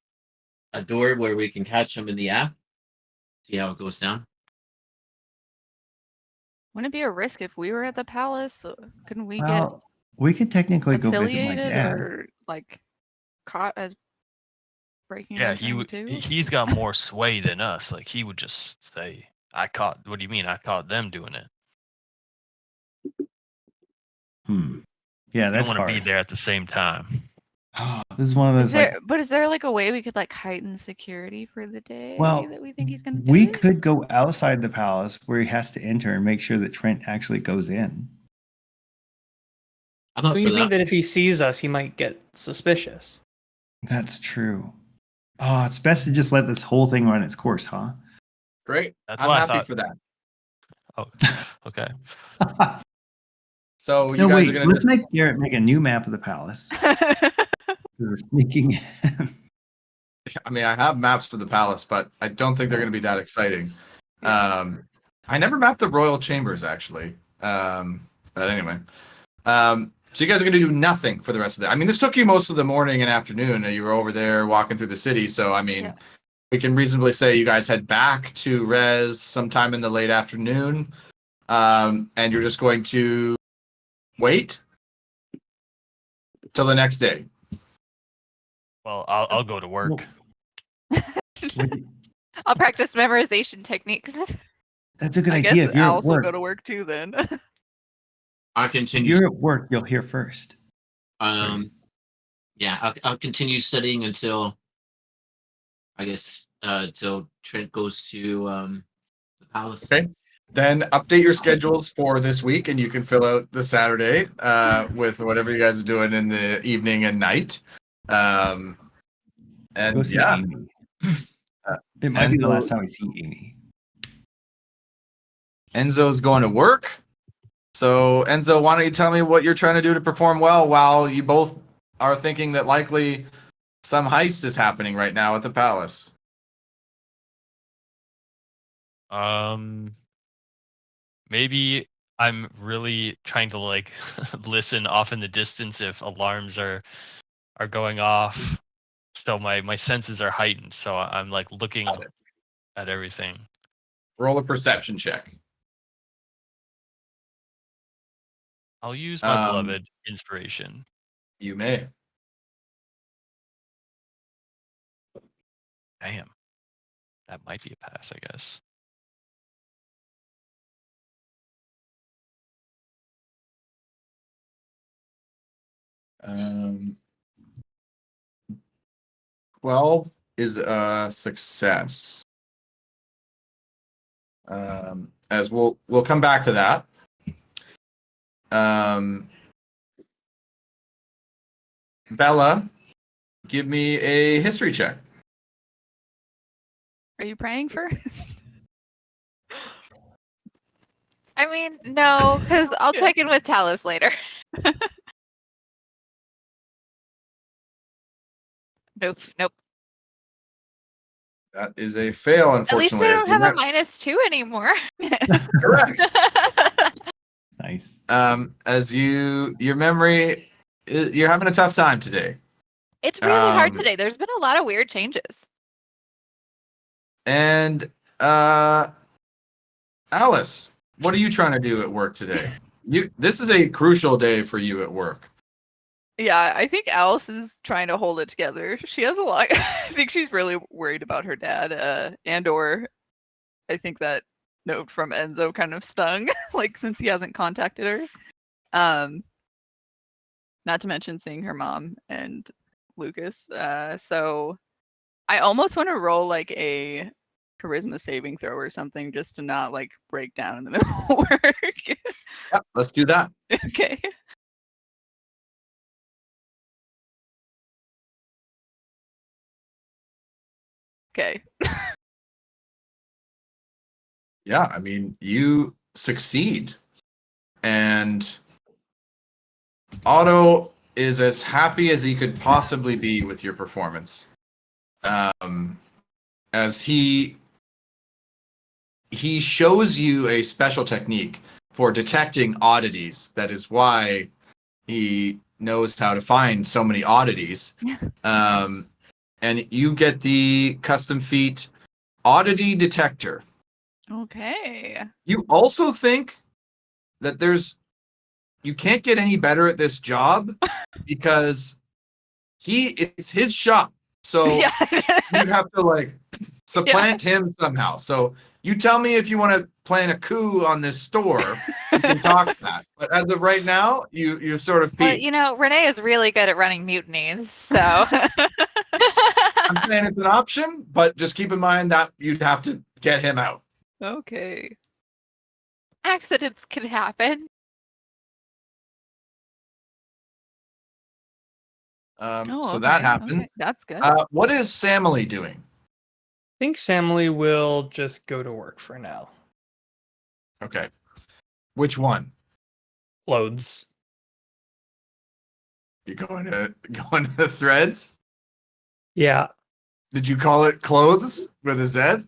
door where we can catch them in the app? See how it goes down. Wouldn't it be a risk if we were at the palace? Couldn't we Well, we could technically get go visit my affiliated dad. or like caught as breaking Yeah, and entering too. he's got more sway than us. Like he would just say, "I caught." What do you mean? I caught them doing it. Yeah, You don't that's want to be hard. there at the same time. Oh, this is one of those Is there like a way we could like heighten security for the day Well, that we think he's gonna do we it? could go outside the palace where he has to enter and make sure that Trent actually goes in. I'm up Do for you think that. that if he sees us, he might get suspicious? That's true. Oh, it's best to just let this whole thing run its course, huh? Great. That's I'm why I happy thought- for that. Oh, okay. So you No, guys wait. are gonna Let's just make Garrett make a new map of the palace. We're sneaking in. I mean, I have maps for the palace, but I don't think they're going to be that exciting. I never mapped the royal chambers, actually. But anyway. So you guys are going to do nothing for the rest of the day. I mean, this took you most of the morning and afternoon. And you were over there walking through the city. So, I mean, we can reasonably say you guys head back to Res sometime in the late afternoon. And you're just going to wait till the next day. Well, I'll go to work. I'll practice memorization techniques. That's a good I idea. guess If you're at Alice will work, go to work too then. I'll if continue. you're at work, you'll hear first. Yeah, I'll continue studying until I guess till Trent goes to the palace. Okay. Then update your schedules for this week, and you can fill out the Saturday with whatever you guys are doing in the evening and night. Go And see yeah, Amy. It might be the Enzo- last time we see Amy. Enzo's going to work. So Enzo, why don't you tell me what you're trying to do to perform well while you both are thinking that likely some heist is happening right now at the palace? Maybe I'm really trying to like listen off in the distance if alarms are going off. So my senses are heightened. So I'm like looking at everything. Roll a perception check. I'll use my Um, beloved inspiration. You may. Damn. That might be a pass, I guess. Um, 12 is a success. As we'll come back to that. Bella, give me a history check. Are you praying first? I mean, no, because I'll Yeah. check in with Talos later. Nope. That is a fail, At least unfortunately. I as don't you have a have- -2 anymore. Correct. Nice. As your memory, you're having a tough time today. It's really hard Um, today. There's been a lot of weird changes. And Alice, what are you trying to do at work today? This is a crucial day for you at work. Yeah, I think Alice is trying to hold it together. She has a lot. I think she's really worried about her dad, and/or I think that note from Enzo kind of stung, like since he hasn't contacted her. Not to mention seeing her mom and Lucas. So I almost want to roll like a charisma saving throw or something just to not like break down in the middle of work. Yeah, let's do that. Okay. Okay. Yeah, I mean, you succeed. And Otto is as happy as he could possibly be with your performance. As he shows you a special technique for detecting oddities. That is why he knows how to find so many oddities. And you get the custom feat oddity detector. Okay. You also think that you can't get any better at this job because it's his shop. So Yeah. you have to like supplant him somehow. So you tell me if you want to plan a coup on this store. We can talk that. But as of right now, you've sort of peaked. Well, you know, Renee is really good at running mutinies, so I'm saying it's an option, but just keep in mind that you'd have to get him out. Okay. accidents can happen. So that okay, happened. okay, that's good. What is Samily doing? I think Samly will just go to work for now. Okay. Which one? Clothes. You going to the threads? Yeah. Did you call it clothes with a Z?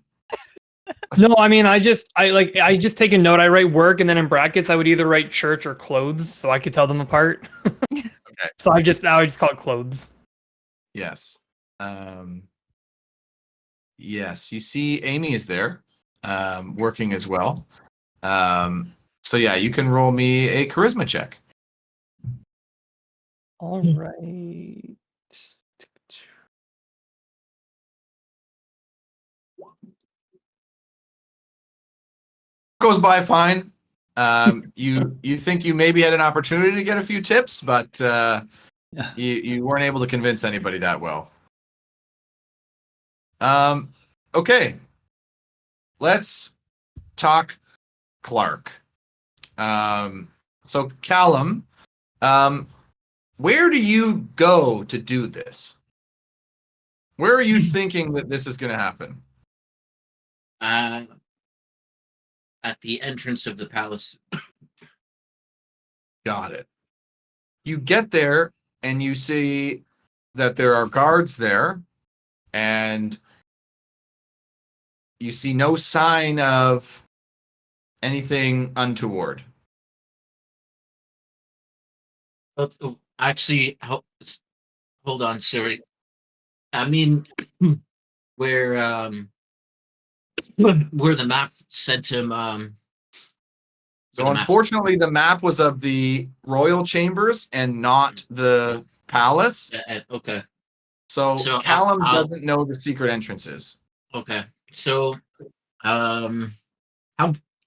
No, I mean, I just take a note. I write work, and then in brackets, I would either write church or clothes, so I could tell them apart. Okay. So I just call it clothes. Yes. Yes. You see, Amy is there, working as well. So yeah, you can roll me a charisma check. All right. Goes by fine. You think you maybe had an opportunity to get a few tips, but you weren't able to convince anybody that well. Okay. Let's talk Clark. So Callum, where do you go to do this? Where are you thinking that this is going to happen? At the entrance of the palace. Got it. You get there and you see that there are guards there, and you see no sign of anything untoward. Oh, actually, hold on, sorry. I mean, where the map sent him. So unfortunately, the map was of the royal chambers and not the palace. Okay. So Callum doesn't know the secret entrances. Okay. So, how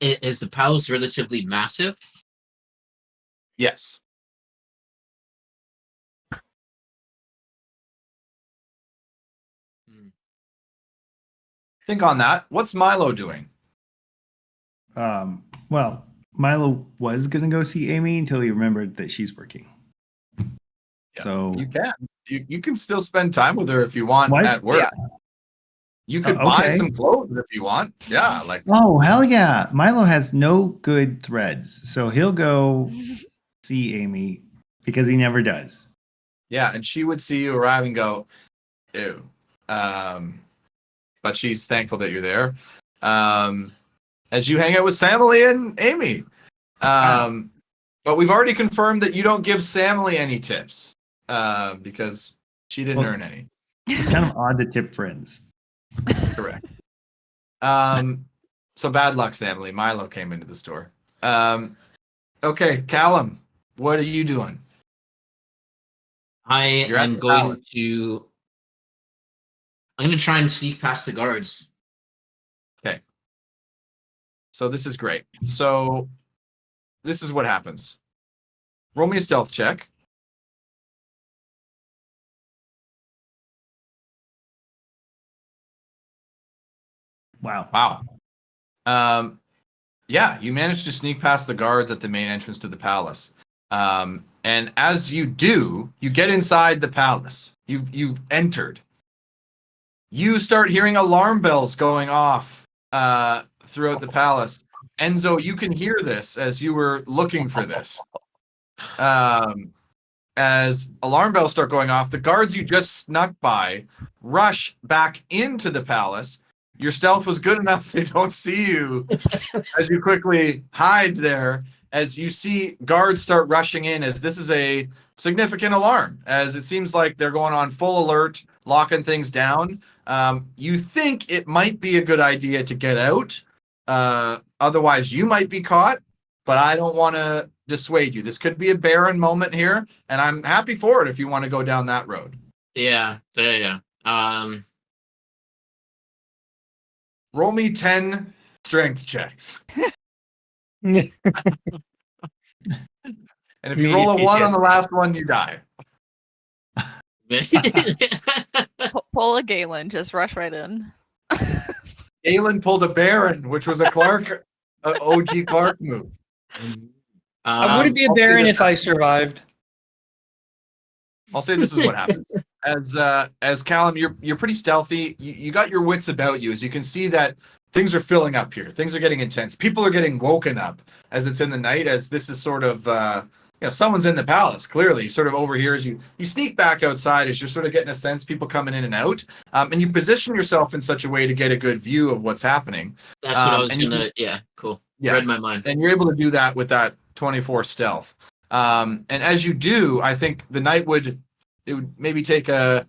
is the palace relatively massive? Yes. Think on that. What's Milo doing? Well, Milo was gonna go see Amy until he remembered that she's working. Yeah, So you can. You can still spend time with her if you want at work. Yeah. You could buy okay. some clothes if you want. Yeah, like Oh hell yeah! Milo has no good threads, so he'll go see Amy because he never does. yeah, and she would see you arrive and go, ew. But she's thankful that you're there. As you hang out with Samily and Amy. But we've already confirmed that you don't give Samily any tips because she didn't earn any. It's kind of odd to tip friends. Correct. So bad luck, Samily. Milo came into the store. Okay, Callum, what are you doing? I'm going to try and sneak past the guards. Okay. So this is great. So this is what happens. Roll me a stealth check. Wow. Yeah, you managed to sneak past the guards at the main entrance to the palace. And as you do, you get inside the palace. You've entered. You start hearing alarm bells going off throughout the palace. Enzo, you can hear this as you were looking for this. As alarm bells start going off, the guards you just snuck by rush back into the palace. Your stealth was good enough they don't see you as you quickly hide there, as you see guards start rushing in, as this is a significant alarm, as it seems like they're going on full alert, locking things down. You think it might be a good idea to get out. Otherwise, you might be caught, but I don't want to dissuade you. This could be a barren moment here, and I'm happy for it if you want to go down that road. Yeah. Roll me 10 strength checks. And if you roll a Immediate 1 on the PTSD. last one, you die. Pull a Galen, just rush right in. Galen pulled a Baron, which was a Clark, a OG Clark move. I would be a I'll say baron this- if I survived. I'll say this is what happens. As Callum, you're pretty stealthy. You got your wits about you, as you can see that things are filling up here. Things are getting intense. People are getting woken up as it's in the night. As this is sort of someone's in the palace. Clearly, sort of overhears you. You sneak back outside as you're sort of getting a sense people coming in and out, and you position yourself in such a way to get a good view of what's happening. That's what I was and you gonna. Yeah, cool. Yeah. Read my mind. And you're able to do that with that 24 stealth. And as you do, I think the night would maybe take about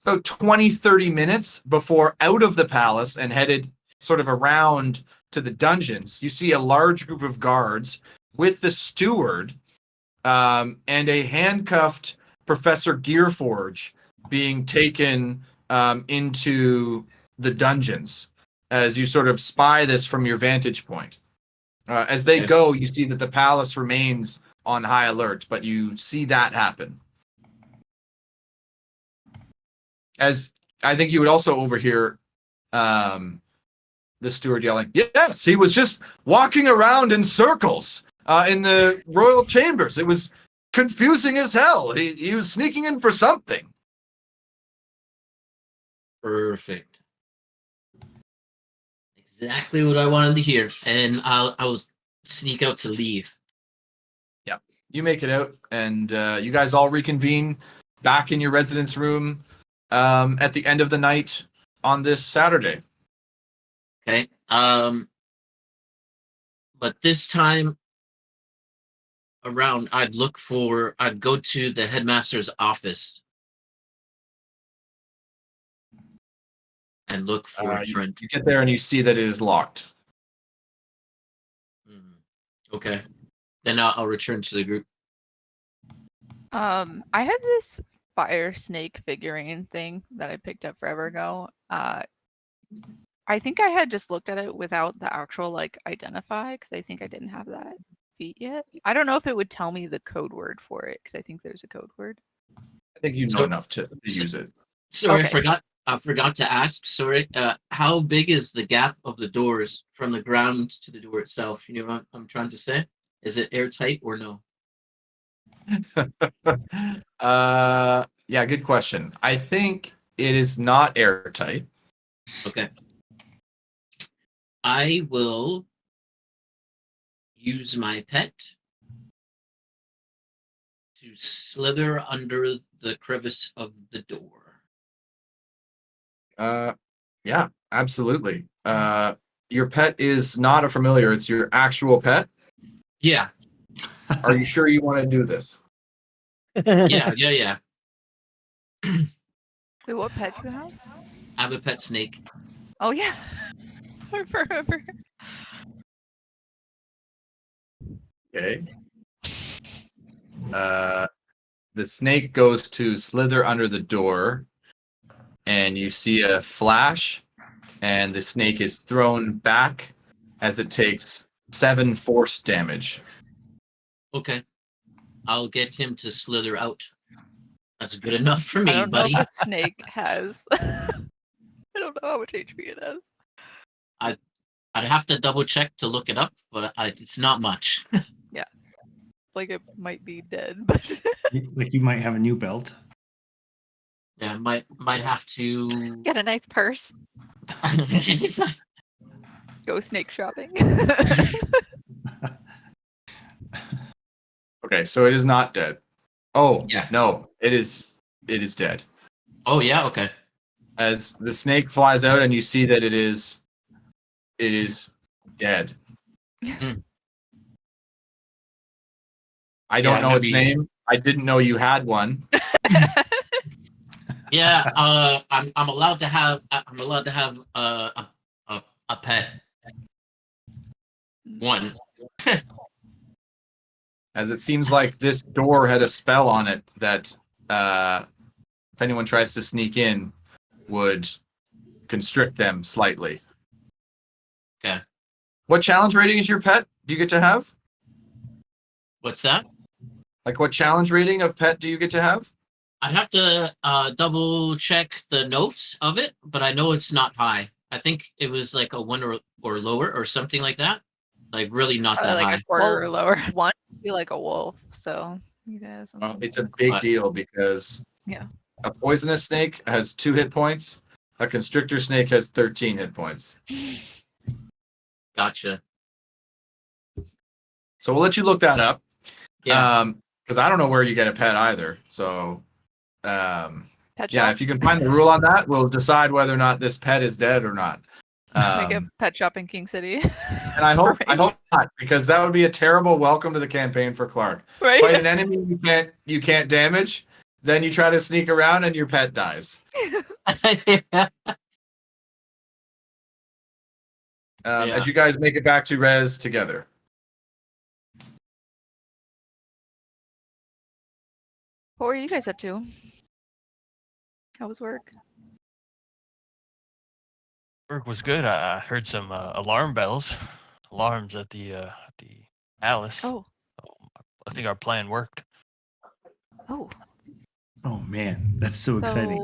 20-30 minutes before out of the palace and headed sort of around to the dungeons. You see a large group of guards with the steward and a handcuffed Professor Gearforge being taken into the dungeons as you sort of spy this from your vantage point. As they go, you see that the palace remains on high alert, but you see that happen. As I think you would also overhear the steward yelling, "Yes, he was just walking around in circles in the royal chambers. It was confusing as hell. He was sneaking in for something." Perfect. Exactly what I wanted to hear, and I'll sneak out to leave. Yeah, you make it out, and you guys all reconvene back in your residence room at the end of the night on this Saturday. Okay. But this time around, I'd go to the headmaster's office and look for Trent. You get there and you see that it is locked. Okay. Then I'll return to the group. I had this fire snake figurine thing that I picked up forever ago. I think I had just looked at it without the actual identify, because I think I didn't have that feat yet. I don't know if it would tell me the code word for it, because I think there's a code word. I think you know enough to use it. Sorry, Okay. I forgot to ask. Sorry. How big is the gap of the doors from the ground to the door itself? You know what I'm trying to say? Is it airtight or no? Yeah, good question. I think it is not airtight. Okay. I will use my pet to slither under the crevice of the door. Yeah, absolutely. Your pet is not a familiar, it's your actual pet. Yeah. Are you sure you want to do this? Yeah. Wait, what pet do you have? I have a pet snake. Oh yeah. I remember. Okay. The snake goes to slither under the door, and you see a flash, and the snake is thrown back as it takes 7 force damage. Okay. I'll get him to slither out. That's good enough for me, I don't buddy. know if a snake has. I don't know how much HP it has. I'd have to double check to look it up, but it's not much. Like it might be dead, but Like you might have a new belt. Yeah, might have to. Get a nice purse. go snake shopping. Okay, so it is not dead. Oh, Yeah. no, it is dead. Oh yeah, okay. As the snake flies out and you see that it is dead. Hmm. I don't Yeah, know its maybe- name. I didn't know you had one. Yeah, I'm allowed to have a pet. One. As it seems like this door had a spell on it that if anyone tries to sneak in, would constrict them slightly. Okay. What challenge rating is your pet? Do you get to have? What's that? Like, what challenge rating of pet do you get to have? I have to double check the notes of it, but I know it's not high. I think it was like a 1 or lower or something like that. Like really not Probably that like high. a quarter or lower. One would be like a wolf, so you guys. Well, it's a big What? deal because Yeah. a poisonous snake has 2 hit points. A constrictor snake has 13 hit points. Gotcha. So we'll let you look that up. Yeah. Because I don't know where you get a pet either. So, Pet yeah, shop. if you can find the rule on that, we'll decide whether or not this pet is dead or not. Make a pet shop in King City. And I hope not, because that would be a terrible welcome to the campaign for Clark. Right. Fight an enemy you can't damage, then you try to sneak around and your pet dies. As you guys make it back to Res together. What were you guys up to? How was work? Work was good. I heard some alarms at the palace. Oh. I think our plan worked. Oh. Oh man, that's so exciting.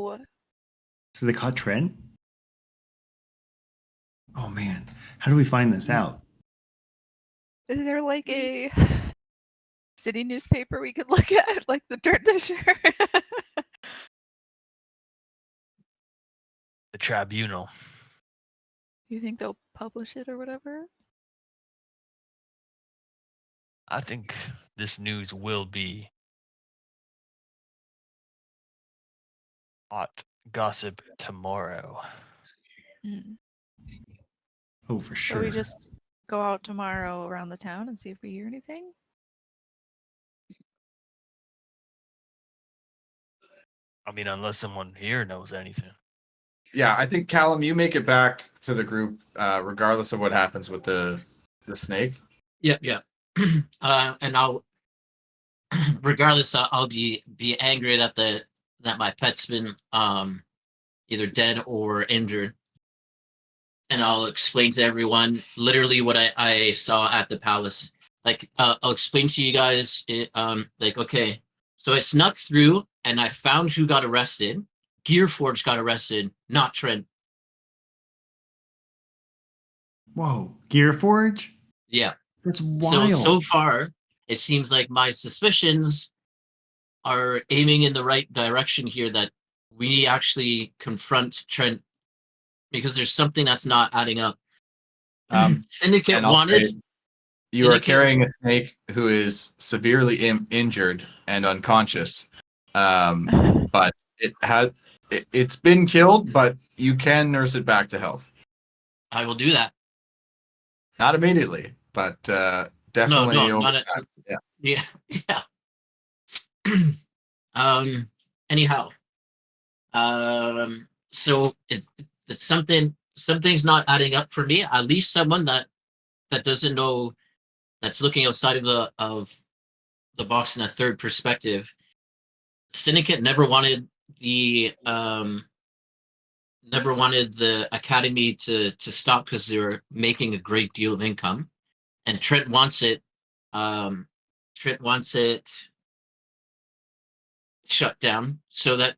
So they caught Trent? Oh man, how do we find this out? Is there like a city newspaper we could look at, like the Dirt Disher? The tribunal. You think they'll publish it or whatever? I think this news will be hot gossip tomorrow. Mm. Oh, for Shall sure. we just go out tomorrow around the town and see if we hear anything? I mean, unless someone here knows anything. Yeah, I think Callum, you make it back to the group, regardless of what happens with the snake. Yep. And I'll, regardless, I'll be angry that my pet's been either dead or injured, and I'll explain to everyone literally what I saw at the palace. Like, I'll explain to you guys, like, okay, so I snuck through and I found who got arrested. Gearforge got arrested, not Trent. Whoa, Gearforge? Yeah. That's wild. So far, it seems like my suspicions are aiming in the right direction here, that we actually confront Trent, because there's something that's not adding up. Syndicate And I'll wanted. say, you are carrying a snake who is severely injured and unconscious, but it's been killed, but you can nurse it back to health. I will do that. Not immediately, but definitely. No, not yeah. Anyhow, so it's something's not adding up for me. At least someone that doesn't know, that's looking outside of the box in a third perspective. Syndicate never wanted the academy to stop because they were making a great deal of income, and Trent wants it. Trent wants it shut down. So that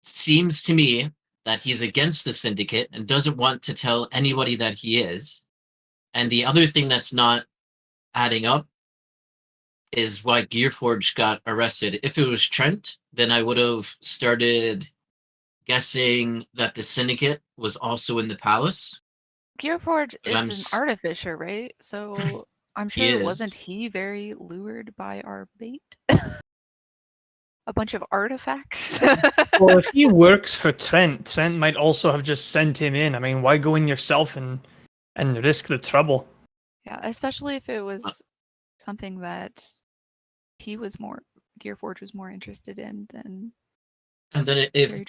seems to me that he's against the syndicate and doesn't want to tell anybody that he is. And the other thing that's not adding up is why Gearforge got arrested. If it was Trent, then I would have started guessing that the syndicate was also in the palace. Gearforge But is an artificer, right? So I'm He sure is. wasn't he very lured by our bait? A bunch of artifacts. Well, if he works for Trent, Trent might also have just sent him in. I mean, why go in yourself and risk the trouble? Yeah, especially if it was something that Gearforge was more interested in than. And then if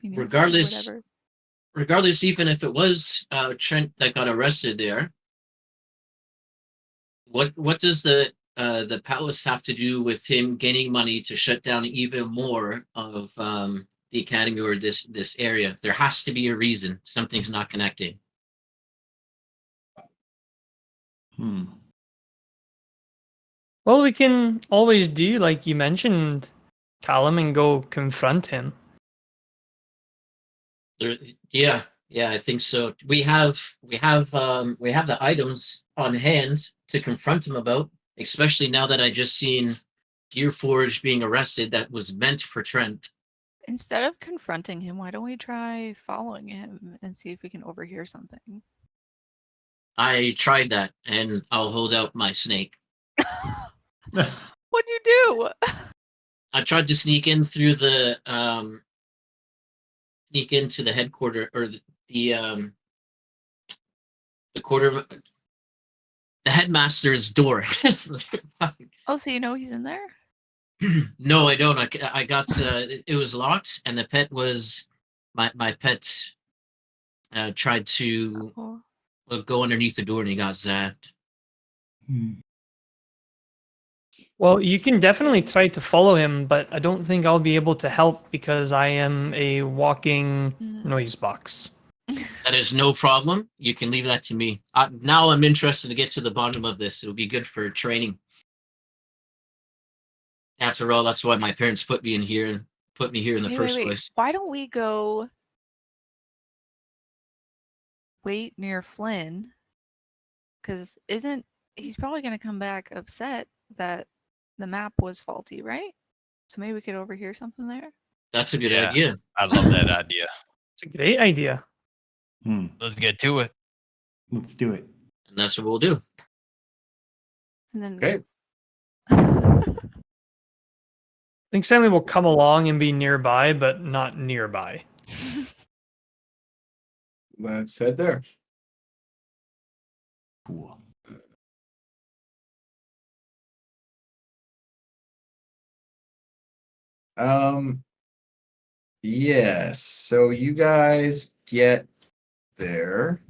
regardless, even if it was Trent that got arrested there, what does the palace have to do with him gaining money to shut down even more of the academy or this area. There has to be a reason. Something's not connecting. Well, we can always do like you mentioned, Callum, and go confront him. Yeah, I think so. We have the items on hand to confront him about, especially now that I just seen Gearforge being arrested. That was meant for Trent. Instead of confronting him, why don't we try following him and see if we can overhear something? I tried that, and I'll hold out my snake. What'd you do? I tried to sneak in through the sneak into the headquarter or the quarter, the headmaster's door. Oh, so you know he's in there? No, I don't. I got it was locked, and the pet was my pet tried to go underneath the door, and he got zapped. Well, you can definitely try to follow him, but I don't think I'll be able to help because I am a walking noise box. That is no problem. You can leave that to me. Now I'm interested to get to the bottom of this. It'll be good for training. After all, that's why my parents put me in here and put me here in the first place. Why don't we go wait near Flynn? Because he's probably going to come back upset that the map was faulty, right? So maybe we could overhear something there. That's a good idea. I love that idea. It's a great idea. Let's get to it. Let's do it. And that's what we'll do. And then Okay. I think Sammy will come along and be nearby, but not nearby. Let's head there. Cool. Yes. So you guys get there.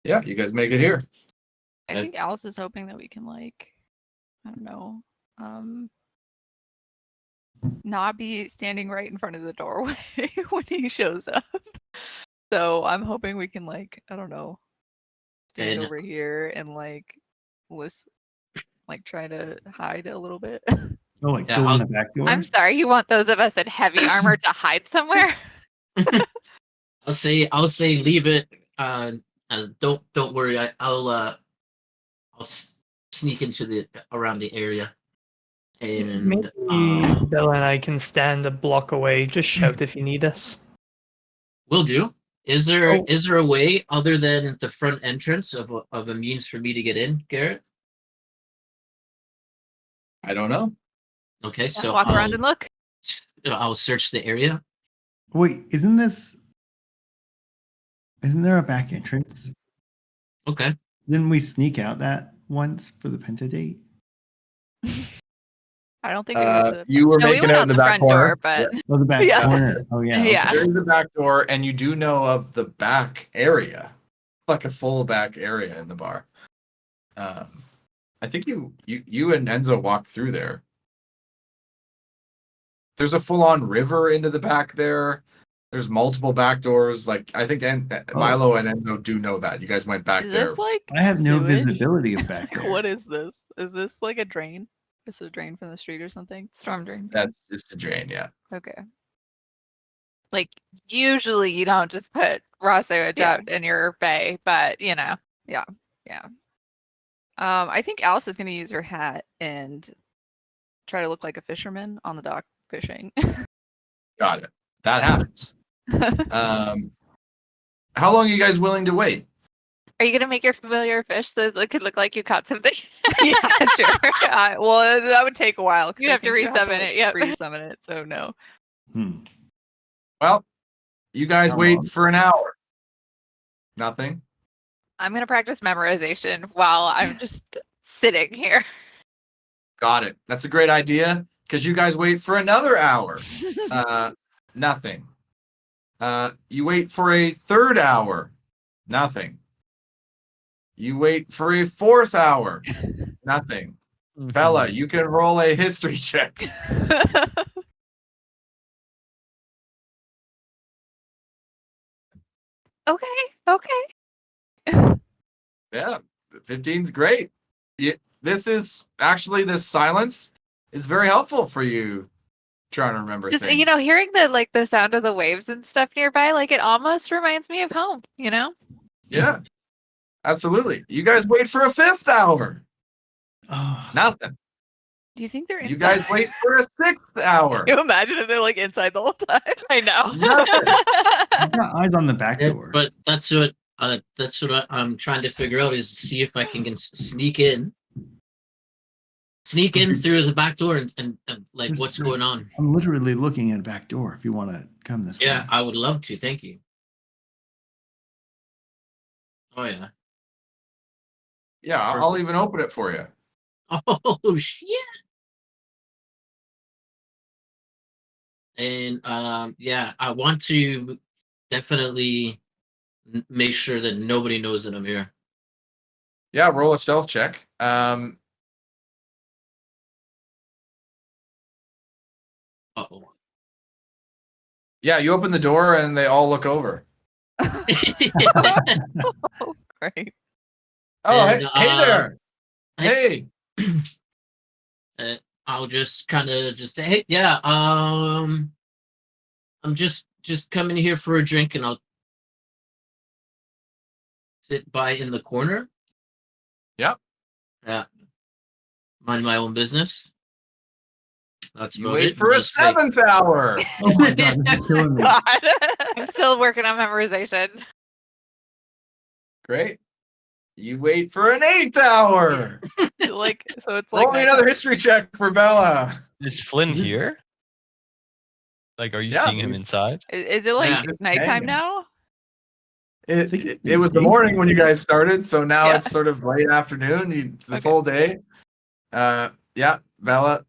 Yeah, you guys make it here. I think Alice is hoping that we can, like, I don't know, not be standing right in front of the doorway when he shows up. So I'm hoping we can, like, I don't know, stand over here and, like, listen, like, try to hide a little bit. Oh, like go in the back door? I'm sorry, you want those of us in heavy armor to hide somewhere? I'll say leave it. Don't worry. I'll sneak into around the area. And Maybe Bill and I can stand a block away. Just shout if you need us. will do. Is there a way other than the front entrance of a means for me to get in, Garrett? I don't know. Okay, so walk around and look. I'll search the area. Wait, isn't there a back entrance? Okay. Didn't we sneak out that once for the Penta date? I don't think it was you were No, we making went out out in the the back front corner. door, but Oh, the back Yeah. corner. Oh, yeah. Yeah. Okay. There's the back door, and you do know of the back area, like a full back area in the bar. I think you and Enzo walked through there. There's a full-on river into the back there. There's multiple back doors. Like, I think Milo and Enzo do know that. You guys went back Is there. this like I have no sewage? visibility of back there. What is this? Is this like a drain? Just a drain from the street or something? Storm drain. That's just a drain, yeah. Okay. Like, usually you don't just put raw sewage Yeah. out in your bay, but you know. Yeah. I think Alice is going to use her hat and try to look like a fisherman on the dock fishing. Got it. That happens. How long are you guys willing to wait? Are you gonna make your familiar fish so it could look like you caught something? Yeah, sure. Well, that would take a while. 'cause You'd I have to think you resummon it, yep. Resummon it. So no. Well, you guys How wait long? for an hour. Nothing. I'm gonna practice memorization while I'm just sitting here. Got it. That's a great idea because you guys wait for another hour. Nothing. You wait for a third hour. Nothing. You wait for a 4th hour. Nothing. Bella, you can roll a history check. Okay. Yeah, 15's great. This silence is very helpful for you trying to remember Just things. hearing the sound of the waves and stuff nearby, it almost reminds me of home. Yeah, absolutely. You guys wait for a 5th hour. Oh, Nothing. Do you think they're You inside? guys wait for a 6th hour. Can you imagine if they're inside the whole time? I know. I've got eyes on the back Yeah, door. but that's what I'm trying to figure out is see if I can sneak in through the back door and what's going on. I'm literally looking at a back door. If you want to come this Yeah, way. I would love to. Thank you. Oh yeah. Yeah, I'll even open it for you. Oh shit. And yeah, I want to definitely make sure that nobody knows that I'm here. Yeah, roll a stealth check. Uh-oh. Yeah, you open the door and they all look over. Oh, great. Oh, And, hey there. Hey. I'll just kind of just say, hey, yeah, I'm just coming here for a drink, and I'll sit by in the corner. Yep. Yeah. Mind my own business. That's You about wait it. for a Just, like, 7th hour. Oh my god, this is killing me. God. I'm still working on memorization. Great. You wait for an 8th hour. So it's Roll me another history check for Bella. Is Flynn here? Are you Yeah, seeing him inside? Is it Yeah. nighttime Hanging. now? It was the morning when you guys started, so now Yeah. it's sort of late afternoon. It's the Okay. full day. Yeah, Bella,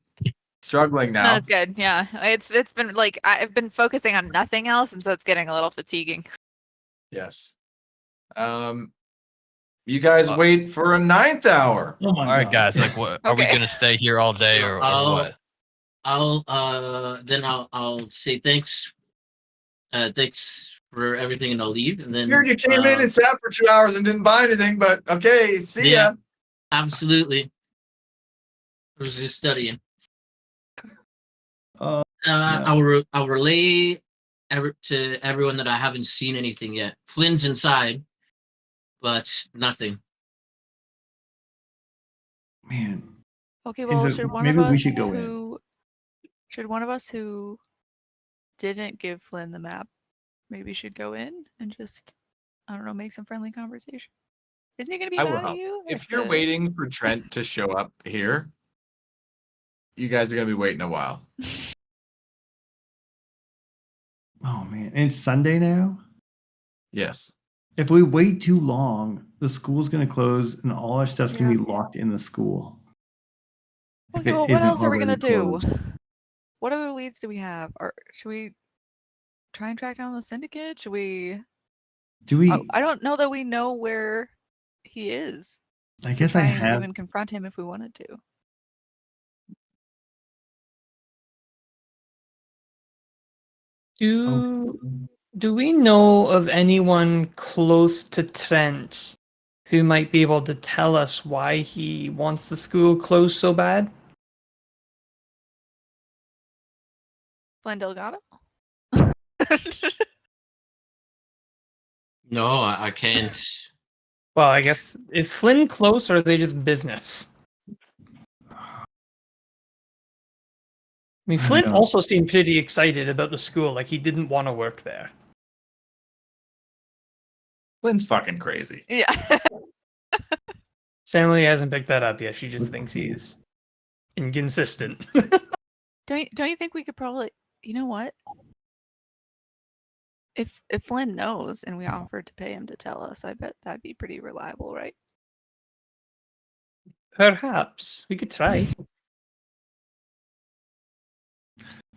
struggling now. Not as good. Yeah, it's been I've been focusing on nothing else, and so it's getting a little fatiguing. Yes. You guys wait for a 9th hour. Oh my All right, god. guys. What are we Okay. gonna stay here all day or what? I'll say thanks. Thanks for everything, and I'll leave. And then Here you came in and sat for 2 hours and didn't buy anything, but okay, see Yeah. ya. absolutely. I was just studying. Yeah. I'll relay to everyone that I haven't seen anything yet. Flynn's inside, but nothing. Man. Okay, well, Enzo, should one maybe of we us should go in. who didn't give Flynn the map maybe should go in and just, I don't know, make some friendly conversation? Isn't he gonna be I mad will. at you? If you're waiting for Trent to show up here, you guys are gonna be waiting a while. Oh man. And it's Sunday now? Yes. If we wait too long, the school's gonna close and all our stuff's gonna be locked in the school. If Okay, it well, what isn't else are we gonna already do? closed. What other leads do we have? Or should we try and track down the syndicate? Should we? Do we I don't know that we know where he is. I To guess I try and have even confront him if we wanted to. Do we know of anyone close to Trent who might be able to tell us why he wants the school closed so bad? Flynn Delgado? No, I can't. Well, I guess is Flynn close or are they just business? I mean, I Flynn don't know. also seemed pretty excited about the school, like he didn't want to work there. Flynn's fucking crazy. Yeah. Stanley hasn't picked that up yet. She just thinks he's inconsistent. Don't you think we could probably, you know what? If Flynn knows and we offered to pay him to tell us, I bet that'd be pretty reliable, right? Perhaps we could try.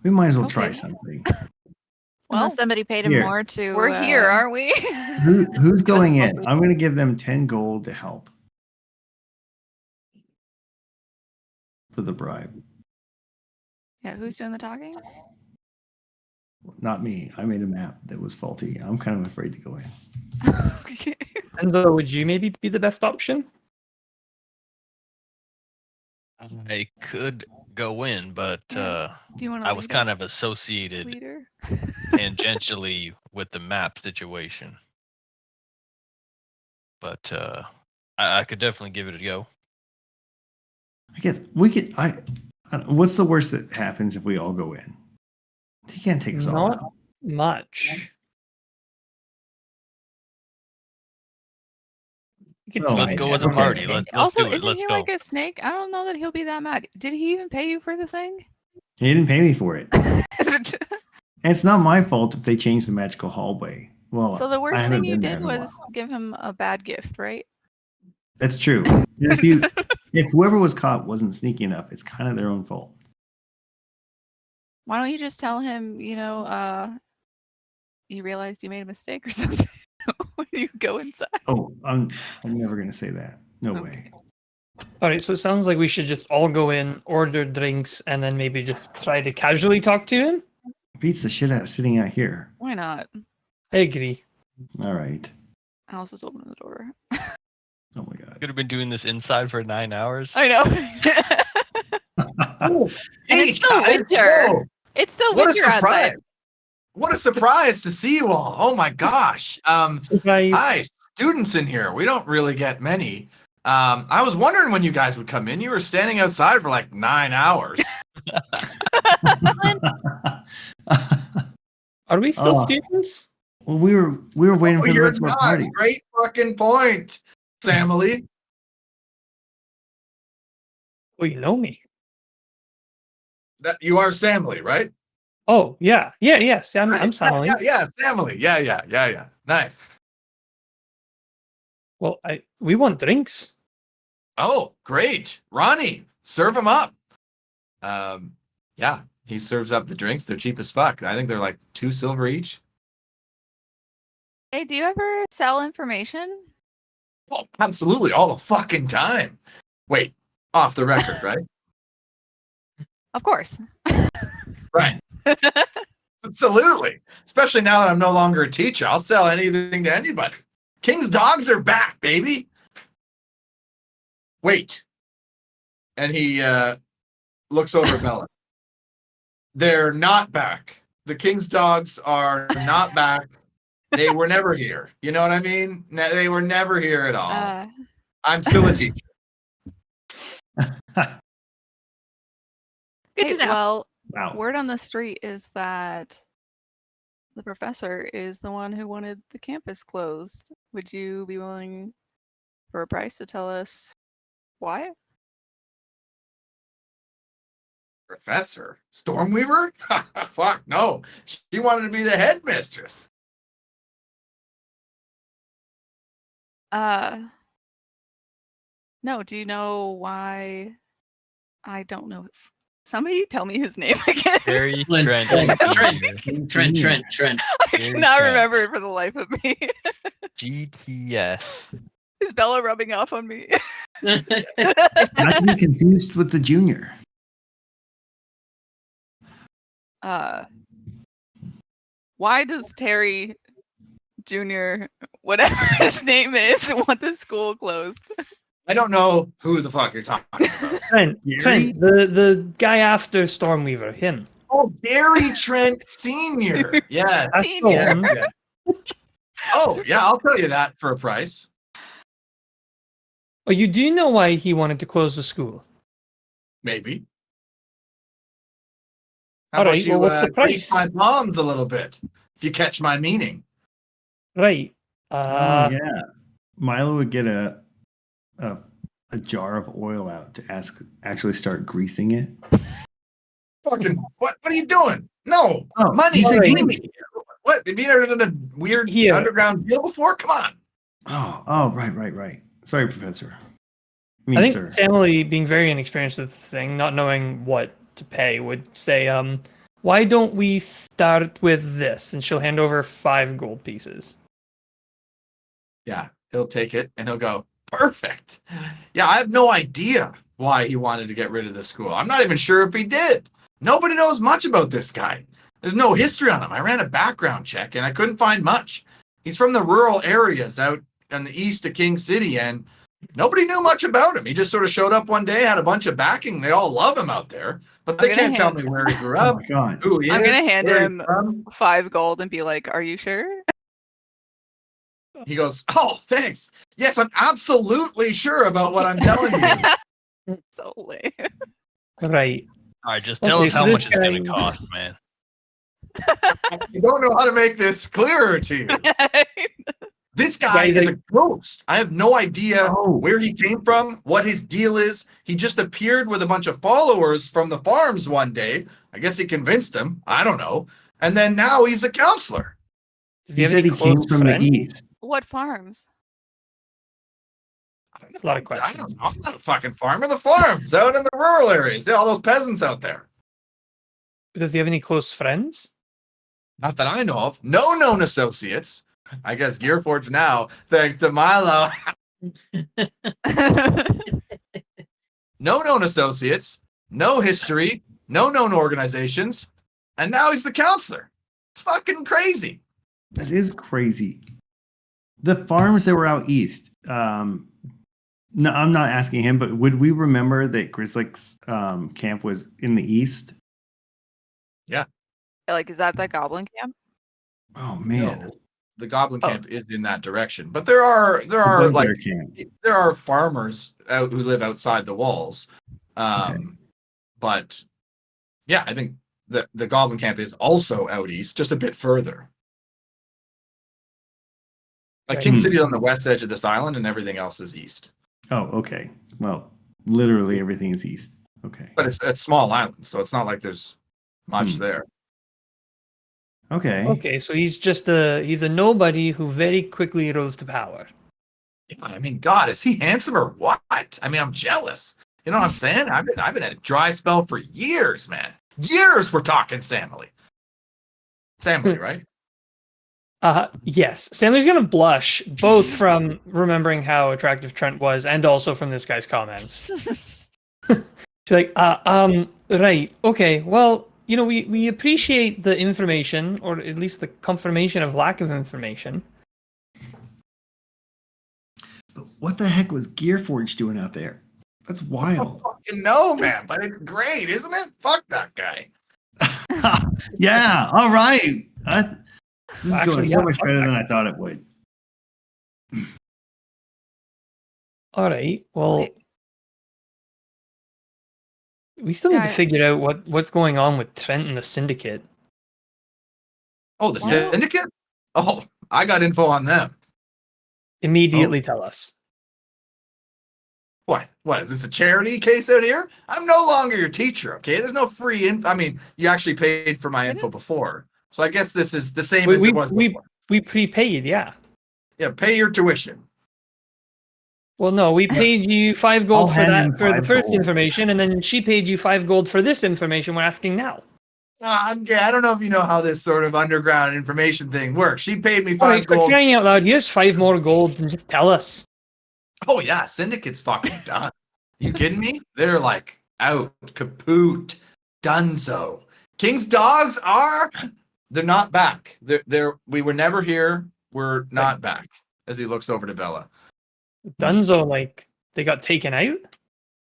we might as well try Okay. something. Well, Unless somebody paid him here. more to. we're here, aren't we? Who's going in? I'm going to give them 10 gold to help for the bribe. Yeah, who's doing the talking? Not me. I made a map that was faulty. I'm kind of afraid to go in. Okay. Enzo, would you maybe be the best option? I could go in, but Yeah. Do you want to I was kind of associated leader? tangentially with the map situation. But I could definitely give it a go. I guess we could. What's the worst that happens if we all go in? He can't take us all Not out. much. You could Oh, Let's man. go as a Okay. party. Let's Also, do it. isn't Let's he go. like a snake? I don't know that he'll be that mad. Did he even pay you for the thing? He didn't pay me for it. And it's not my fault if they change the magical hallway. Well, So the I worst haven't thing you been there did in a was while. give him a bad gift, right? That's true. If whoever was caught wasn't sneaky enough, it's kind of their own fault. Why don't you just tell him, you realized you made a mistake or something when you go inside? Oh, I'm never gonna say that. No way. All right, so it sounds like we should just all go in, order drinks, and then maybe just try to casually talk to him. Beats the shit out of sitting out here. Why not? I agree. All right. Alice is opening the door. Oh my god. Could have been doing this inside for 9 hours. I know. Oh, And hey, it's still guys, winter. whoa, It's still what a winter outside. surprise! What a surprise to see you all! Oh my gosh! Surprise. Hi, students in here. We don't really get many. I was wondering when you guys would come in. You were standing outside for like 9 hours. Are we still Oh. students? Well, we were waiting for the you're rest of our not. party. Great fucking point, Samily. Oh, you know me. That you are Samily, right? Oh, yeah. Yes, I'm Nice. Sally. Yeah, Samily. Yeah. Nice. Well, we want drinks. Oh, great. Ronnie, serve him up. Yeah, he serves up the drinks. They're cheap as fuck. I think they're like 2 silver each. Hey, do you ever sell information? Oh, absolutely, all the fucking time. Wait, off the record, right? Of course. Right. Absolutely. Especially now that I'm no longer a teacher. I'll sell anything to anybody. King's dogs are back, baby. Wait. And he looks over at Melon. They're not back. The King's dogs are not back. They were never here. You know what I mean? They were never here at all. I'm still a teacher. Good to know. Well, Wow. word on the street is that the professor is the one who wanted the campus closed. Would you be willing for a price to tell us why? Professor? Stormweaver? Fuck, no. She wanted to be the headmistress. No, do you know why? I don't know. Somebody tell me his name again. Gary Trent. Trent. Trent. I Gary cannot Trent. remember it for the life of me. GTS. Is Bella rubbing off on me? Not to be confused with the junior. Why does Terry Jr., whatever his name is, want the school closed? I don't know who the fuck you're talking about. Trent, Gary? the guy after Stormweaver, him. Oh, Gary Trent Sr. Yeah. That's the Senior. one. Yeah. Oh, yeah, I'll tell you that for a price. Oh, you do know why he wanted to close the school? Maybe. How All about right, you well, what's the grease price? my palms a little bit, if you catch my meaning. Right. Oh yeah. Milo would get a jar of oil out to actually start greasing it. Fucking, what are you doing? No, Oh, money. you said Give me. grease. What? Have you ever done a weird Here. underground deal before? Come on. Oh, right. Sorry, Professor. I think sir. Emily, being very inexperienced with the thing, not knowing what to pay, would say, why don't we start with this? And she'll hand over 5 gold pieces. Yeah, he'll take it and he'll go, perfect. Yeah, I have no idea why he wanted to get rid of the school. I'm not even sure if he did. Nobody knows much about this guy. There's no history on him. I ran a background check and I couldn't find much. He's from the rural areas out in the east of King City, and nobody knew much about him. He just sort of showed up one day, had a bunch of backing. They all love him out there, but they can't tell me where he grew Oh up, my god. who he I'm is, gonna hand where he's him from. 5 gold and be like, "Are you sure?" He goes, oh, thanks. Yes, I'm absolutely sure about what I'm telling you. So lame. Right. All right, just tell Okay, us so how this much it's going guy- to cost, man. You don't know how to make this clearer to you. This guy Right, is like- a ghost. I have no idea Oh. where he came from, what his deal is. He just appeared with a bunch of followers from the farms one day. I guess he convinced them. I don't know. And then now he's a counselor. Does He have said any he came close from friends? the east. What farms? A lot of I questions. don't know. I'm not a fucking farmer. The farms out in the rural areas. Yeah, all those peasants out there. Does he have any close friends? Not that I know of. No known associates. I guess Gearforge now, thanks to Milo. No known associates, no history, no known organizations, and now he's the counselor. It's fucking crazy. That is crazy. The farms that were out east. No, I'm not asking him, but would we remember that Grizzly's camp was in the east? Like, is that goblin camp? Oh man, No, the Goblin Oh. Camp is in that direction, but there are The like Bugbear camp. there are farmers out who live outside the walls. Okay. But yeah, I think the Goblin Camp is also out east, just a bit further. Like Right. King City is on the west edge of this island, and everything else is east. Oh, okay. Well, literally everything is east. Okay. But it's a small island, so it's not like there's much Hmm. there. Okay. Okay, so he's a nobody who very quickly rose to power. Yeah, I mean, God, is he handsome or what? I mean, I'm jealous. You know what I'm saying? I've been at a dry spell for years, man. Years we're talking Samily. Samily, right? Yes. Stanley's gonna blush, both from remembering how attractive Trent was and also from this guy's comments. She's like, right, okay, well, you know, we appreciate the information, or at least the confirmation of lack of information. But what the heck was Gearforge doing out there? That's I wild. don't fucking know, man, but it's great, isn't it? Fuck that guy. Yeah. All right. This is Actually, going so yeah, much fuck better that than I thought it would. All right, well, Wait. we still need to Guys. figure out what's going on with Trent and the syndicate. Oh, the Well- syndicate? Oh, I got info on them. Immediately tell us. What? What is this, a charity case out here? I'm no longer your teacher, okay? There's no free info. I mean, you actually paid for my info before. So I guess this is the same as it was before. We prepaid, yeah. Yeah, pay your tuition. Well, no, we paid you 5 gold I'll for hand that him for the 5 first gold. information, and then she paid you 5 gold for this information we're asking now. Yeah, I don't know if you know how this sort of underground information thing works. She paid me All right, 5 for gold. crying out loud, here's 5 more gold, and just tell us. Oh yeah, syndicate's fucking done. You kidding me? They're like out, kaput, dunzo. King's dogs they're not back. We were never here. We're not back. As he looks over to Bella. Dunzo, like, they got taken out?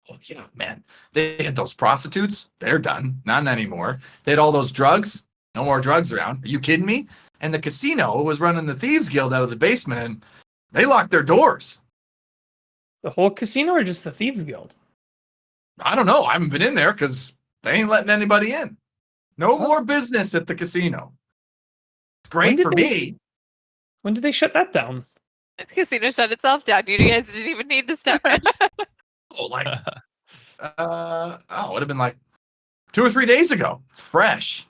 Oh yeah, man. They had those prostitutes. They're done. Not anymore. They had all those drugs. No more drugs around. Are you kidding me? And the casino was running the Thieves Guild out of the basement, and they locked their doors. The whole casino or just the Thieves Guild? I don't know. I haven't been in there because they ain't letting anybody in. No more business at the casino. It's When great did for me. When did they shut that down? The casino shut itself down. You guys didn't even need to step in. Oh, like, it would have been like 2 or 3 days ago. It's fresh.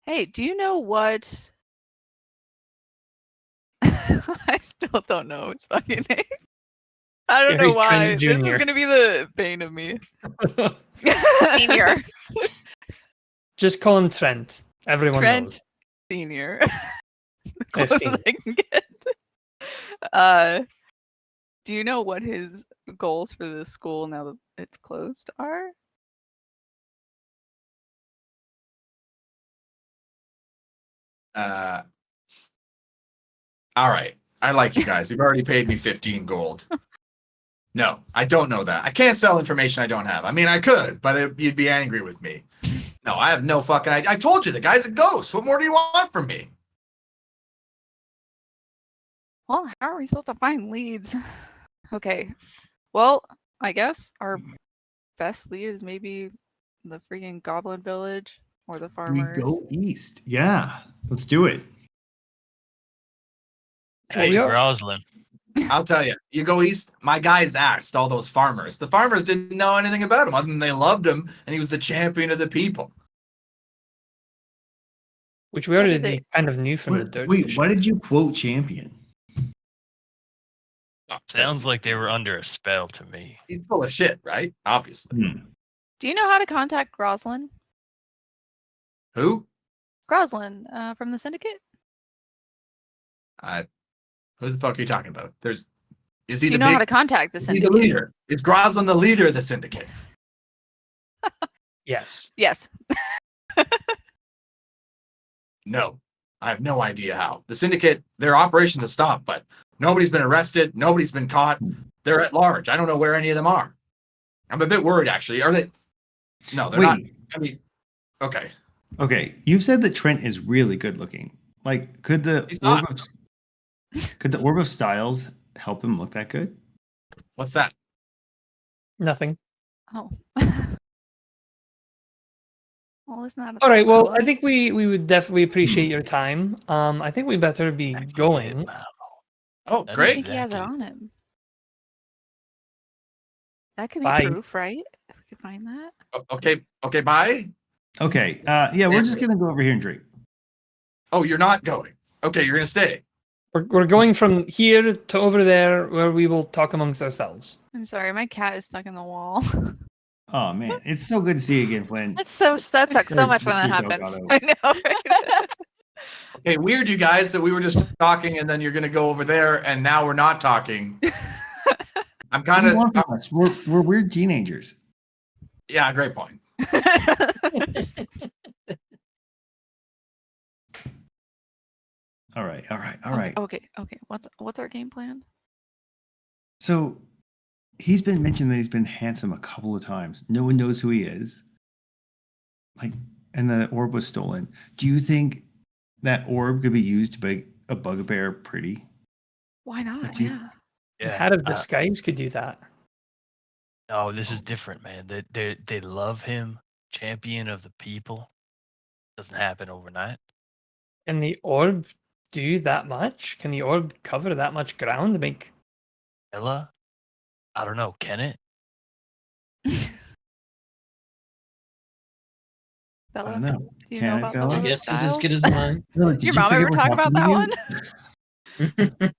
Hey, do you know what? I still don't know his fucking name. I don't Gary know why. Trent This is Jr.. gonna be the bane of me. Senior. Just call him Trent. Everyone Trent knows. Sr. The I've closest seen I can get. Do you know what his goals for the school now that it's closed are? All right. I like you guys. You've already paid me 15 gold. No, I don't know that. I can't sell information I don't have. I mean, I could, but you'd be angry with me. No, I have no fucking idea. I told you the guy's a ghost. What more do you want from me? Well, how are we supposed to find leads? Okay. Well, I guess our best lead is maybe the freaking goblin village or the We farmers. go east. Yeah, let's do it. Head to Groslin. I'll tell you. You go east. My guys asked all those farmers. The farmers didn't know anything about him other than they loved him, and he was the champion of the people. Which we What already did they- kind of knew from the What, dirt. wait, why did you quote champion? Sounds like they were under a spell to me. He's full of shit, right? Obviously. Do you know how to contact Groslin? Who? Groslin, from the syndicate? Who the fuck are you talking about? Is he Do you the know how to big? contact the Is he the syndicate? leader? Is Groslin the leader of the syndicate? Yes. Yes. No, I have no idea how. The syndicate, their operations have stopped, but nobody's been arrested. Nobody's been caught. They're at large. I don't know where any of them are. I'm a bit worried, actually. Are they? No, they're not. Wait, I mean, okay. okay. You said that Trent is really good looking. Like, could the He's orb not. of orb of styles help him look that good? What's that? Nothing. Oh. Well, it's not. All right. Well, I think we would definitely appreciate your time. I think we better be Actually, going. Oh, That's I great. think he has it exactly- on him. That could be Bye. proof, right? If we could find that. Okay, bye. Okay. Yeah, we're just gonna go over here and drink. Oh, you're not going. Okay, you're gonna stay. We're going from here to over there where we will talk amongst ourselves. I'm sorry, my cat is stuck in the wall. Oh man, it's so good to see you again, Flynn. That sucks so Or much when that Mr. happens. Delgado. I know. Right? Okay, weird, you guys, that we were just talking and then you're gonna go over there and now we're not talking. I'm What kind do you of. want from us? We're weird teenagers. Yeah, great point. All right, all right, all right. Okay. What's our game plan? So he's been mentioned that he's been handsome a couple of times. No one knows who he is. Like, and the orb was stolen. Do you think that orb could be used to make a bugbear pretty? Why not? do you- Yeah. Yeah. Hat of Disguise could do that. No, this is different, man. They love him, champion of the people. Doesn't happen overnight. Can the orb do that much? Can the orb cover that much ground to make? Ella, I don't know. Can it? I Bella, don't know. do you Can know it, about Bella? I Bella's guess this is as style? good as mine. Bella, Did did your you mom forget ever we're talk about talking that to you? one?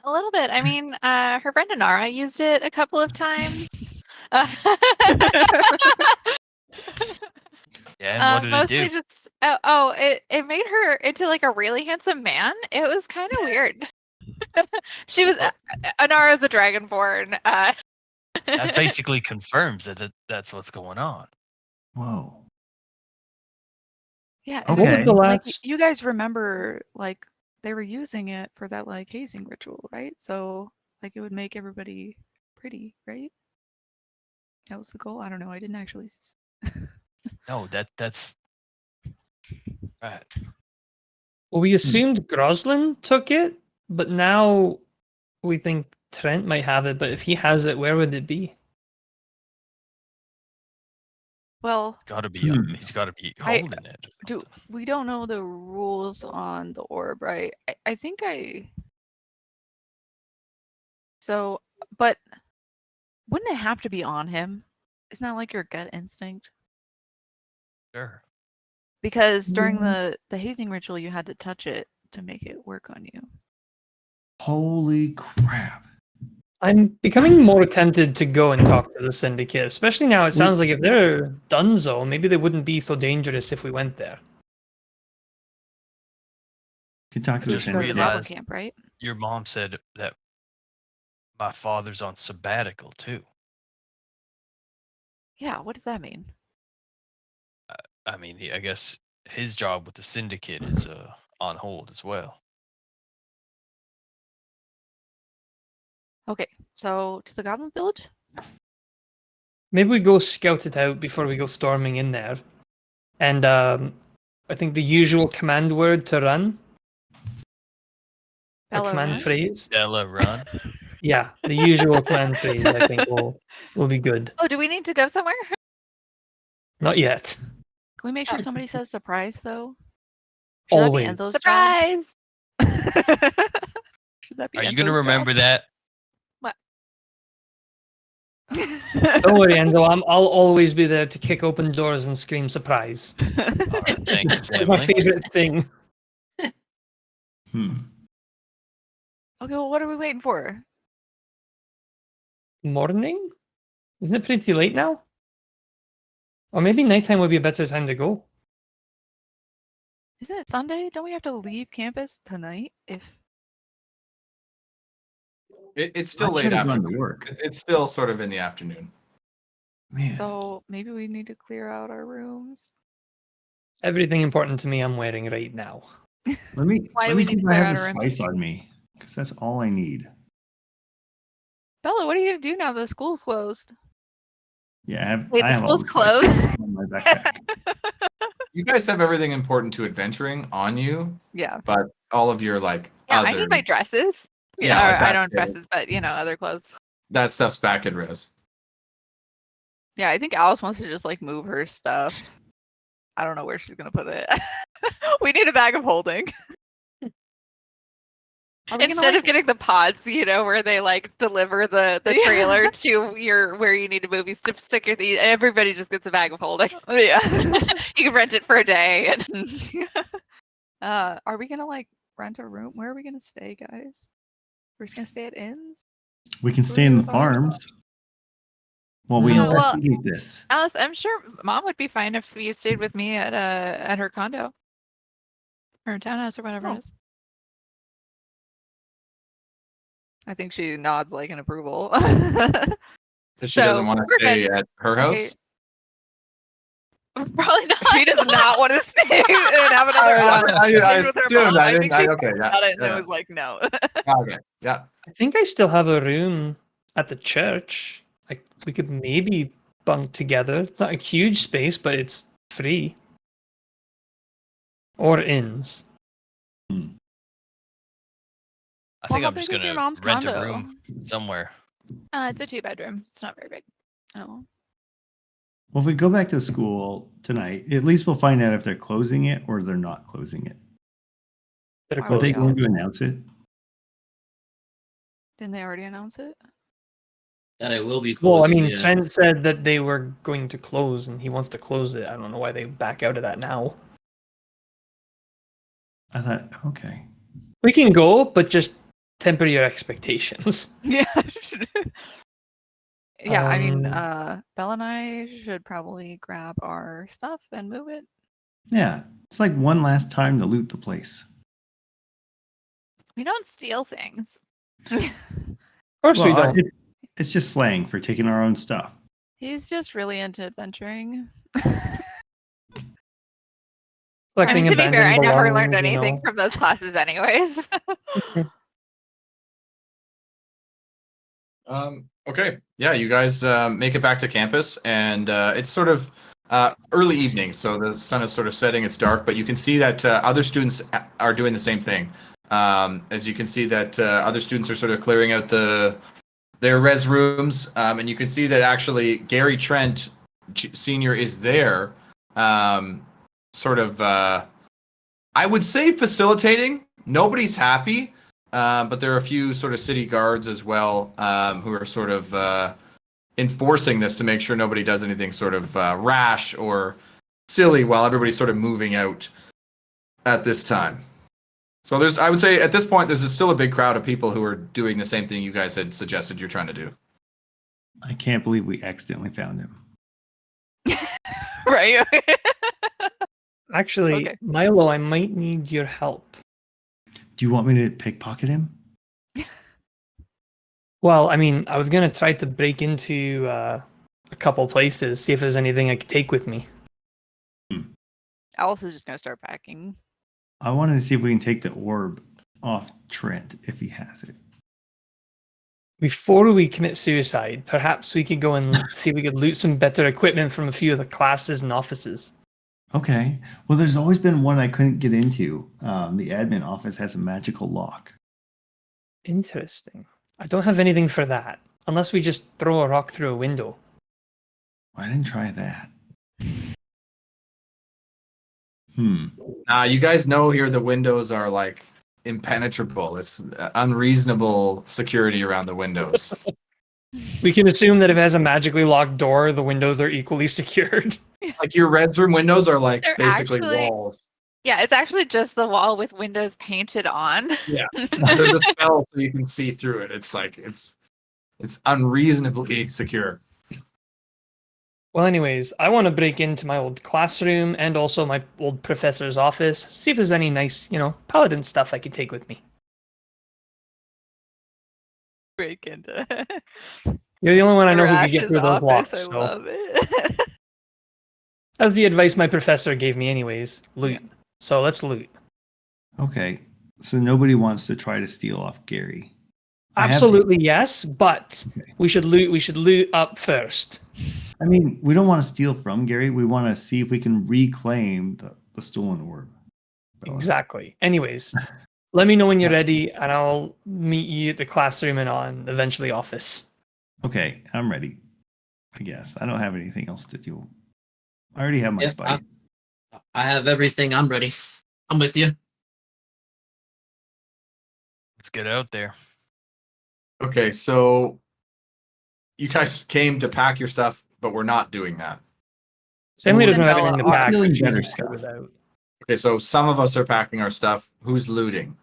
A little bit. I mean, her friend Anara used it a couple of times. Yeah. And what did it Mostly do? just it made her into like a really handsome man. It was kind of weird. She was Anara's a dragonborn. That basically confirms that's what's going on. Whoa. Yeah. Okay. What was the Like last? you guys remember, like they were using it for that like hazing ritual, right? So like it would make everybody pretty, right? That was the goal. I don't know. I didn't actually. No, that's right. Well, we assumed Groslin took it, but now we think Trent might have it. But if he has it, where would it be? Well, Gotta be. He's got to be I- holding it. we don't know the rules on the orb, right? I think I. So, but wouldn't it have to be on him? Isn't that like your gut instinct? Sure. Because during the hazing ritual, you had to touch it to make it work on you. Holy crap. I'm becoming more tempted to go and talk to the syndicate, especially now. It sounds like if they're donezo, maybe they wouldn't be so dangerous if we went there. Could talk to I the just Go to the syndicate. Bible realized- camp, right? Your mom said that my father's on sabbatical too. Yeah, what does that mean? I mean, I guess his job with the syndicate is on hold as well. Okay, so to the Goblin Village? Maybe we go scout it out before we go storming in there. And I think the usual command word to run, or Bella command run? phrase. Stella, run. Yeah, the usual command phrase I think will be good. Oh, do we need to go somewhere? Not yet. Can we make sure Oh. somebody says surprise though? Should that be Always. Enzo's Surprise! job? Should that be Are you gonna Enzo's remember that? job? Don't worry, Enzo. I'll always be there to kick open doors and scream surprise. All right, thank you, It's my Emily. favorite thing. Hmm. Okay, well, what are we waiting for? Morning? Isn't it pretty late now? Or maybe nighttime would be a better time to go. Isn't it Sunday? Don't we have to leave campus tonight? If It's still I late should've gone to afternoon. work. It's still sort of in the afternoon. Man. so, maybe we need to clear out our rooms. Everything important to me I'm wearing right now. Let me Why do let we me see need if to I clear have out the our rooms? spice on me. Because that's all I need. Bella, what are you gonna do now that school's closed? Yeah, I have Wait, I the have all school's spice closed? on my backpack. You guys have everything important to adventuring on you, Yeah. but all of your like Yeah, other, I need my dresses. Yeah, Or, like I that- don't have dresses, but other clothes. that stuff's back in res. Yeah, I think Alice wants to just like move her stuff. I don't know where she's gonna put it. We need a bag of holding. Are we gonna, Instead like- of getting the pods, where they like deliver the Yeah. trailer to your where you need to move, you stick your everybody just gets a bag of holding. yeah. You can rent it for a day. And Are we gonna like rent a room? Where are we gonna stay, guys? We're just gonna stay at inns? We can stay in the Where are farms while we Oh, well- investigate this. Alice, I'm sure Mom would be fine if you stayed with me at her condo, or townhouse, or whatever Oh. it is. I think she nods like an approval. Because she doesn't So, want to we're stay good. at her house. Okay. Probably not. She does not want to stay and have another I conversation with her assumed. mom. I think didn't. she Okay, yeah. got it and yeah. then was like, no. Okay, yeah. I think I still have a room at the church. Like we could maybe bunk together. It's not a huge space, but it's free. Or inns. I Well, think how I'm just big is your gonna mom's rent condo? a room somewhere. It's a 2-bedroom. It's not very big. Oh. Well, if we go back to school tonight, at least we'll find out if they're closing it or they're not closing it. They're Are Are they closing. going to announce it? Didn't they already announce it? That I will be Well, I closing. mean, yeah. Trent said that they were going to close, and he wants to close it. I don't know why they back out of that now. I thought, okay. We can go, but just temper your expectations. Yeah. Yeah, I mean, Um, Bella and I should probably grab our stuff and move it. Yeah. It's like one last time to loot the place. We don't steal things. Of course we Well, don't. it's just slang for taking our own stuff. He's just really into adventuring. I mean, Collecting to be fair, I abandoned never learned belongings, you anything know. from those classes, anyways. Okay. Yeah, you guys make it back to campus, and it's sort of early evening, so the sun is sort of setting. It's dark, but you can see that other students are doing the same thing. As you can see that other students are sort of clearing out their res rooms, and you can see that actually Gary Trent Sr is there, sort of, I would say facilitating. Nobody's happy. But there are a few sort of city guards as well who are sort of enforcing this to make sure nobody does anything sort of rash or silly while everybody's sort of moving out at this time. So I would say at this point, there's still a big crowd of people who are doing the same thing you guys had suggested you're trying to do. I can't believe we accidentally found him. Right. Actually, Okay. Milo, I might need your help. Do you want me to pickpocket him? Well, I mean, I was gonna try to break into a couple places, see if there's anything I could take with me. Alice is just gonna start packing. I wanted to see if we can take the orb off Trent if he has it. Before we commit suicide, perhaps we could go and see if we could loot some better equipment from a few of the classes and offices. Okay. Well, there's always been one I couldn't get into. The admin office has a magical lock. Interesting. I don't have anything for that, unless we just throw a rock through a window. I didn't try that. You guys know here the windows are like impenetrable. It's unreasonable security around the windows. We can assume that if it has a magically locked door, the windows are equally secured. Like your red room windows are like They're basically actually- walls. Yeah, it's actually just the wall with windows painted on. Yeah, there's a spell so you can see through it. It's like it's unreasonably secure. Well, anyways, I want to break into my old classroom and also my old professor's office, see if there's any nice, paladin stuff I could take with me. Break into You're the only one I know who can get Rash's through those office. locks. I So love it. that's the advice my professor gave me, anyways. Loot. So let's loot. Okay. So nobody wants to try to steal off Gary. I have- Absolutely yes, but Okay. we should loot. We should loot up first. I mean, we don't want to steal from Gary. We want to see if we can reclaim the stolen orb. Exactly. Anyways, let me know when you're ready, and I'll meet you at the classroom and on eventually office. Okay, I'm ready. I guess I don't have anything else to do. I already have my Yeah, spice. I have everything. I'm ready. I'm with you. Let's get out there. Okay, so you guys came to pack your stuff, but we're not doing that. Sammy doesn't have Vanilla anything to art. pack. So Feeling she's better just stuff. without. Okay, so some of us are packing our stuff. Who's looting?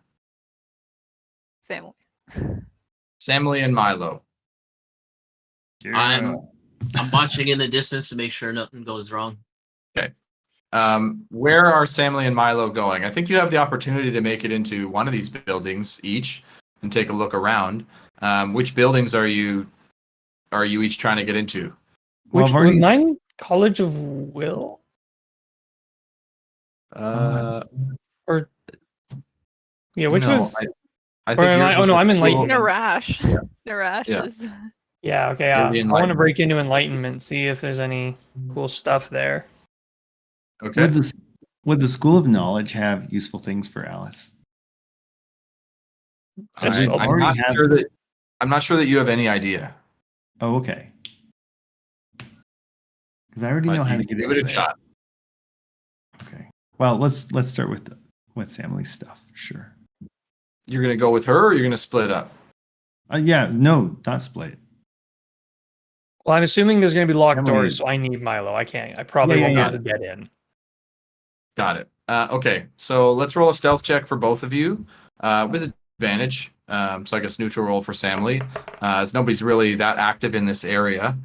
Same. Samly and Milo. I'm watching in the distance to make sure nothing goes wrong. Where are Samly and Milo going? I think you have the opportunity to make it into one of these buildings each and take a look around. Which buildings are you each trying to get into? Well, Which I've already- was mine? College of Will? Or yeah, which No, was? I Or am yours I- was no, the I'm school- enlightened. Narash. Narash Yeah. is. Yeah, okay. You're I the want to Enlightenment. break into Enlightenment, see if there's any cool stuff there. Okay. Would the School of Knowledge have useful things for Alice? That's I- all. I'm already not have- sure that you have any idea. Oh, okay. Because I already But know how you to get give over it a there. shot. Okay. Well, let's start with Samly's stuff. Sure. You're gonna go with her, or you're gonna split up? Yeah. No, not split. Well, I'm assuming there's going to be locked Emily- doors, so I need Milo. I can't. I probably Yeah, won't yeah, be able to get in. Got it. Okay, so let's roll a stealth check for both of you with advantage. So I guess neutral roll for Samly, as nobody's really that active in this area.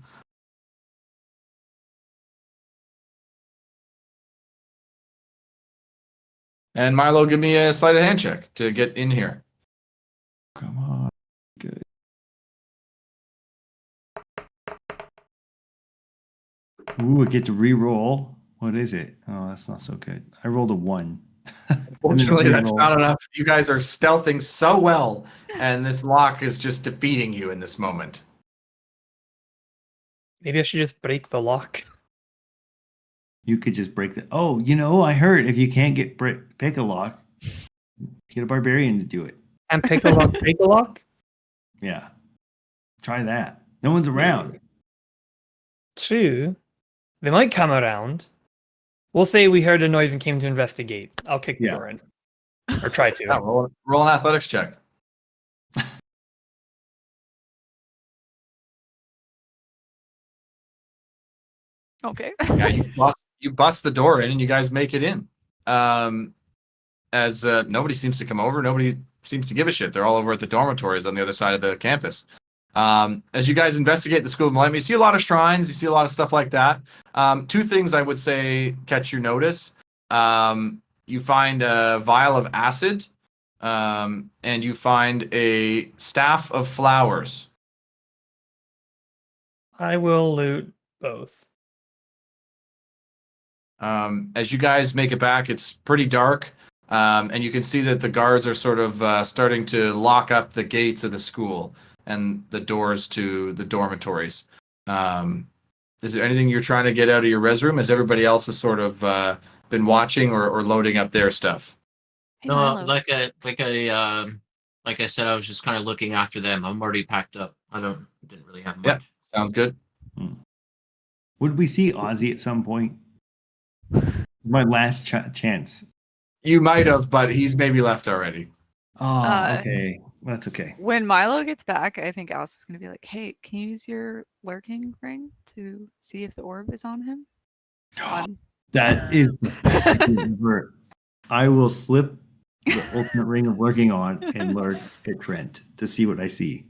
And Milo, give me a sleight of hand check to get in here. Come on. Good. Ooh, I get to re-roll. What is it? Oh, that's not so good. I rolled a 1. Fortunately, that's re-roll. not enough. You guys are stealthing so well, and this lock is just defeating you in this moment. Maybe I should just break the lock. You could just break the. Oh, I heard if you can't pick a lock, get a barbarian to do it. And pick a lock, break a lock? Yeah. Try that. No one's around. True. They might come around. We'll say we heard a noise and came to investigate. I'll kick the Yeah. door in. Or try to. Yeah, roll an athletics check. Okay. Yeah, you bust the door in, and you guys make it in. as nobody seems to come over. Nobody seems to give a shit. They're all over at the dormitories on the other side of the campus. As you guys investigate the School of Enlightenment, you see a lot of shrines. You see a lot of stuff like that. Two things I would say catch your notice. You find a vial of acid, and you find a staff of flowers. I will loot both. As you guys make it back, it's pretty dark, and you can see that the guards are sort of starting to lock up the gates of the school and the doors to the dormitories. Is there anything you're trying to get out of your res room, as everybody else has sort of been watching or loading up their stuff? Hey, No, Milo. like I said, I was just kind of looking after them. I'm already packed up. Didn't really have much. Yeah, sounds good. Would we see Ozzy at some point? My last chance. You might have, but he's maybe left already. Oh, okay. Well, that's okay. When Milo gets back, I think Alice is going to be like, hey, can you use your lurking ring to see if the orb is on him? That is the best thing ever. I will slip the ultimate ring of lurking on and lurk at Trent to see what I see.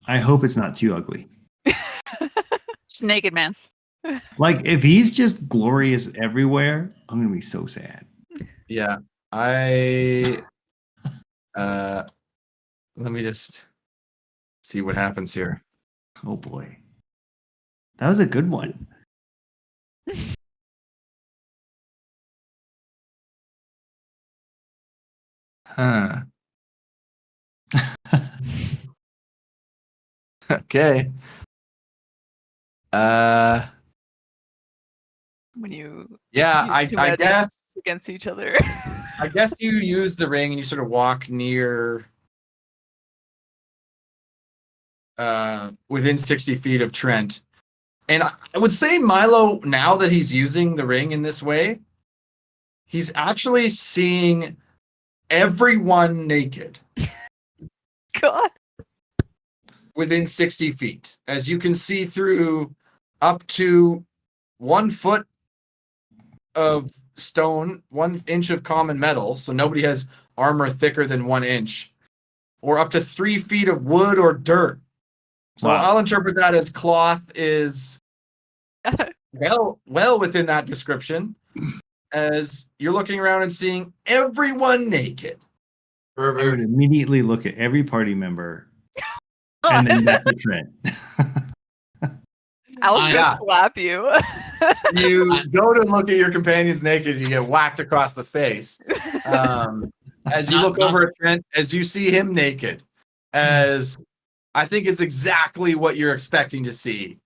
I hope it's not too ugly. Just a naked man. Like, if he's just glorious everywhere, I'm going to be so sad. Yeah, let me just see what happens here. Oh, boy. That was a good one. Huh. Okay. When you Yeah, use I two magic guess against each other. I guess you use the ring and you sort of walk near within 60 feet of Trent. And I would say Milo, now that he's using the ring in this way, he's actually seeing everyone naked God. within 60 feet. As you can see through up to 1 foot of stone, 1 inch of common metal, so nobody has armor thicker than 1 inch, or up to 3 feet of wood or dirt. So Wow. I'll interpret that as cloth is well within that description, as you're looking around and seeing everyone naked. I would immediately look at every party member and then back to Trent. Alice Yeah. will slap you. You go to look at your companions naked and you get whacked across the face. As you look over at Trent, as you see him naked, as I think it's exactly what you're expecting to see,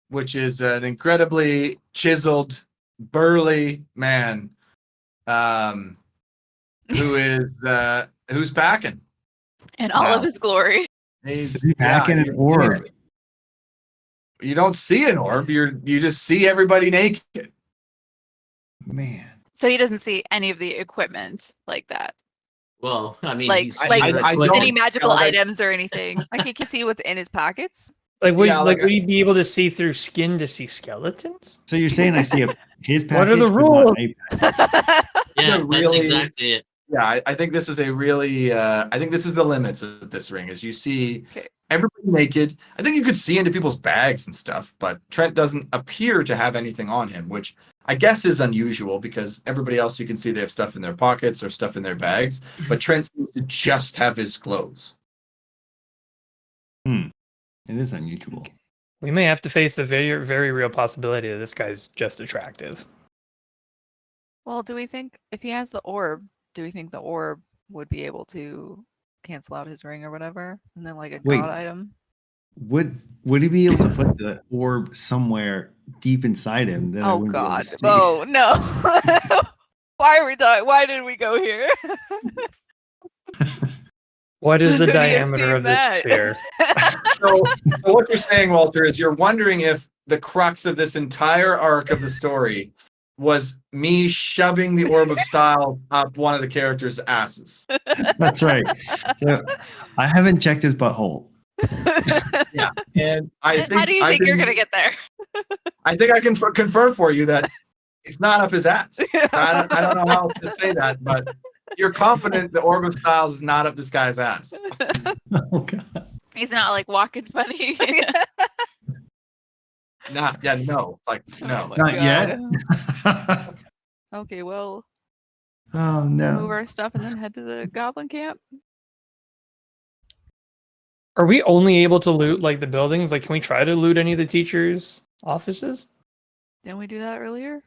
which is an incredibly chiseled, burly man who's packing. In all of Wow. his glory. Is he packing an orb? You don't see an orb. You just see everybody naked. Man. So he doesn't see any of the equipment like that. Well, I mean, Like- he's like- seeing I equipment. don't- Any magical like I- items or anything. Like he can see what's in his pockets. Like, would, Yeah, like would he be able to see through skin to see skeletons? So you're saying I see his package? What are the but not rules? a package? Yeah, that's really- exactly it. Yeah, I think this is a really. I think this is the limits of this ring. As you see Okay. everybody naked. I think you could see into people's bags and stuff, but Trent doesn't appear to have anything on him, which I guess is unusual because everybody else you can see they have stuff in their pockets or stuff in their bags, but Trent seems to just have his clothes. It is unusual. We may have to face the very, very real possibility that this guy's just attractive. Well, do we think if he has the orb, do we think the orb would be able to cancel out his ring or whatever? And then like a Wait. god item? Would he be able to put the orb somewhere deep inside him? That I Oh wouldn't be able to god. see? Oh no. Why are we talking? Why did we go here? What is the Could we have diameter seen of this that? sphere? So what you're saying, Walter, is you're wondering if the crux of this entire arc of the story was me shoving the orb of style up one of the characters' asses. That's right. So, I haven't checked his butthole. Yeah, and I think How do you think you're going to get there? I think I can confirm for you that it's not up his ass. I don't know how else to say that, but you're confident the orb of styles is not up this guy's ass. Oh god. He's not like walking funny. No. Like, Oh no. my Not God. yet. Okay, well, Oh move no. our stuff and then head to the goblin camp. Are we only able to loot like the buildings? Like, can we try to loot any of the teachers' offices? Didn't we do that earlier?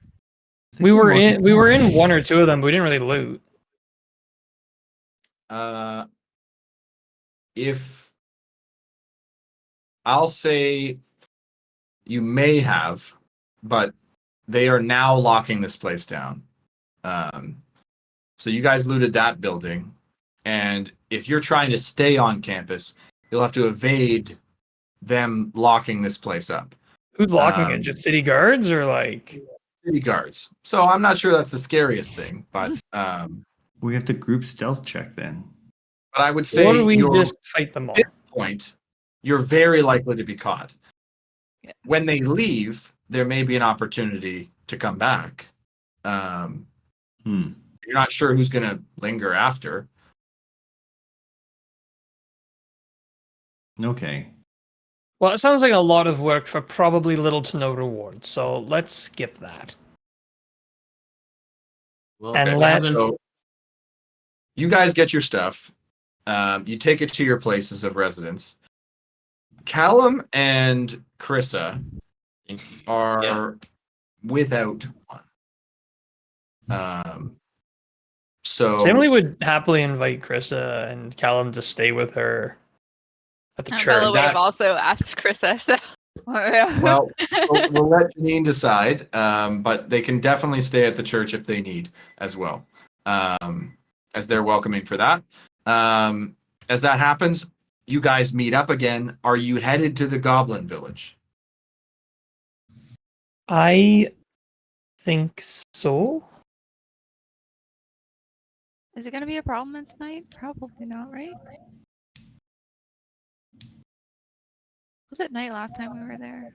I think We were walking in around. one or two of them, but we didn't really loot. If I'll say you may have, but they are now locking this place down. So you guys looted that building, and if you're trying to stay on campus, you'll have to evade them locking this place up. Who's locking it? Just city guards or like? City guards. So I'm not sure that's the scariest thing, but We have to group stealth check then. I would say Or do we you're, just fight them all? at this point, you're very likely to be caught. Yeah. When they leave, there may be an opportunity to come back. You're not sure who's going to linger after. Okay. Well, it sounds like a lot of work for probably little to no reward. So let's skip that. Well, And we let- haven't- So you guys get your stuff. You take it to your places of residence. Callum and Krissa are without one. So Emily would happily invite Krissa and Callum to stay with her at the Bella church. would have also asked Krissa. So. well, we'll let Janine decide, but they can definitely stay at the church if they need as well, as they're welcoming for that. As that happens, you guys meet up again. Are you headed to the Goblin Village? I think so. Is it going to be a problem tonight? Probably not, right? Was it night last time we were there?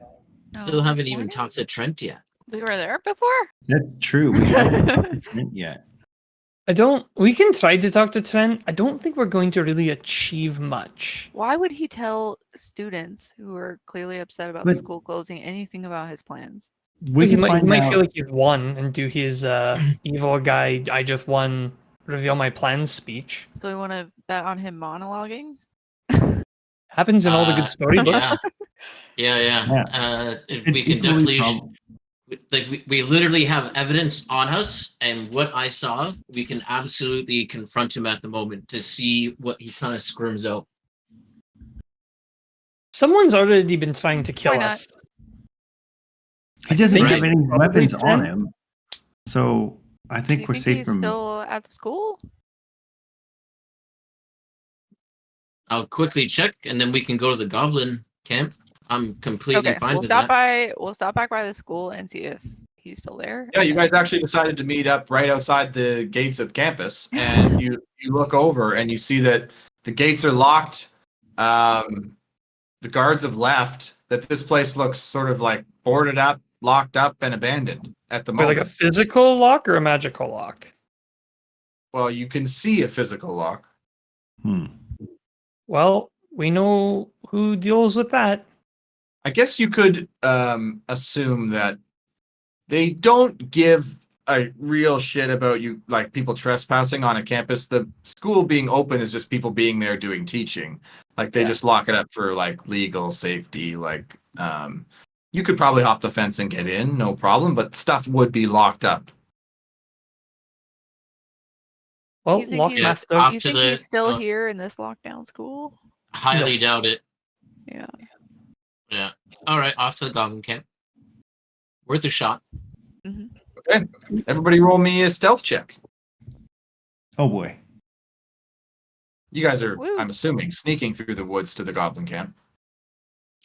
No, Still haven't even morning? talked to Trent yet. We were there before. That's true. We haven't talked to Trent yet. We can try to talk to Trent. I don't think we're going to really achieve much. Why would he tell students who are clearly upset about the But- school closing anything about his plans? We he can might, find he might out. feel like he's won and do his evil guy, I just won, reveal my plans speech. So we want to bet on him monologuing? Happens in all the good storybooks. Yeah. It's We can equally definitely we literally have evidence on us, and what I saw, we can absolutely confront him at the moment to see what he kind of squirms out. Someone's already been trying to kill Why not? us. He doesn't think have it's any probably weapons on Trent. him, so I Do think you we're think safe he's from. still at the school? I'll quickly check, and then we can go to the Goblin camp. I'm completely Okay, fine we'll with stop that. by. We'll stop back by the school and see if he's still there. Yeah, and you then- guys actually decided to meet up right outside the gates of campus, and you look over and you see that the gates are locked. The guards have left. That this place looks sort of like boarded up, locked up, and abandoned at the Wait, moment. like a physical lock or a magical lock? Well, you can see a physical lock. Well, we know who deals with that. I guess you could assume that they don't give a real shit about you, like people trespassing on a campus. The school being open is just people being there doing teaching. Like they Yeah. just lock it up for like legal safety. Like you could probably hop the fence and get in, no problem, but stuff would be locked up. Well, You think he's- Lockmaster. off You to think the- he's still here in this lockdown school? Highly doubt it. Yeah. Yeah. All right, off to the Goblin camp. Worth a shot. Okay, everybody, roll me a stealth check. Oh boy. You guys are, Woo. I'm assuming, sneaking through the woods to the goblin camp.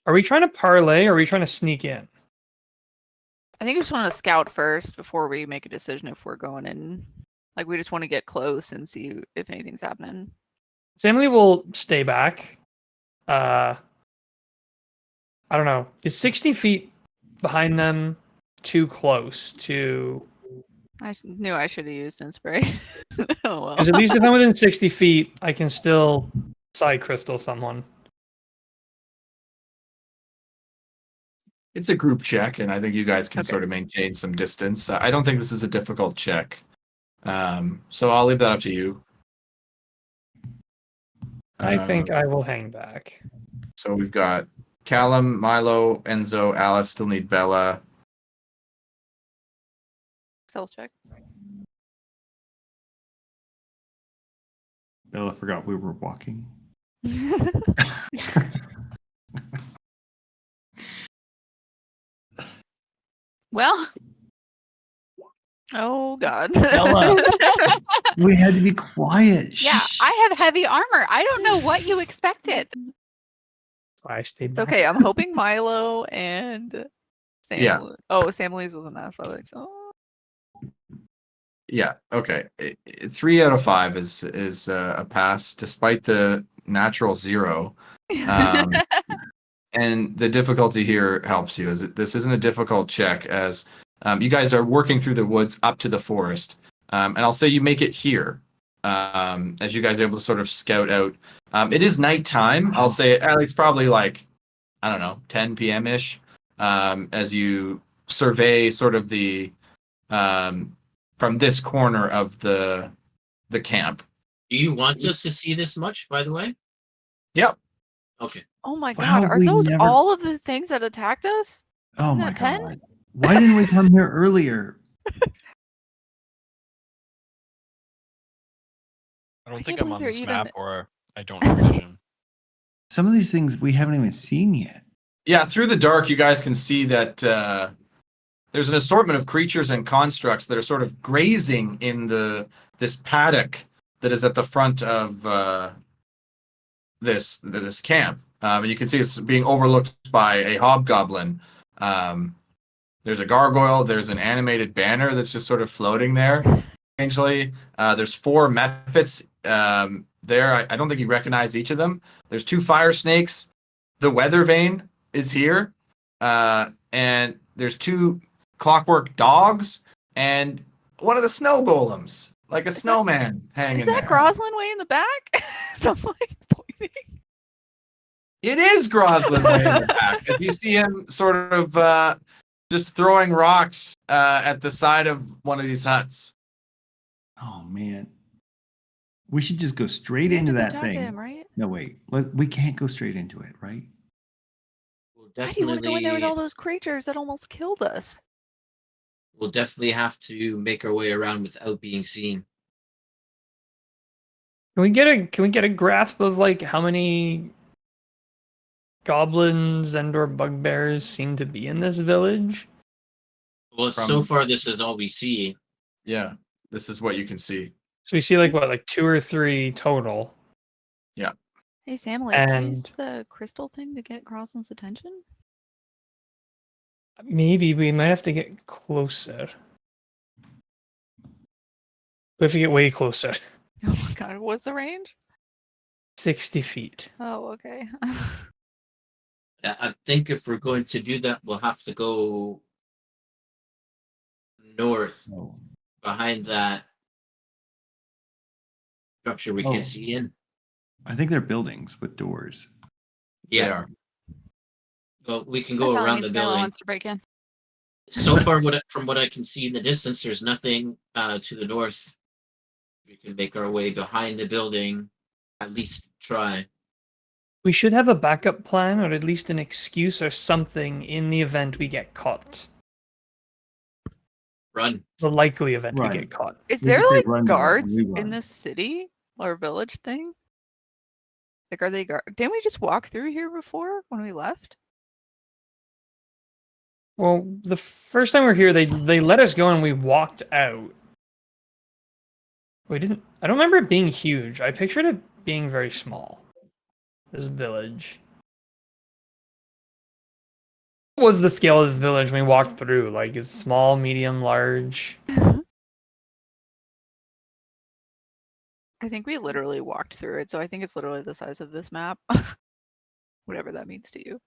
Are we trying to parlay or are we trying to sneak in? I think we just want to scout first before we make a decision if we're going in. Like we just want to get close and see if anything's happening. Emily will stay back. I don't know. Is 60 feet behind them too close to Knew I should have used inspiration. Oh well. Because at least if I'm within 60 feet, I can still psi crystal someone. It's a group check, and I think you guys can Okay. sort of maintain some distance. I don't think this is a difficult check. So I'll leave that up to you. I think I will hang back. So we've got Callum, Milo, Enzo, Alice still need Bella. Stealth check. Bella forgot we were walking. Well, Oh God. Bella, we had to be quiet. yeah, Shh. I have heavy armor. I don't know what you expected. I stayed It's back. okay. I'm hoping Milo and Sam. Yeah. Oh, Sam Lee's with an athletics. Oh. Yeah. Okay. 3 out of 5 is a pass, despite the natural 0. And the difficulty here helps you. This isn't a difficult check, as you guys are working through the woods up to the forest, and I'll say you make it here, as you guys are able to sort of scout out. It is nighttime. I'll say it's probably like, I don't know, 10 p.m. ish, as you survey sort of the from this corner of the camp. Do you want us to see this much, by the way? Yep. Okay. Oh my Wow, God. Are we those never- all of the things that attacked us? Oh in my that pen? god. Why didn't we come here earlier? I don't I think can't I'm on believe this they're map, even- or I don't have vision. Some of these things we haven't even seen yet. Yeah, through the dark, you guys can see that there's an assortment of creatures and constructs that are sort of grazing in this paddock that is at the front of this camp. And you can see it's being overlooked by a hobgoblin. There's a gargoyle. There's an animated banner that's just sort of floating there. Strangely, there's 4 mephits there. I don't think you recognize each of them. There's 2 fire snakes. The weather vane is here, and there's 2 clockwork dogs and one of the snow golems, like a snowman hanging Is that there. Groslin way in the back? Something like pointing. It is Groslin way in the back. As you see him sort of just throwing rocks at the side of one of these huts. Oh man. We should just go straight We have into to go that talk to thing. him, right? No, wait. We can't go straight into it, right? We'll Why do you want to go in there with all definitely, those creatures that almost killed us? we'll definitely have to make our way around without being seen. Can we get a grasp of like how many goblins and or bugbears seem to be in this village? Well, so From- far this is all we see. Yeah, this is what you can see. So we see like what, like 2 or 3 total. Hey, Sam, like, use And- the crystal thing to get Groslin's attention? Maybe we might have to get closer. We have to get way closer. Oh my God, what's the range? 60 feet. Oh, okay. I think if we're going to do that, we'll have to go north Oh. behind that structure we Oh. can't see in. I think they're buildings with doors. They Yeah, are. well, we can That go probably around the means Bella building. wants to break in. So far, from what I can see in the distance, there's nothing to the north. We can make our way behind the building, at least try. We should have a backup plan or at least an excuse or something in the event we get caught. Run. The likely event we Right. get caught. Is We there just say like run, guards we run. in this city or village thing? Like, are they guard? Didn't we just walk through here before when we left? Well, the first time we were here, they let us go and we walked out. We didn't. I don't remember it being huge. I pictured it being very small. This village. What was the scale of this village when we walked through? Like, is small, medium, large? I think we literally walked through it, so I think it's literally the size of this map. Whatever that means to you.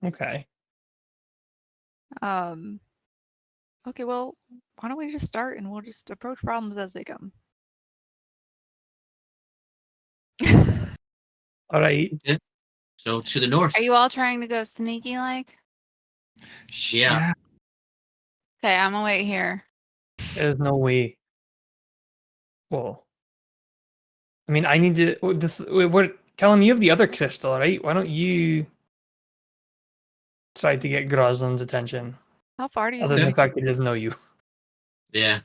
Okay. Okay, well, why don't we just start and we'll just approach problems as they come. All right. So to the north. Are you all trying to go sneaky like? Yeah. Okay, I'm gonna wait here. There's no way. Well, I mean, I need to. What, Callum? You have the other crystal, right? Why don't you try to get Groslin's attention? How far do you Other than the think? fact he doesn't know you. Yeah.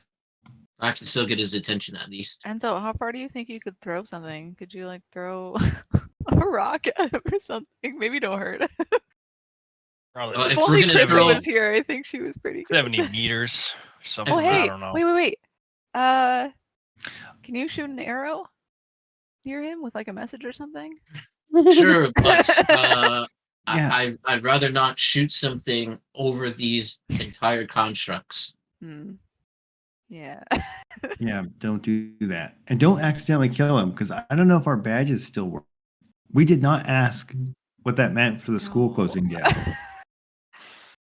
I can still get his attention at least. Enzo, how far do you think you could throw something? Could you like throw a rock at him or something? Maybe don't hurt. Probably Well, If if like we're only gonna Krista throw- was here, I think she was pretty good. 70 meters, something. Oh I hey, don't know. wait. Can you shoot an arrow near him with like a message or something? Sure, but Yeah. I'd rather not shoot something over these entire constructs. Hmm. Yeah. Yeah, don't do that. And don't accidentally kill him, because I don't know if our badges still work. We did not ask what that meant for the school No. closing day.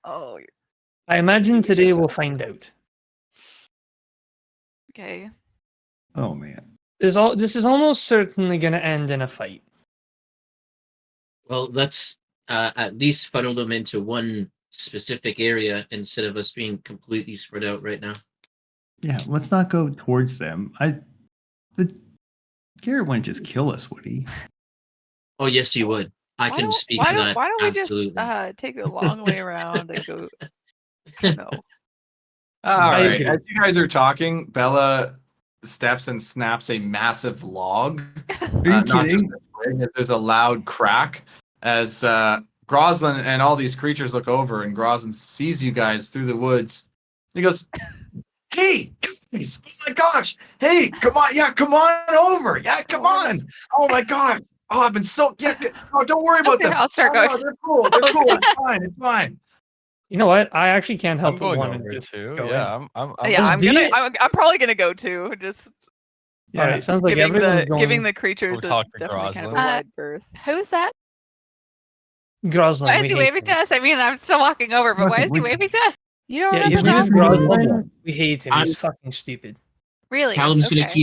Oh, I imagine today we'll find out. okay. Oh man. This is almost certainly going to end in a fight. Well, let's at least funnel them into one specific area instead of us being completely spread out right now. Yeah, let's not go towards them. Garrett wouldn't just kill us, would he? Oh, yes, you would. I can speak to that. Why don't we absolutely. just take the long way around and go? No. All I right. agree. As you guys are talking, Bella steps and snaps a massive log. Are you Not just kidding? a twig, as there's a loud crack as Groslin and all these creatures look over, and Groslin sees you guys through the woods. He goes, "Hey, guys! Oh my gosh! Hey, come on! Yeah, come on over! Yeah, come on! Oh my god! Oh, I've been so Oh, don't worry about Okay, them. I'll start Oh, no, going. they're cool. They're cool. It's fine. It's fine." You know what? I actually can't help I'm but going want over to just too. go Yeah, in. I'm Yeah, Just I'm do gonna. it. I'm probably gonna go too. Just Yeah. All right, sounds like giving everyone's the going. giving the creatures talk to definitely kind of a Groslin. wide berth. Who's that? Groslin. Why we is he hate waving him. to us? I mean, I'm still walking over, but why is he We- waving to us? You don't Yeah, remember he's we that? just Groslin. We hate him. He's I'm- fucking stupid. Really? Callum's gonna Okay.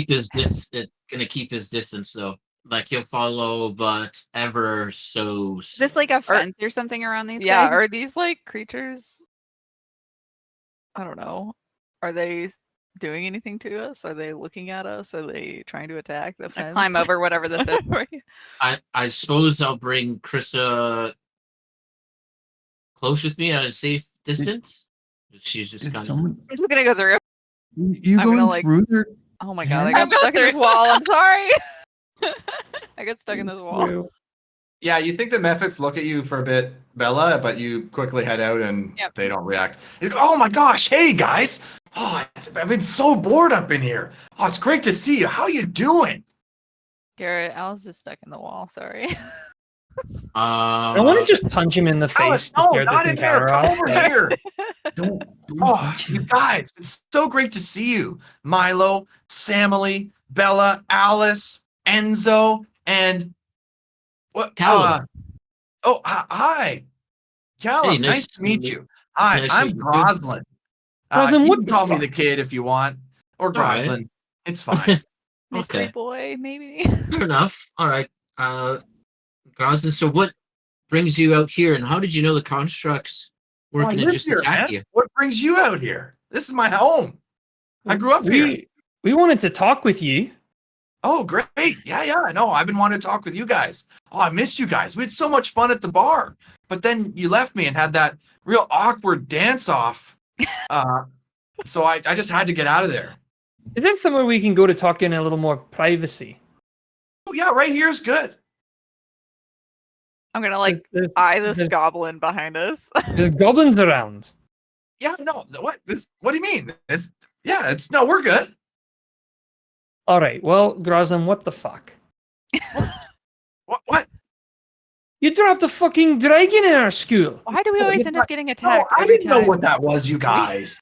keep his distance though. Like he'll follow, but ever so. Is this like a fence or something around these Yeah, guys? are these like creatures? I don't know. Are they doing anything to us? Are they looking at us? Are they trying to attack the I fence? climb over whatever this is. Right. I suppose I'll bring Krista close with me at a safe distance. She's just Did kind of. someone I'm just gonna go through. you I'm gonna, going like- through there? Oh my god, I Yeah. got stuck in this through. wall. I'm sorry. I got stuck in this wall. True. Yeah, you think the Mephits look at you for a bit, Bella, but you quickly head out and Yep. they don't react. It's, oh my gosh, hey guys! Oh, I've been so bored up in here. Oh, it's great to see you. How you doing? Garrett, Alice is stuck in the wall. Sorry. I want to just punch him in the face. Alice, to no, scare not this in there. encounter Come off. over here. Don't Oh, touch you him. guys, it's so great to see you. Milo, Samily, Bella, Alice, Enzo, and what? Callum. Hi. Callum, Hey, nice to meet you. Hi, Nice to I'm meet you too. Groslin. Groslin, You what can the call me fuck? the kid if you want, or right. Groslin. It's fine. Mystery Okay. boy, maybe. Fair enough. All right. Groslin, so what brings you out here, and how did you know the constructs weren't Oh, I going to live just here, attack man. you? What brings you out here? This is my home. I grew up here. We wanted to talk with you. Oh, great. Yeah. No, I've been wanting to talk with you guys. Oh, I missed you guys. We had so much fun at the bar. But then you left me and had that real awkward dance off. So I just had to get out of there. Is there somewhere we can go to talk in a little more privacy? Oh, yeah, right here is good. I'm gonna like There's- eye this there's- goblin behind us. There's goblins around. Yeah, no, what do you mean? No, we're good. All right. Well, Groslin, what the fuck? What? You dropped a fucking dragon in our school. Why do we Oh, always yeah, end up getting No, attacked? I every didn't know time? what that was, you guys.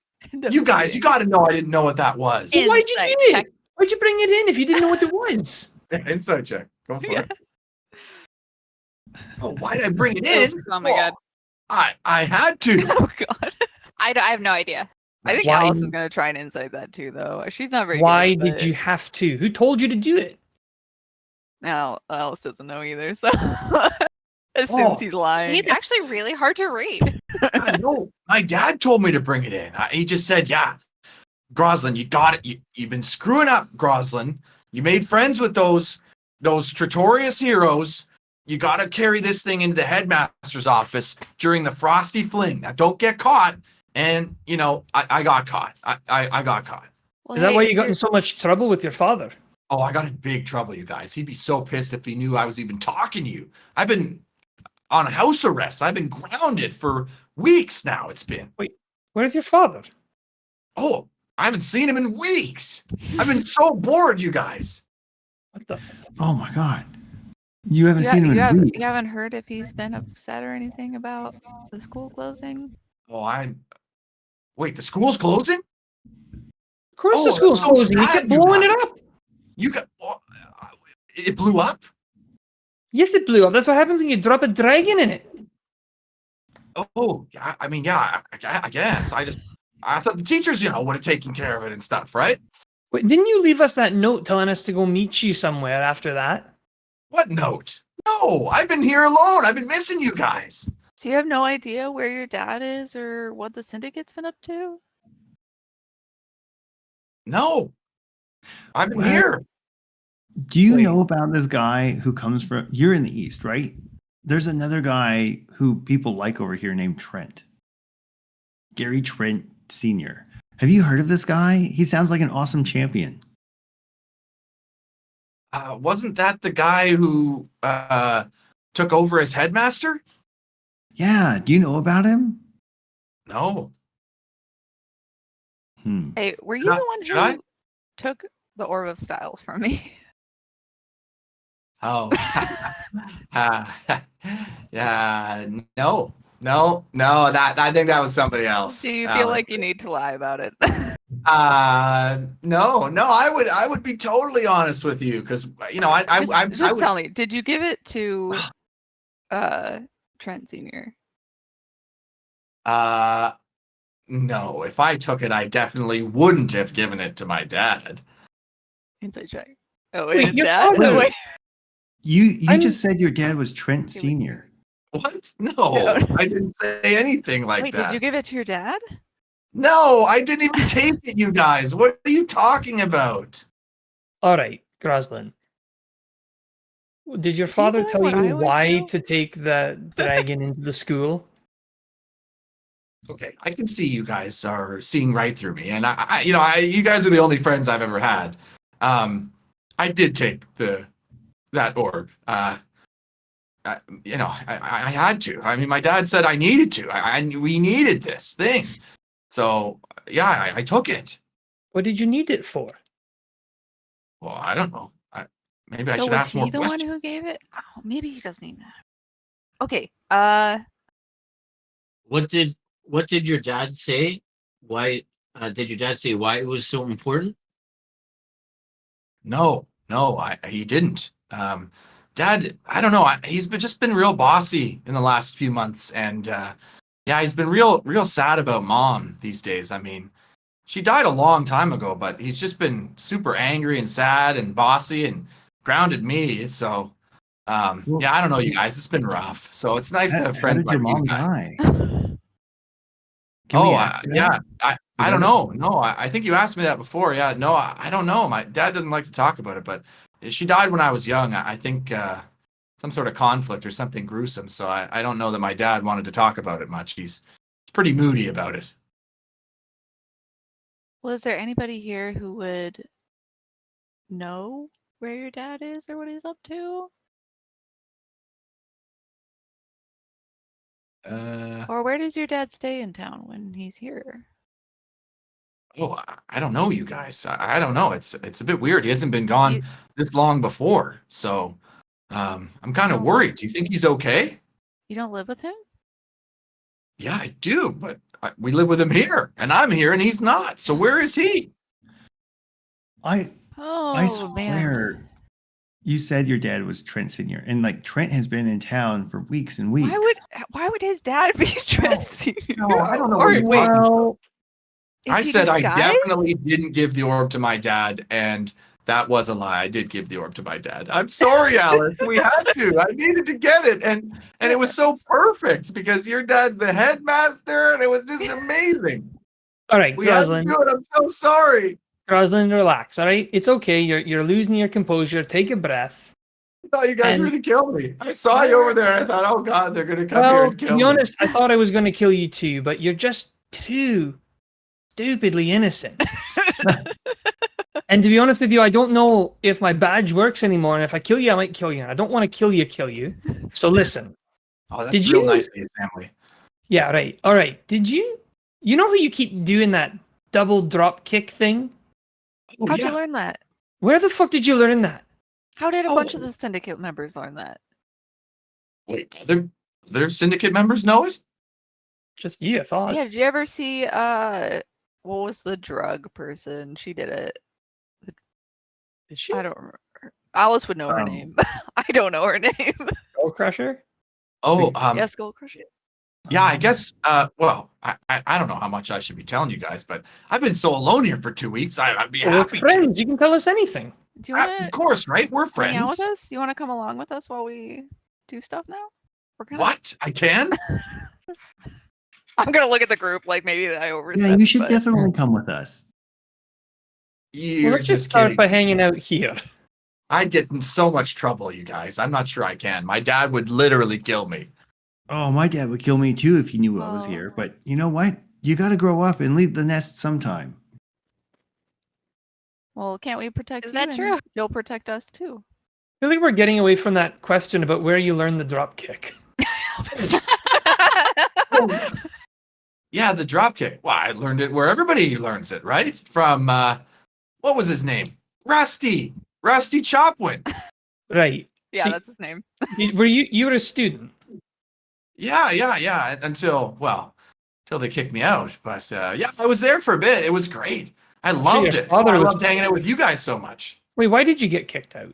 You guys, you gotta know I didn't know what that was. Well, why'd you Insight do check. it? Why'd you bring it in if you didn't know what it was? Inside check. Go for Yeah. it. Oh, why did I bring it Oof, in? oh my god. I had to. Oh god. I have no idea. I think Why- Alice is gonna try and insight that too, though. She's not very. Why good at did you have to? Who told you to do it? Now Alice doesn't know either, so assumes Oh. he's lying. He's actually really hard to read. I know. My dad told me to bring it in. He just said, yeah, Groslin, you got it. You've been screwing up, Groslin. You made friends with those Tratorius heroes. You got to carry this thing into the headmaster's office during the Frosty Fling. Now, don't get caught. And, you know, I got caught. I got caught. Well, Is that hey, why if you got in you're- so much trouble with your father? Oh, I got in big trouble, you guys. He'd be so pissed if he knew I was even talking to you. I've been on house arrest. I've been grounded for weeks now. It's been. Where's your father? Oh, I haven't seen him in weeks. I've been so bored, you guys. What the? Oh my god. You haven't seen him in weeks. you haven't heard if he's been upset or anything about the school closing? Oh, wait, the school's closing? Of course, Oh, the school's so closing. You sad kept you blowing got- it up. You got it blew up? Yes, it blew up. That's what happens when you drop a dragon in it. Oh, yeah. I mean, yeah, I guess. I thought the teachers, would have taken care of it and stuff, right? Wait, didn't you leave us that note telling us to go meet you somewhere after that? What note? No, I've been here alone. I've been missing you guys. So you have no idea where your dad is or what the syndicate's been up to? No. I've been What? here. Do you Wait. know about this guy who comes from? You're in the East, right? There's another guy who people like over here named Trent. Gary Trent Sr. Have you heard of this guy? He sounds like an awesome champion. Wasn't that the guy who took over as headmaster? Yeah. Do you know about him? No. Hey, were you Should I- the one should I? who took the Orb of Styles from me? Oh. Yeah. No. I think that was somebody else. Do you feel like you need to lie about it? No. I would be totally honest with you because Just tell me, did you give it to Trent Sr.? No. If I took it, I definitely wouldn't have given it to my dad. Inside check. Oh, Wait, his your dad? father- Wait. You I'm- just said your dad was Trent Okay, Sr. What? No, No. I didn't say anything like Wait, that. did you give it to your dad? No, I didn't even take it, you guys. What are you talking about? All right, Groslin. Did your father doing tell what I you always why do? to take the dragon into the school? Okay, I can see you guys are seeing right through me, and you guys are the only friends I've ever had. I did take that orb. I had to. I mean, my dad said I needed to. We needed this thing, so yeah, I took it. What did you need it for? Well, I don't know. Maybe I So should was ask more he the one questions. who gave it? Oh, maybe he doesn't even have. Okay. What did your dad say? Why did your dad say why it was so important? No, he didn't. Dad, I don't know. He's just been real bossy in the last few months, and yeah, he's been real sad about Mom these days. I mean, she died a long time ago, but he's just been super angry and sad and bossy and grounded me. So, yeah, I don't know, you guys. It's been rough. So it's nice to have How friends did your like you mom guys. die? Can we ask that? Yeah. I don't know? know. No, I think you asked me that before. Yeah, no, I don't know. My dad doesn't like to talk about it, but she died when I was young. I think some sort of conflict or something gruesome. So I don't know that my dad wanted to talk about it much. He's pretty moody about it. Well, is there anybody here who would know where your dad is or what he's up to? Or where does your dad stay in town when he's here? Oh, I don't know, you guys. I don't know. It's a bit weird. He hasn't been gone You- this long before. So I'm kind of Oh. worried. Do you think he's okay? You don't live with him? Yeah, I do, but we live with him here, and I'm here, and he's not. So where is he? I Oh, swear man. you said your dad was Trent Sr. And like Trent has been in town for weeks and weeks. Why would his dad be Trent Sr.? no, I don't know Or what you're wait, talking Well, I he said disguised? I definitely didn't give the orb to my dad, and that was a lie. I did give the orb to my dad. I'm sorry, Alice. We had to. I needed to get it, and it was so perfect because your dad's the headmaster, and it was just amazing. All right, We had to Groslin. do it. I'm so sorry. Groslin, relax. All right, it's okay. You're losing your composure. Take a breath. I thought you guys were And- going to kill me. I saw you over there. And I thought, oh God, they're going to come here Well, and to kill be me. honest, I thought I was going to kill you too, but you're just too stupidly innocent. And to be honest with you, I don't know if my badge works anymore, and if I kill you, I might kill you. And I don't want to kill you. So listen. Oh, that's Did real you- nice of you, family. Yeah, right. All right. Did you know how you keep doing that double drop kick thing? Oh, How'd yeah. you learn that? Where the fuck did you learn that? How did a bunch of Oh. the syndicate members learn that? Wait, other syndicate members know it? Just you, I thought. Yeah, did you ever see what was the drug person? She did it. Did she? I don't remember. Alice would know her Oh. name. I don't know her name. Skull Crusher? Oh, Yeah, Skull Crusher. yeah, I guess, well, I don't know how much I should be telling you guys, but I've been so alone here for 2 weeks. I'd be We're happy to. friends. You can tell us anything. Do you want Of to course, right? We're hang out friends. with us? You want to come along with us while we do stuff now? We're gonna... What? I can? I'm gonna look at the group like maybe I overstepped. Yeah, you should but... definitely come with us. You're Well, let's just just start kidding. by hanging out here. I'd get in so much trouble, you guys. I'm not sure I can. My dad would literally kill me. Oh, my dad would kill me too if he knew I was Oh. here. But you know what? You got to grow up and leave the nest sometime. Well, can't we protect Is you? that and true? You'll protect us too. I feel like we're getting away from that question about where you learned the drop kick. Yeah, the drop kick. Well, I learned it where everybody learns it, right? From, what was his name? Rusty Chopwin. Right. Yeah, See- that's his name. Were you were a student? Yeah. Until they kicked me out. But yeah, I was there for a bit. It was great. I sure loved your it. So father I was- loved hanging out with you guys so much. Wait, why did you get kicked out?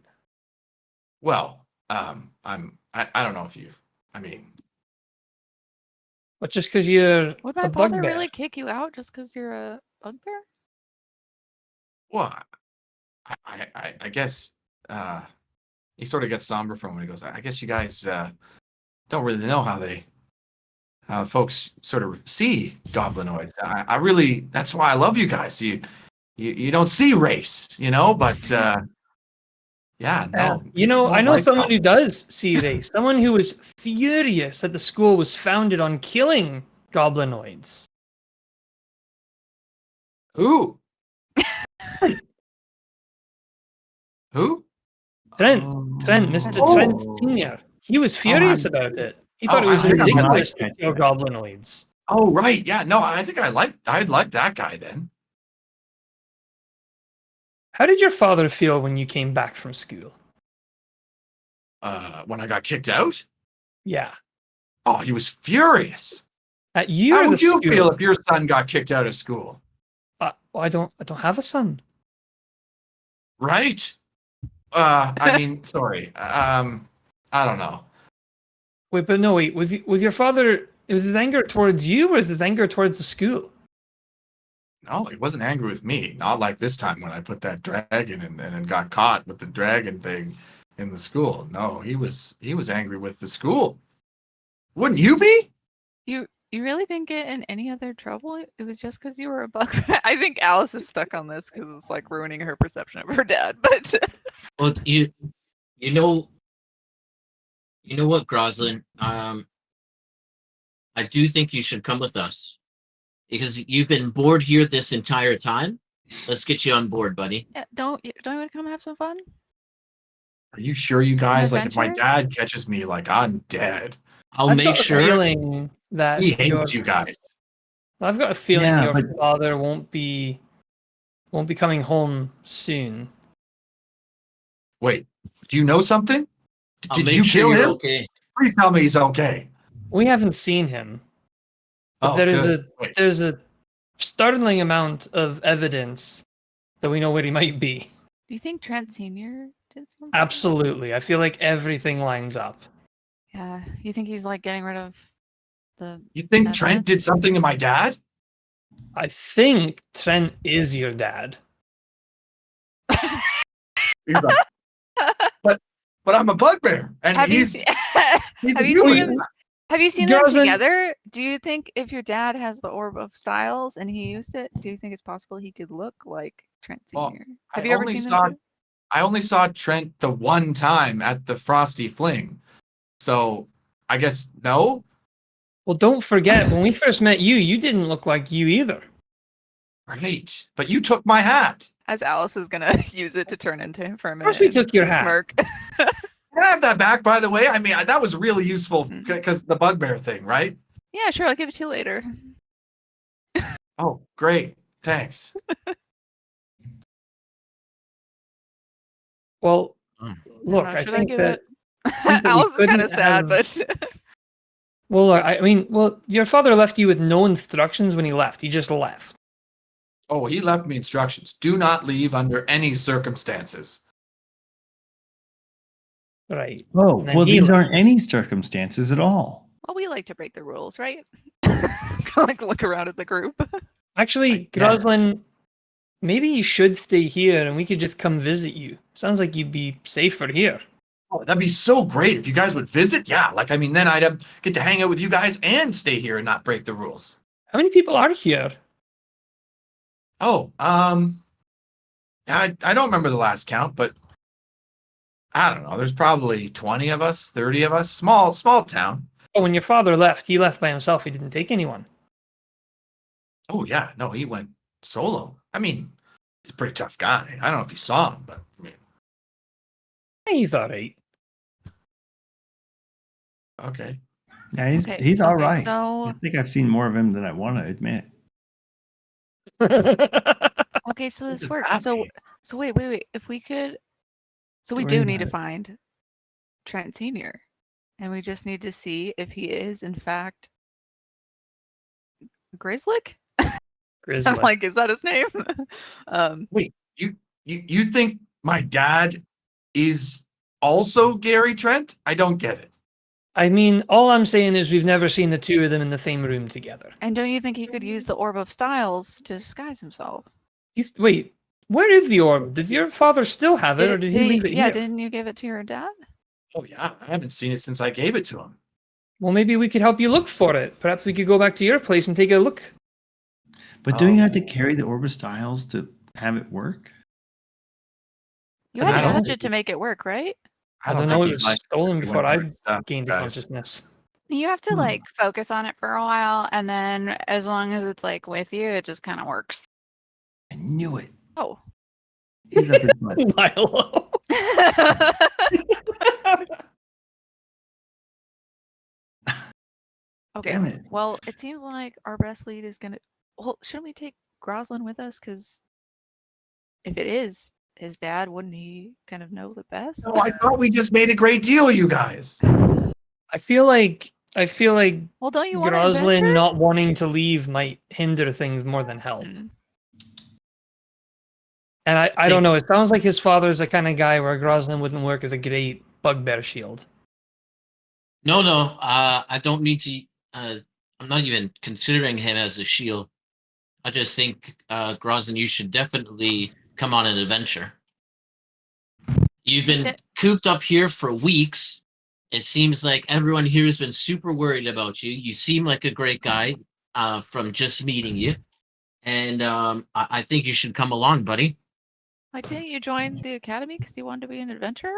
Well, I don't know if you. I mean, What, just because you're Would a my father bugbear? really kick you out just because you're a bugbear? well, I guess he sort of gets somber from when he goes, I guess you guys don't really know how folks sort of see goblinoids. I really, that's why I love you guys. You don't see race, but yeah, no. I know like someone who does see race. Someone who was furious that the school was founded on killing goblinoids. Who? Who? Trent, Mr. Trent Oh. Sr. He was furious about it. He thought it was I think I might ridiculous catch to kill that. goblinoids. Oh, right. Yeah, no, I think I'd like that guy then. How did your father feel when you came back from school? When I got kicked out? Yeah. Oh, he was furious. At you How or the would you school? feel if your son got kicked out of school? Well, I don't have a son. Right? I mean, sorry. I don't know. Wait, but no, wait. Was your father? Was his anger towards you, or was his anger towards the school? No, he wasn't angry with me. Not like this time when I put that dragon in and got caught with the dragon thing in the school. No, he was angry with the school. Wouldn't you be? You really didn't get in any other trouble? It was just because you were a bugbear? I think Alice is stuck on this because it's like ruining her perception of her dad. But Well, you know what, Groslin? I do think you should come with us because you've been bored here this entire time. Let's get you on board, buddy. yeah, don't you want to come have some fun? Are you sure, you guys? Like, if my adventure? dad catches me, like, I'm dead. I'll I've make got a sure. feeling that He hates you guys. I've got a feeling Yeah, your but- father won't be coming home soon. Wait, do you know something? I'll Did make you sure kill you're him? okay. Please tell me he's okay. We haven't seen him. But Oh, there good. is a startling amount of evidence that we know where he might be. Do you think Trent Sr. did something? Absolutely. I feel like everything lines up. Yeah. You think he's like getting rid of the You think evidence? Trent did something to my dad? I think Trent is your dad. He's like, but I'm a bugbear, and Have you he's se- he's have a you seen human. them? Have you seen them Goslin- together? Do you think if your dad has the orb of styles and he used it, do you think it's possible he could look like Trent Well, Sr.? Have I you ever only seen saw- them? Two? I only saw Trent the one time at the Frosty Fling, so I guess no. Well, don't forget, when we first met you, you didn't look like you either. Right, but you took my hat. As Alice is gonna use it to turn into him for a minute. course we and took your hat. Smirk. Can I have that back, by the way? I mean, that was really useful Mhm. because the bugbear thing, right? Yeah, sure. I'll give it to you later. Oh, great. Thanks. Well, Mm. look, know, I should I think give that. it? that we Alice is kind of couldn't sad, have- but Well, look, I mean, well, your father left you with no instructions when he left. He just left. Oh, he left me instructions. Do not leave under any circumstances. Right. Oh, And well, he these left. aren't any circumstances at all. well, we like to break the rules, right? Like look around at the group. Actually, guess. Groslin, maybe you should stay here and we could just come visit you. Sounds like you'd be safer here. Oh, that'd be so great if you guys would visit. Yeah, like I mean, then I'd get to hang out with you guys and stay here and not break the rules. How many people are here? Oh, I don't remember the last count, but I don't know. There's probably 20 of us, 30 of us. Small town. Oh, when your father left, he left by himself. He didn't take anyone. Oh yeah, no, he went solo. I mean, he's a pretty tough guy. I don't know if you saw him, but I mean, He's all right. okay. Yeah, he's Okay, he's all okay, right. so- I think I've seen more of him than I want to admit. Okay, so What this does works. that So mean? wait. If we could, so we Don't worry do need to about it. find Trent Sr. And we just need to see if he is in fact Grizzlick. Grizzly. I'm like, is that his name? Wait, you think my dad is also Gary Trent? I don't get it. I mean, all I'm saying is we've never seen the two of them in the same room together. And don't you think he could use the orb of styles to disguise himself? Wait, where is the orb? Does your father still have it, or did he leave it yeah, here? didn't you give it to your dad? Oh yeah, I haven't seen it since I gave it to him. Well, maybe we could help you look for it. Perhaps we could go back to your place and take a look. But don't you have Oh. to carry the Orbis Styles to have it work? You I had to don't touch think it to make it work, right? I don't know. It think was he liked stolen it before when I we were stuck, gained guys. consciousness. You have to Hmm. like focus on it for a while, and then as long as it's like with you, it just kind of works. I knew it. Oh. He's up his butt. Milo. Okay. Damn it. Well, it seems like our best lead is gonna. Well, shouldn't we take Groslin with us? Because if it is his dad, wouldn't he kind of know the best? No, I thought we just made a great deal, you guys. I feel like Well, don't you want Groslin not wanting to leave might hinder things more than help. Mm. And I don't know. It sounds like his father's the kind of guy where Groslin wouldn't work as a great bugbear shield. No, I don't need to. I'm not even considering him as a shield. I just think, Groslin, you should definitely come on an adventure. You've been Did- cooped up here for weeks. It seems like everyone here has been super worried about you. You seem like a great guy from just meeting you. And I think you should come along, buddy. Like, didn't you join the academy because you wanted to be an adventurer?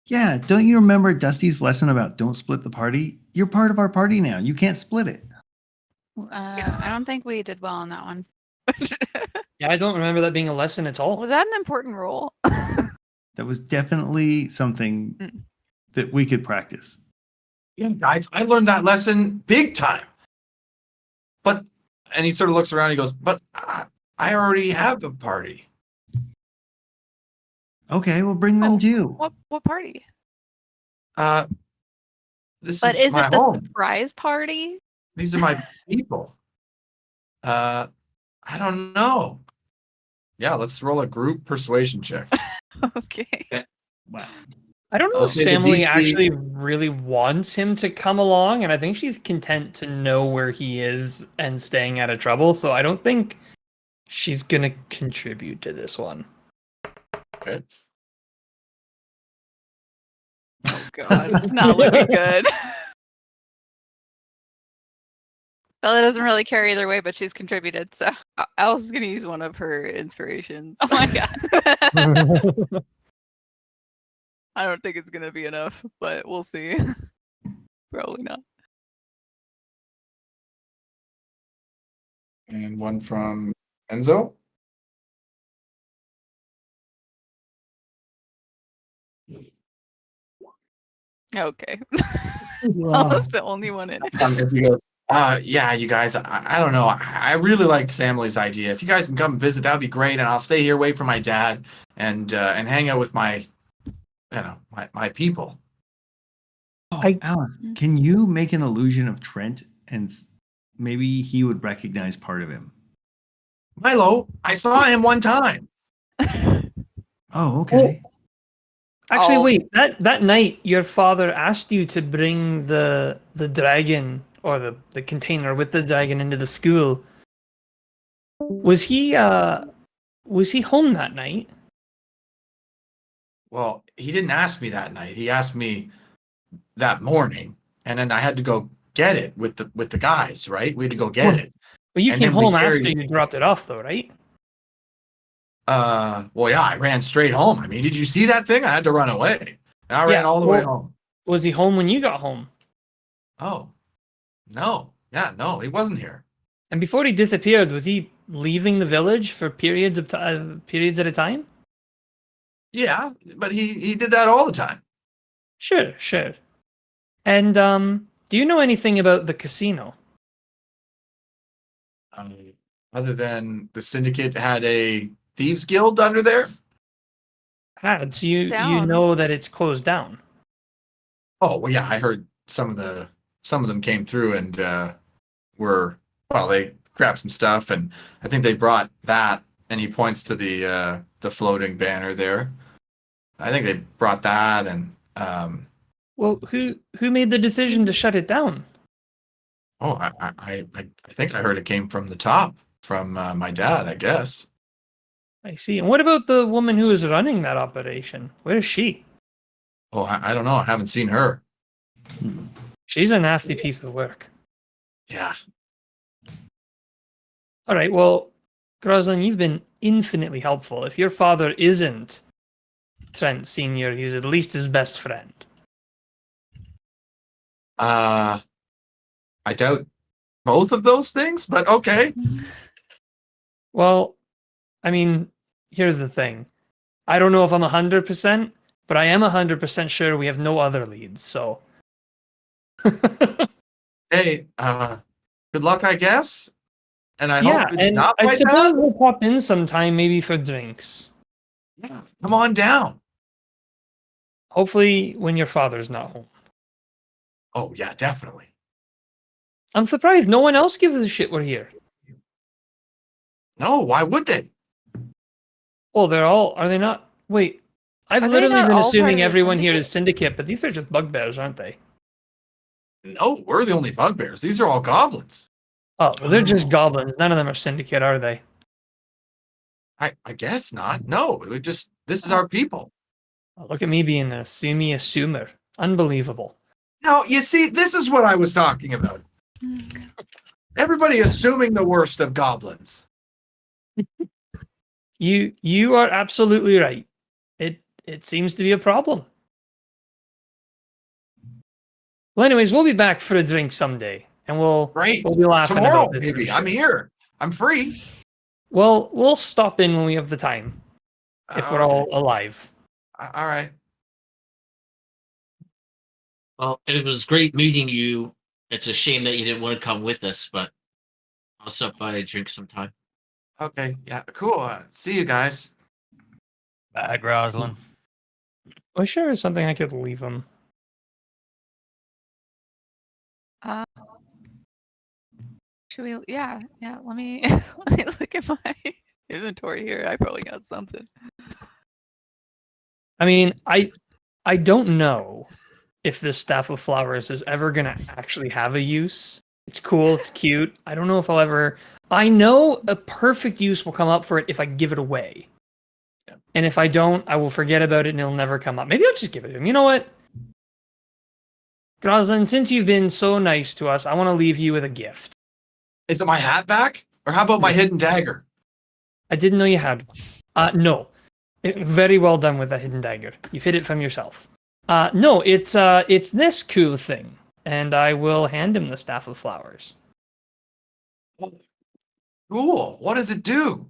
Yeah, don't you remember Dusty's lesson about don't split the party? You're part of our party now. You can't split it. I don't think we did well on that one. Yeah, I don't remember that being a lesson at all. Was that an important rule? That was definitely something Mm. that we could practice. Yeah, guys, I learned that lesson big time. But, and he sort of looks around and he goes, but I already have a party. Okay, we'll bring them Oh, too. What party? This But is is my it the home. surprise party? These are my people. I don't know. Yeah, let's roll a group persuasion check. Okay. Wow. I don't know I'll if say the Samly DC actually really wants him to come along, and I think she's content to know where he is and staying out of trouble. So I don't think she's gonna contribute to this one. Okay. Oh god, it's not looking good. Bella doesn't really care either way, but she's contributed. So, Alice is gonna use one of her inspirations. oh my god. I don't think it's gonna be enough, but we'll see. Probably not. And one from Enzo. Okay. Wow. Alice the only one in it. As he goes, yeah, you guys, I don't know. I really liked Samly's idea. If you guys can come visit, that would be great. And I'll stay here, wait for my dad, and hang out with my people. Oh, I- Alice, can you make an illusion of Trent and maybe he would recognize part of him? Milo, I saw him one time. Oh, okay. Actually, Oh. wait. That night, your father asked you to bring the dragon or the container with the dragon into the school. Was he home that night? Well, he didn't ask me that night. He asked me that morning, and then I had to go get it with the guys. Right? We had to go get it. Well, you And came then we home after carried- you dropped it off, though, right? Well, yeah, I ran straight home. I mean, did you see that thing? I had to run away. And I ran Yeah, all the way well- home. Was he home when you got home? Oh, no. Yeah, no, he wasn't here. And before he disappeared, was he leaving the village for periods at a time? Yeah, but he did that all the time. Sure. And do you know anything about the casino? Other than the syndicate had a thieves guild under there. So you Down. know that it's closed down. Oh, well, yeah, I heard some of them came through and they grabbed some stuff, and I think they brought that, and he points to the floating banner there. I think they brought that, and Well, who made the decision to shut it down? I think I heard it came from the top, from my dad, I guess. I see. And what about the woman who was running that operation? Where is she? Oh, I don't know. I haven't seen her. She's a nasty piece of work. Yeah. All right, well, Groslin, you've been infinitely helpful. If your father isn't Trent Sr., he's at least his best friend. I doubt both of those things, but okay. Well, I mean, here's the thing. I don't know if I'm 100%, but I am 100% sure we have no other leads, so. Hey, good luck, I guess. And I Yeah, hope it's and not I my suppose dad. we'll pop in sometime, maybe for drinks. Yeah, come on down. Hopefully when your father's not home. Oh, yeah, definitely. I'm surprised no one else gives a shit we're here. No, why would they? Well, they're all, are they not? Wait, I've Are they literally not been all part of assuming the everyone here syndicate? is syndicate, but these are just bugbears, aren't they? No, we're the only bugbears. These are all goblins. Oh, well, they're just goblins. None of them are syndicate, are they? I guess not. No, this is our people. Oh, look at me being an assumer. Unbelievable. Now, you see, this is what I was talking about. Everybody assuming the worst of goblins. You are absolutely right. It seems to be a problem. Well, anyways, we'll be back for a drink someday, and we'll Great. be laughing Tomorrow, about this. I'm maybe. sure. I'm here. I'm free. Well, we'll stop in when we have the time, if we're all Okay. alive. All right. Well, it was great meeting you. It's a shame that you didn't want to come with us, but I'll stop by and drink sometime. Okay. Yeah. Cool. See you guys. Bye, Groslin. Well, sure is something I could leave them. Should we? Yeah. Let me let me look at my inventory here. I probably got something. I mean, I I don't know if this staff of flowers is ever gonna actually have a use. It's cool, it's cute. I don't know if I'll ever. I know a perfect use will come up for it if I give it away. Yeah. And if I don't, I will forget about it and it'll never come up. Maybe I'll just give it to him. You know what? Groslin, since you've been so nice to us, I want to leave you with a gift. Is it my hat back? Or how about my hidden dagger? I didn't know you had one. No. Very well done with the hidden dagger. You've hid it from yourself. No, it's this cool thing. And I will hand him the staff of flowers. Cool. What does it do?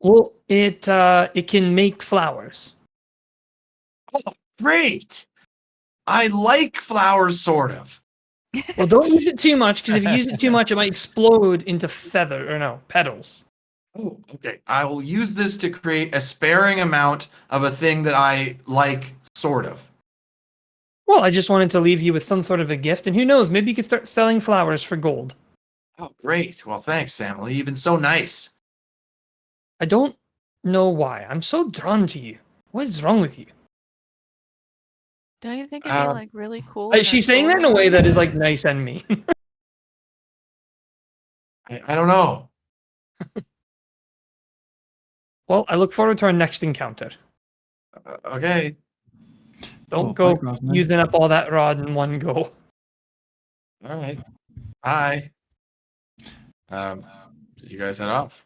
Well, it can make flowers. Oh, great. I like flowers, sort of. Well, don't use it too much, because if you use it too much, it might explode into petals. Oh, okay. I will use this to create a sparing amount of a thing that I like, sort of. Well, I just wanted to leave you with some sort of a gift, and who knows, maybe you could start selling flowers for gold. Oh, great. Well, thanks, Samly. You've been so nice. I don't know why. I'm so drawn to you. What is wrong with you? Don't you think it'd be like really cool? in She's our saying that in a store? way that is like nice and mean. I don't know. Well, I look forward to our next encounter. Okay. Don't Cool. go Bye, Grossman. using up all that rod in one go. All right. Bye. Did you guys head off?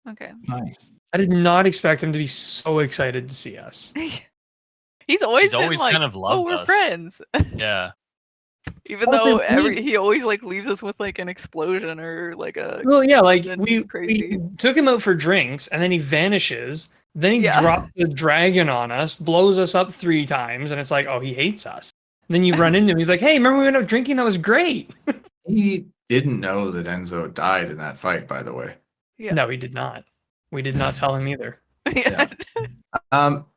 Okay. Nice. I did not expect him to be so excited to see us. He's always He's always been like, kind of oh, loved we're us." friends. Yeah. Even Oh, though they- he always like leaves us with like an explosion or like a Well, yeah, like Then we crazy. took him out for drinks, and then he vanishes. Then he Yeah. drops the dragon on us, blows us up 3 times, and it's like, oh, he hates us. And then you run into him. He's like, hey, remember we went out drinking? That was great. He didn't know that Enzo died in that fight, by the way. Yeah. No, he did not. We did not tell him either. yeah.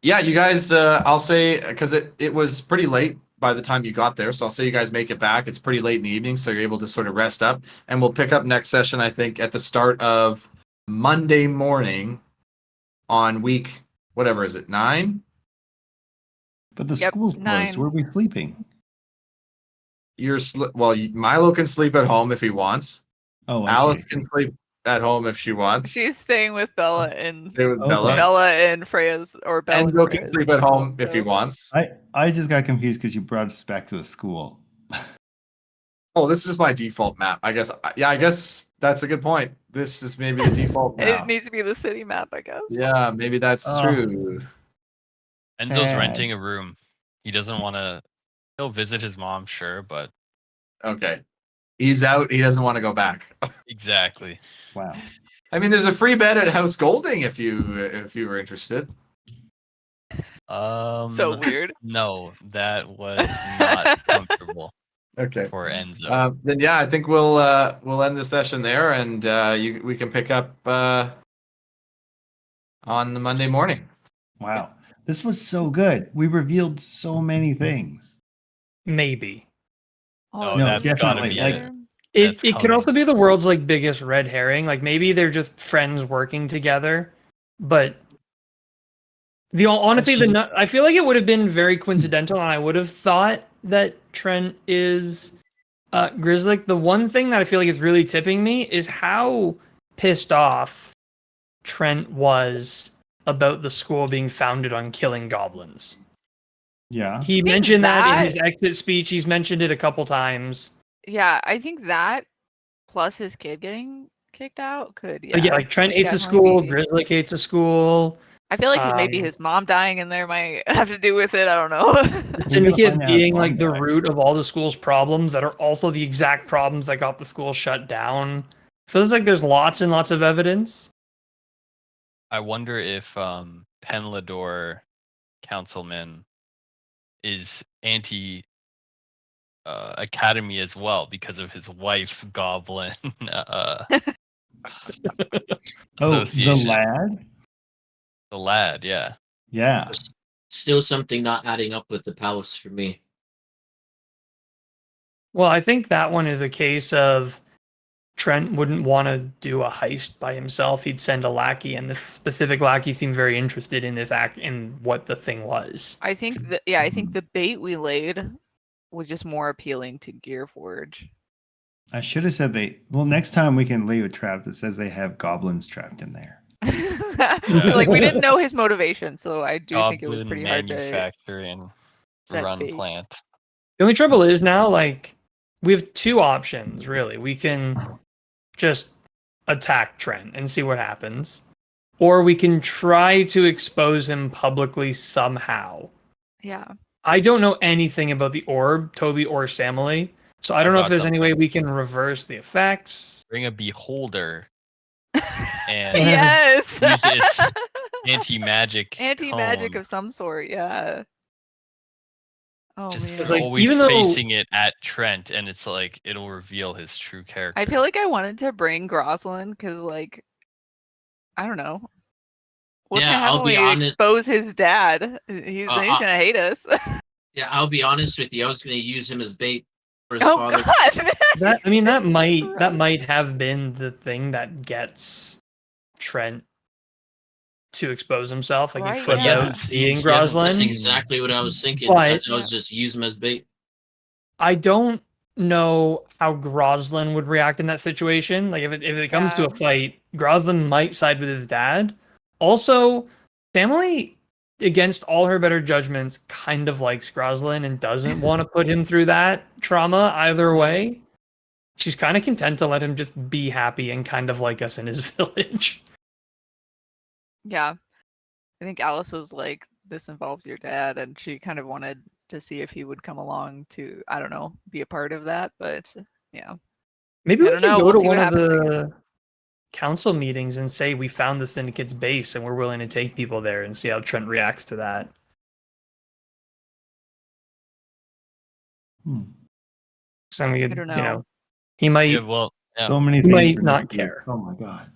Yeah, you guys, I'll say, because it was pretty late by the time you got there, so I'll say you guys make it back. It's pretty late in the evening, so you're able to sort of rest up. And we'll pick up next session, I think, at the start of Monday morning on week, whatever is it, 9? But the Yep, school's closed. 9. Where are we sleeping? Milo can sleep at home if he wants. Oh, I Alice see. can sleep at home if she wants. She's staying with Bella and Stay with Okay. Bella. and Freya's or Bella. and Enzo can Freya's. sleep at home if he So- wants. I just got confused because you brought us back to the school. Oh, this is my default map. I guess. Yeah, I guess that's a good point. This is maybe the default It map. needs to be the city map, I guess. Yeah, maybe that's Oh. true. Enzo's Sad. renting a room. He doesn't want to. He'll visit his mom, sure, but Okay. He's out. He doesn't want to go back. exactly. Wow. I mean, there's a free bed at House Golding if you were interested. So weird. No, that was not comfortable Okay. for Enzo. Then yeah, I think we'll end the session there, and we can pick up on the Monday morning. Wow. This was so good. We revealed so many things. Maybe. Oh, No, that's gotta definitely, be like- it. It That's could coming. also be the world's like biggest red herring. Like maybe they're just friends working together. But honestly, I feel like it would have been very coincidental, and I would have thought that Trent is Grizzly. The one thing that I feel like is really tipping me is how pissed off Trent was about the school being founded on killing goblins. Yeah. He think mentioned that in that- his exit speech. He's mentioned it a couple times. Yeah, I think that plus his kid getting kicked out could. Yeah, like Trent hates the definitely school, be- Grizzly hates the school. I feel like maybe um, his mom dying in there might have to do with it. I don't know. We're gonna Syndicate find out being one like the day. root of all the school's problems that are also the exact problems that got the school shut down. Feels like there's lots and lots of evidence. I wonder if Penlador councilman is anti academy as well because of his wife's goblin Oh, the association. lad? The lad, yeah. Yeah. Still something not adding up with the palace for me. Well, I think that one is a case of Trent wouldn't want to do a heist by himself. He'd send a lackey, and this specific lackey seemed very interested in this act, in what the thing was. I think that I think the bait we laid was just more appealing to Gearforge. I should have said well, next time we can leave a trap that says they have goblins trapped in there. Like we didn't know his motivation, so I do think it was Goblin pretty hard to manufacture and set run bait. plant. The only trouble is now, like, we have two options, really. We can just attack Trent and see what happens, or we can try to expose him publicly somehow. Yeah. I don't know anything about the orb, Toby or Samily, so I don't know if got there's any way something. we can reverse the effects. Bring a beholder and Yes. use its anti-magic. Anti-magic cone. of some sort, yeah. Oh Just man. It's like, always even though- facing it at Trent, and it's like it'll reveal his true character. I feel like I wanted to bring Groslin because, like, I don't know. What's Yeah, gonna happen I'll when be we honest- expose his dad? He's gonna hate us. Yeah, I'll be honest with you. I was going to use him as bait for his Oh father. God! That might have been the thing that gets Trent to expose himself. Like, Right, he flipped yeah. out He seeing hasn't That's Groslin. exactly what I was thinking. But- I was just use him as bait. I don't know how Groslin would react in that situation. Like, if it comes to a Yeah. fight, Groslin might side with his dad. Also, Samily, against all her better judgments, kind of likes Groslin and doesn't want to put him through that trauma either way. She's kind of content to let him just be happy and kind of like us in his village. Yeah, I think Alice was like, "This involves your dad," and she kind of wanted to see if he would come along to, I don't know, be a part of that. But yeah, Maybe I we don't can know, go we'll to see one what of happens, I the council meetings and say we found the syndicate's base and we're willing to take people there and see how Trent reacts to that. So we could, I don't you know. know, he might. Yeah, well, yeah, So many You things. might for not next week. care. Oh my god.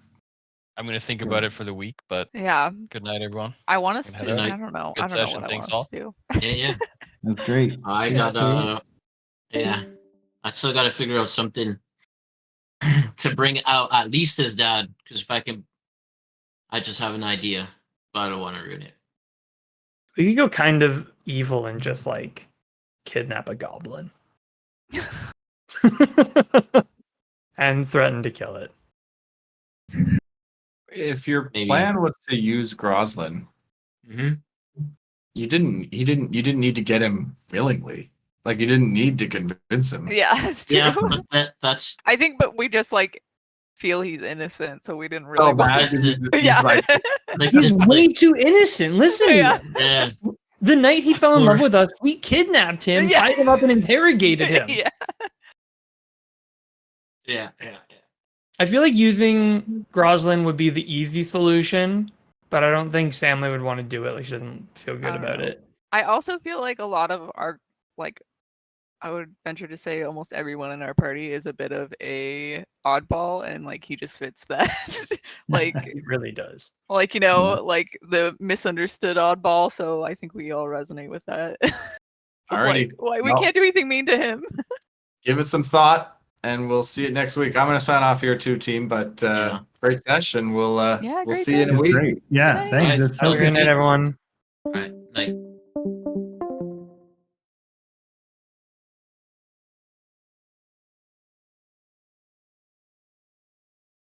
I'm gonna think about it for the week. But yeah, good night, everyone. I want us Good to. night. I don't know. Good I don't know session, what I thanks want us all. to do. Yeah. That's great. I That's got yeah. I still got to figure out something to bring out at least his dad, because if I can, I just have an idea, but I don't want to ruin it. We could go kind of evil and just like kidnap a goblin and threaten to kill it. If your Maybe. plan was to use Groslin, Mm-hmm. you didn't need to get him willingly. Like, you didn't need to convince him. Yeah, that's true. Yeah, but that's I think, but we just like feel he's innocent, so we didn't So really. want bad. That's He's yeah. like, like He's like- way too innocent. Listen to Yeah. him. yeah. The night he fell in Or- love with us, we kidnapped him, Yeah. tied him up, and interrogated him. Yeah. Yeah. I feel like using Groslin would be the easy solution, but I don't think Samly would want to do it. Like, she doesn't feel I good don't about know. it. I also feel like a lot of our, like, I would venture to say almost everyone in our party is a bit of a oddball, and like he just fits that. like, It really does. like, you know, like the misunderstood oddball. So I think we all resonate with that. Alrighty. Like, why we Well- can't do anything mean to him. give it some thought, and we'll see it next week. I'm going to sign off here too, team. But Yeah. great session. We'll Yeah, we'll great see you in a session. week. Great. Yeah. Good Thanks. night. That's so Have a Good good. night, everyone. Right.